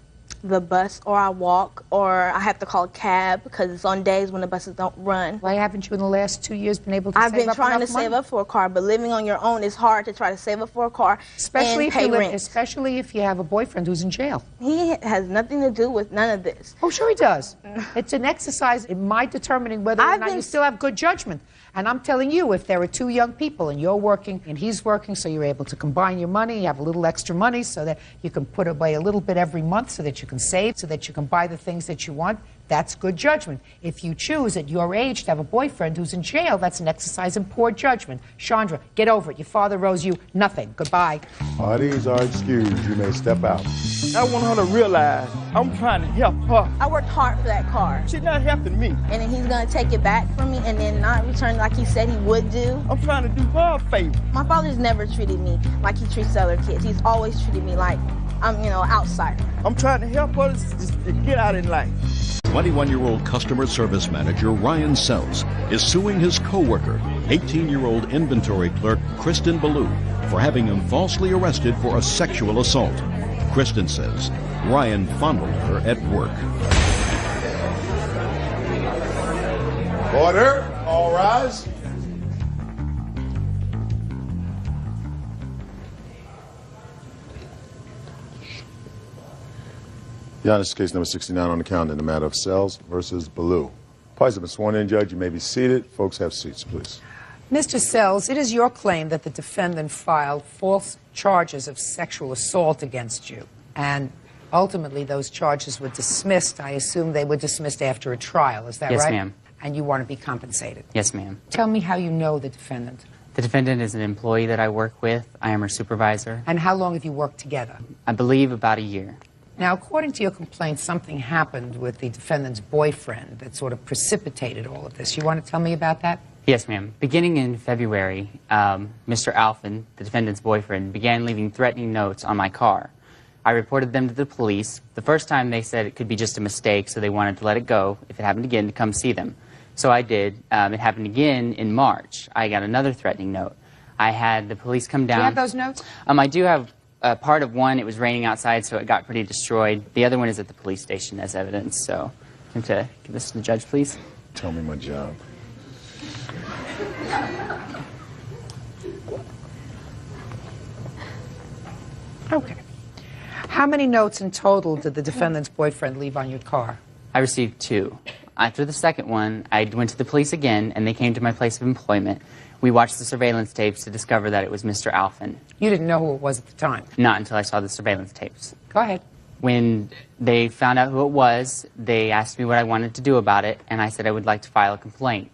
The bus, or I walk, or I have to call a cab because it's on days when the buses don't run. Why haven't you in the last 2 years been able to I've save been up trying to enough money? save up for a car, but living on your own is hard to try to save up for a car Especially and if, pay you live, rent. especially if you have a boyfriend who's in jail. He has nothing to do with none of this. Oh, sure he does. It's an exercise in my determining whether or not you still have good judgment. And I'm telling you, if there are two young people and you're working and he's working, so you're able to combine your money, you have a little extra money so that you can put away a little bit every month so that you can save, so that you can buy the things that you want, that's good judgment. If you choose at your age to have a boyfriend who's in jail, that's an exercise in poor judgment. Chandra, get over it. Your father owes you nothing. Goodbye. These are excused. You may step out. I want her to realize I'm trying to help her. I worked hard for that car. She's not helping me. And then he's going to take it back from me and then not return it like he said he would do. I'm trying to do her a favor. My father's never treated me like he treats other kids. He's always treated me like I'm, an outsider. I'm trying to help her to get out in life. 21-year-old customer service manager Ryan Sells is suing his co-worker, 18-year-old inventory clerk Kristen Ballou, for having him falsely arrested for a sexual assault. Kristen says Ryan fondled her at work. Order. All rise. Your Honor, this is case number 69 on the calendar in the matter of Sells versus Ballou. Parties have been sworn in, Judge. You may be seated. Folks, have seats, please. Mr. Sells, it is your claim that the defendant filed false charges of sexual assault against you, and ultimately those charges were dismissed. I assume they were dismissed after a trial. Is that right? Yes, ma'am. And you want to be compensated. Yes, ma'am. Tell me how you know the defendant. The defendant is an employee that I work with. I am her supervisor. And how long have you worked together? I believe about a year. Now, according to your complaint, something happened with the defendant's boyfriend that sort of precipitated all of this. You want to tell me about that? Yes, ma'am. Beginning in February, Mr. Alphen, the defendant's boyfriend, began leaving threatening notes on my car. I reported them to the police. The first time they said it could be just a mistake, so they wanted to let it go. If it happened again, to come see them. So I did. It happened again in March. I got another threatening note. I had the police come down. Do you have those notes? I do have part of one. It was raining outside, so it got pretty destroyed. The other one is at the police station as evidence. So I'm going to give this to the judge, please. Tell me my job. Okay. How many notes in total did the defendant's boyfriend leave on your car? I received 2. After the second one, I went to the police again, and they came to my place of employment. We watched the surveillance tapes to discover that it was Mr. Alphen. You didn't know who it was at the time? Not until I saw the surveillance tapes. Go ahead. When they found out who it was, they asked me what I wanted to do about it, and I said I would like to file a complaint.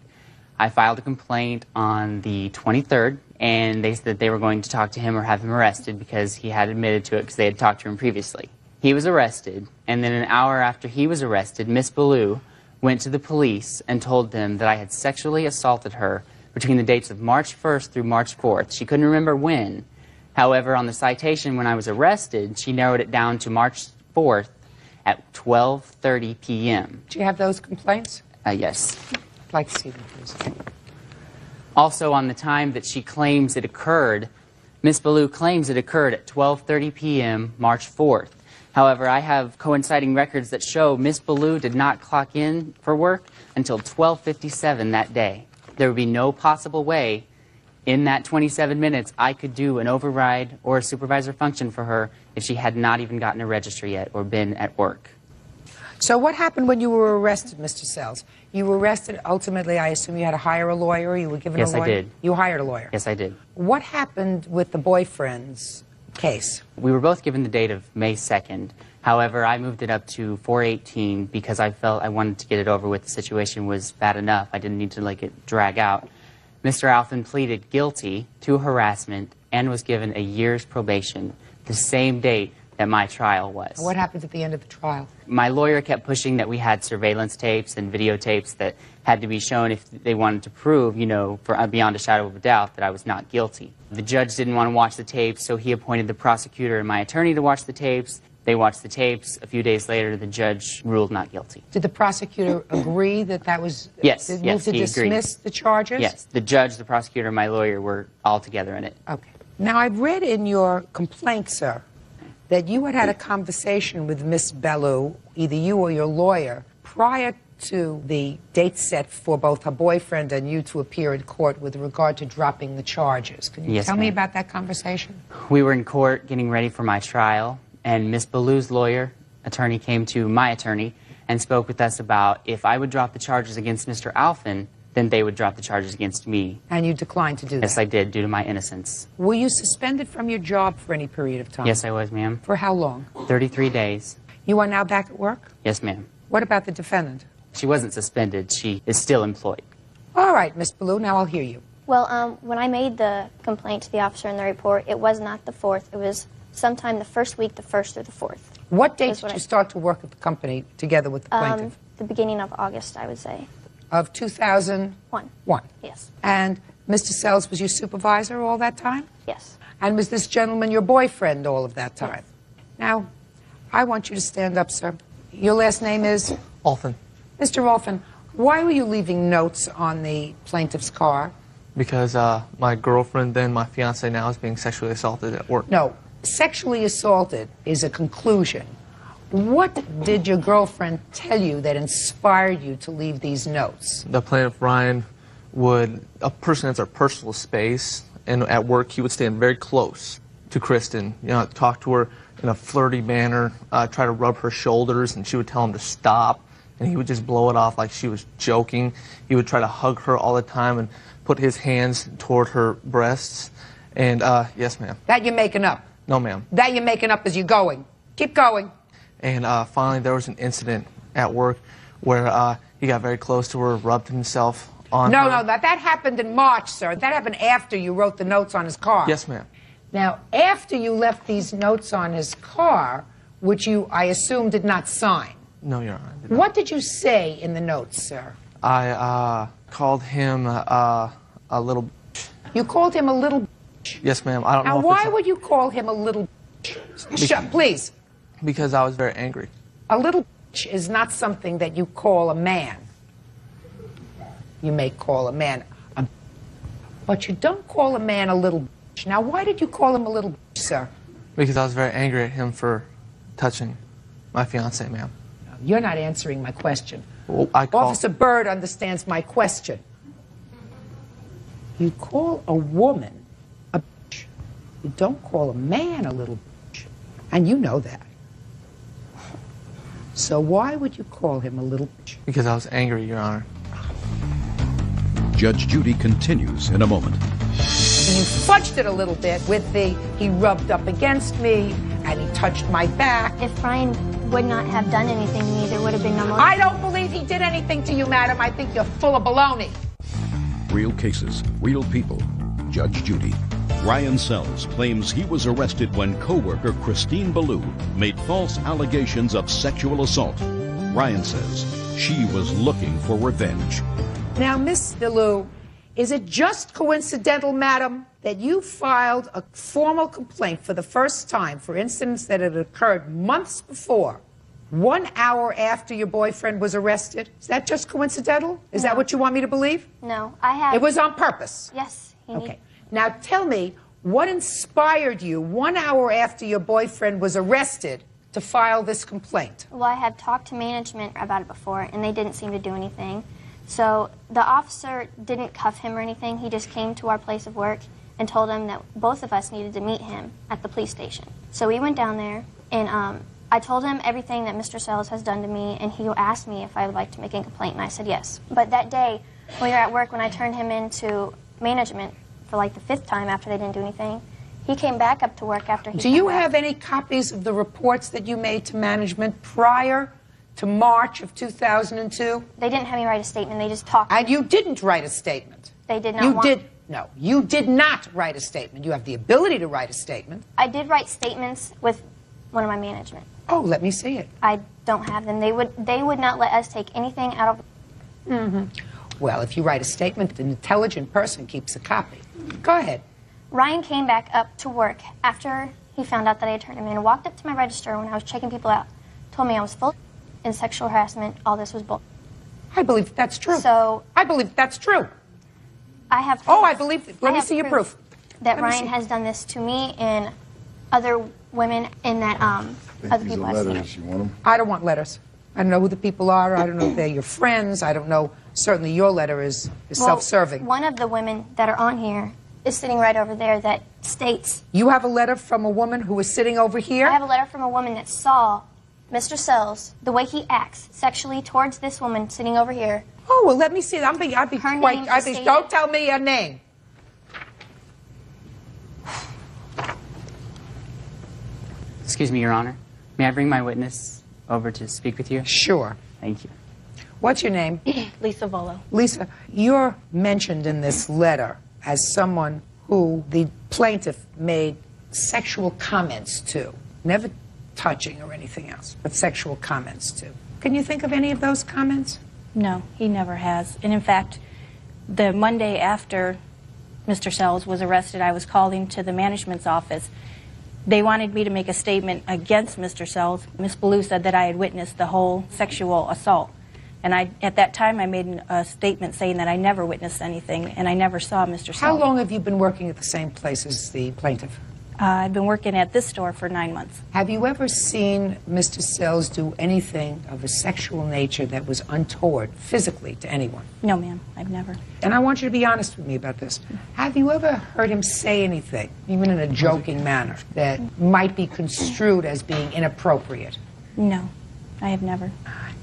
I filed a complaint on the 23rd, and they said that they were going to talk to him or have him arrested because he had admitted to it because they had talked to him previously. He was arrested, and then an hour after he was arrested, Miss Ballou went to the police and told them that I had sexually assaulted her between the dates of March 1st through March 4th. She couldn't remember when. However, on the citation when I was arrested, she narrowed it down to March 4th at 12:30 p.m. Do you have those complaints? Yes. I'd like to see them, please. Also, on the time that she claims it occurred, Miss Ballou claims it occurred at 12:30 p.m. March 4th. However, I have coinciding records that show Miss Ballou did not clock in for work until 12:57 that day. There would be no possible way in that 27 minutes I could do an override or a supervisor function for her if she had not even gotten a register yet or been at work. So what happened when you were arrested, Mr. Sells? You were arrested, ultimately, I assume you had to hire a lawyer, you were given Yes, a lawyer? I did. You hired a lawyer? Yes, I did. What happened with the boyfriend's case? We were both given the date of May 2nd. However, I moved it up to 4/18 because I felt I wanted to get it over with. The situation was bad enough. I didn't need to let it drag out. Mr. Alphen pleaded guilty to harassment and was given a year's probation, the same date that my trial was. What happened at the end of the trial? My lawyer kept pushing that we had surveillance tapes and videotapes that had to be shown if they wanted to prove, for beyond a shadow of a doubt, that I was not guilty. The judge didn't want to watch the tapes, so he appointed the prosecutor and my attorney to watch the tapes. They watched the tapes. A few days later, the judge ruled not guilty. Did the prosecutor agree that that was... Yes, move yes, to he dismiss agreed. the charges? Yes, the judge, the prosecutor, and my lawyer were all together in it. Okay. Now, I've read in your complaint, sir, that you had a conversation with Miss Bellew, either you or your lawyer, prior to the date set for both her boyfriend and you to appear in court with regard to dropping the charges. Can you Yes, tell me ma'am. about that conversation? We were in court getting ready for my trial, and Miss Bellew's attorney came to my attorney and spoke with us about if I would drop the charges against Mr. Alphen, then they would drop the charges against me. And you declined to do that? Yes, I did, due to my innocence. Were you suspended from your job for any period of time? Yes, I was, ma'am. For how long? 33 days. You are now back at work? Yes, ma'am. What about the defendant? She wasn't suspended. She is still employed. All right, Miss Bellew, now I'll hear you. Well, when I made the complaint to the officer in the report, it was not the 4th. It was sometime the first week, the 1st or the 4th. What date did you start to work at the company together with the plaintiff? The beginning of August, I would say. Of 2001? Yes. And Mr. Sells was your supervisor all that time? Yes. And was this gentleman your boyfriend all of that time? Yes. Now, I want you to stand up, sir. Your last name is? Alphen. Mr. Alphen, why were you leaving notes on the plaintiff's car? Because my girlfriend, then my fiance now, is being sexually assaulted at work. No, sexually assaulted is a conclusion. What did your girlfriend tell you that inspired you to leave these notes? The plaintiff, Ryan, a person has their personal space, and at work he would stand very close to Kristen, talk to her in a flirty manner, try to rub her shoulders, and she would tell him to stop, and he would just blow it off like she was joking. He would try to hug her all the time and put his hands toward her breasts. And, yes, ma'am. That you're making up? No, ma'am. That you're making up as you're going? Keep going. And finally, there was an incident at work where he got very close to her, rubbed himself on her. No, that happened in March, sir. That happened after you wrote the notes on his car. Yes, ma'am. Now, after you left these notes on his car, which you, I assume, did not sign. No, Your Honor. What did you say in the notes, sir? I called him a little... You called him a little... Yes, ma'am. I don't know Now, if why would you call him a little... Shut, please. Because I was very angry. A little is not something that you call a man. You may call a man a... But you don't call a man a little... Now, why did you call him a little... sir? Because I was very angry at him for touching my fiancée, ma'am. You're not answering my question. Well, Officer Byrd understands my question. You call a woman a bitch. You don't call a man a little bitch. And you know that. So why would you call him a little bitch? Because I was angry, Your Honor. Judge Judy continues in a moment. And you fudged it a little bit with the, he rubbed up against me, and he touched my back. If Ryan would not have done anything to me, there would have been no more. I don't believe he did anything to you, madam. I think you're full of baloney. Real cases, real people. Judge Judy. Ryan Sells claims he was arrested when co-worker Christine Bellew made false allegations of sexual assault. Ryan says she was looking for revenge. Now, Miss Bellew, is it just coincidental, madam, that you filed a formal complaint for the first time for incidents that had occurred months before, 1 hour after your boyfriend was arrested? Is that just coincidental? Is that what you want me to believe? No, I had... It was on purpose? Yes. Okay. Now tell me, what inspired you 1 hour after your boyfriend was arrested to file this complaint? Well, I had talked to management about it before, and they didn't seem to do anything. So the officer didn't cuff him or anything. He just came to our place of work and told him that both of us needed to meet him at the police station. So we went down there, and I told him everything that Mr. Sells has done to me, and he asked me if I would like to make a complaint, and I said yes. But that day, when we were at work, when I turned him into management for like the 5th time after they didn't do anything, he came back up to work after he Do you have any copies of the reports that you made to management prior to March of 2002? They didn't have me write a statement. They just talked. And you didn't write a statement? They did not No, you did not write a statement. You have the ability to write a statement. I did write statements with one of my management. Oh, let me see it. I don't have them. They would not let us take anything out of... Mm-hmm. Well, if you write a statement, an intelligent person keeps a copy. Go ahead. Ryan came back up to work after he found out that I had turned him in, walked up to my register when I was checking people out, told me I was full in sexual harassment, all this was bull. I believe that's true. So I believe that's true. I have Oh, I believe. Let me see your proof. That Let me Ryan see. has done this to me and other women, and that other people have seen it. You want them? I don't want letters. I don't know who the people are. I don't know if they're your friends. I don't know. Certainly your letter is Well, self-serving. One of the women that are on here is sitting right over there that states. You have a letter from a woman who is sitting over here? I have a letter from a woman that saw Mr. Sells, the way he acts sexually towards this woman sitting over here. Oh, well, let me see. I'd be Her quite. name I'd is be, stated- don't tell me your name. Excuse me, Your Honor. May I bring my witness over to speak with you? Sure. Thank you. What's your name? Lisa Volo. Lisa, you're mentioned in this letter as someone who the plaintiff made sexual comments to. Never touching or anything else, but sexual comments to. Can you think of any of those comments? No, he never has. And in fact, the Monday after Mr. Sells was arrested, I was called into the management's office. They wanted me to make a statement against Mr. Sells. Ms. Ballou said that I had witnessed the whole sexual assault. And at that time, I made a statement saying that I never witnessed anything, and I never saw Mr. Sells. How long have you been working at the same place as the plaintiff? I've been working at this store for 9 months. Have you ever seen Mr. Sells do anything of a sexual nature that was untoward physically to anyone? No, ma'am, I've never. And I want you to be honest with me about this. Have you ever heard him say anything, even in a joking manner, that might be construed as being inappropriate? No, I have never.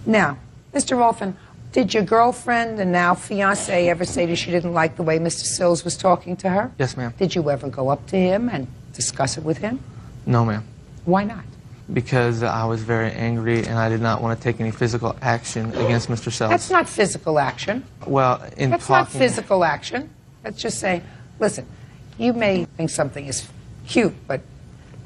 Now, Mr. Rolfin, did your girlfriend and now fiancé ever say that she didn't like the way Mr. Sills was talking to her? Yes, ma'am. Did you ever go up to him and discuss it with him? No, ma'am. Why not? Because I was very angry and I did not want to take any physical action against Mr. Sells. That's not physical action. Well, in That's talking... not physical action. Let's just say, listen, you may think something is cute, but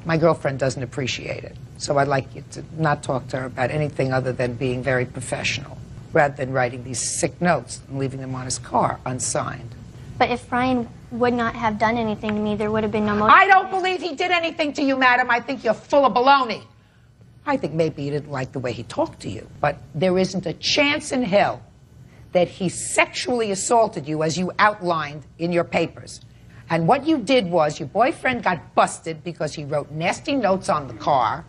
my girlfriend doesn't appreciate it. So I'd like you to not talk to her about anything other than being very professional, rather than writing these sick notes and leaving them on his car unsigned. But if Ryan would not have done anything to me, there would have been no motive. I don't believe he did anything to you, madam. I think you're full of baloney. I think maybe you didn't like the way he talked to you, but there isn't a chance in hell that he sexually assaulted you as you outlined in your papers. And what you did was your boyfriend got busted because he wrote nasty notes on the car,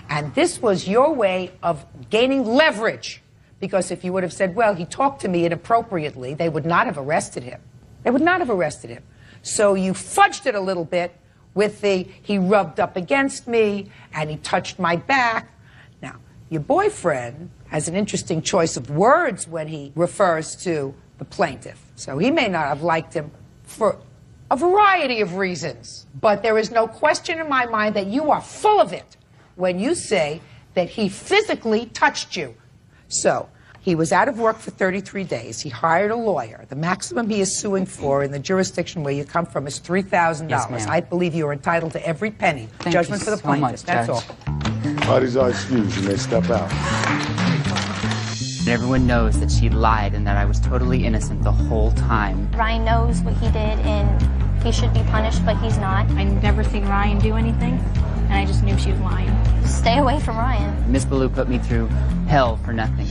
and this was your way of gaining leverage. Because if you would have said, well, he talked to me inappropriately, they would not have arrested him. They would not have arrested him. So you fudged it a little bit with the, he rubbed up against me and he touched my back. Now, your boyfriend has an interesting choice of words when he refers to the plaintiff. So he may not have liked him for a variety of reasons. But there is no question in my mind that you are full of it when you say that he physically touched you. So, he was out of work for 33 days. He hired a lawyer. The maximum he is suing for in the jurisdiction where you come from is $3,000. Yes, ma'am. I believe you are entitled to every penny. Thank Judgment you for the so plaintiff. much, That's Judge. all. Parties are excused. You may step out. And everyone knows that she lied and that I was totally innocent the whole time. Ryan knows what he did, and he should be punished, but he's not. I never seen Ryan do anything, and I just knew she was lying. Stay away from Ryan. Miss Ballou put me through hell for nothing.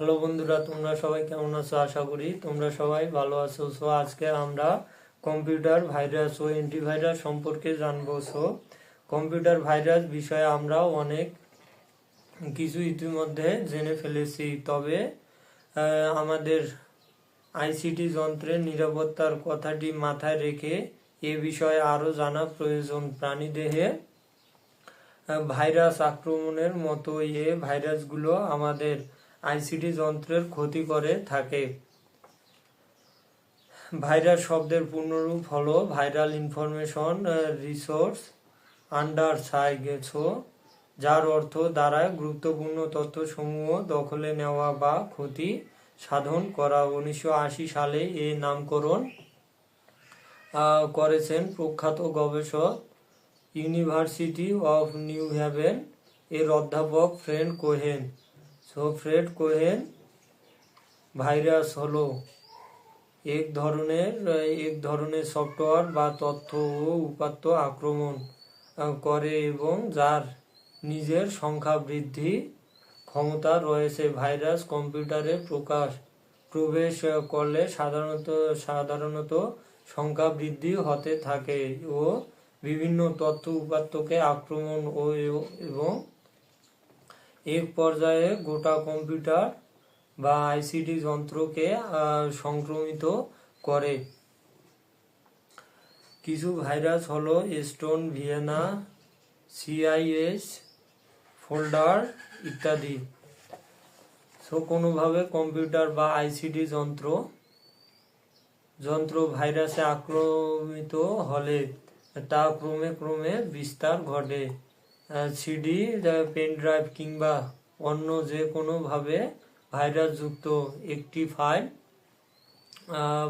Hello বন্ধুরা, তোমরা সবাই কেমন আছো? আশা করি তোমরা সবাই ভালো আছো। সো আজকে আমরা কম্পিউটার ভাইরাস ও অ্যান্টিভাইরাস সম্পর্কে জানবো। সো কম্পিউটার ভাইরাস বিষয়ে আমরা অনেক কিছু ইতিমধ্যে জেনে ফেলেছি, তবে আমাদের আইসিটি যন্ত্রের নিরাপত্তার কথাটি মাথায় রেখে এ বিষয়ে আরও জানা প্রয়োজন। প্রাণীদেহে ভাইরাস আক্রমণের মতো এ ভাইরাসগুলো আমাদের আইসিটি যন্ত্রের ক্ষতি করে থাকে। ভাইরাস শব্দের পূর্ণরূপ হলো ভাইরাল ইনফরমেশন রিসোর্স আন্ডার সাইগেছো, যার অর্থ দ্বারা গুরুত্বপূর্ণ তথ্যসমূহ দখলে নেওয়া বা ক্ষতি সাধন করা। 1980 সালে এর নামকরণ করেছেন প্রখ্যাত গবেষক ইউনিভার্সিটি অফ নিউ হ্যাভেন এর অধ্যাপক Fred Cohen. So Fred Cohen virus হলো এক ধরনের সফটওয়্যার বা তথ্য ও উপাত্ত আক্রমণ। করে এবং যার নিজের সংখ্যা বৃদ্ধি ক্ষমতা রয়েছে। ভাইরাস কম্পিউটারে প্রবেশ করলে সাধারণত সংখ্যা বৃদ্ধি হতে থাকে ও বিভিন্ন তথ্য উপাত্তকে আক্রমণ এবং এক পর্যায়ে গোটা কম্পিউটার বা আইসিটি যন্ত্রকে সংক্রমিত করে। কিছু ভাইরাস হলো স্টোন, ভিয়েনা, সিআইএস, ফোল্ডার ইত্যাদি। কোনোভাবে কম্পিউটার বা আইসিটি যন্ত্র ভাইরাসে আক্রমিত হলে তা ক্রমে বিস্তার ঘটে। সিডি, পেন ড্রাইভ কিংবা অন্য যে কোনোভাবে ভাইরাসযুক্ত একটি ফাইল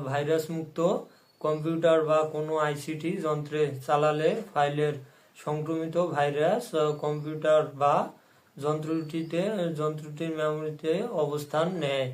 ভাইরাসমুক্ত কম্পিউটার বা কোনো আইসিটি যন্ত্রে চালালে ফাইলের সংক্রমিত ভাইরাস কম্পিউটার বা যন্ত্রটির মেমোরিতে অবস্থান নেয়।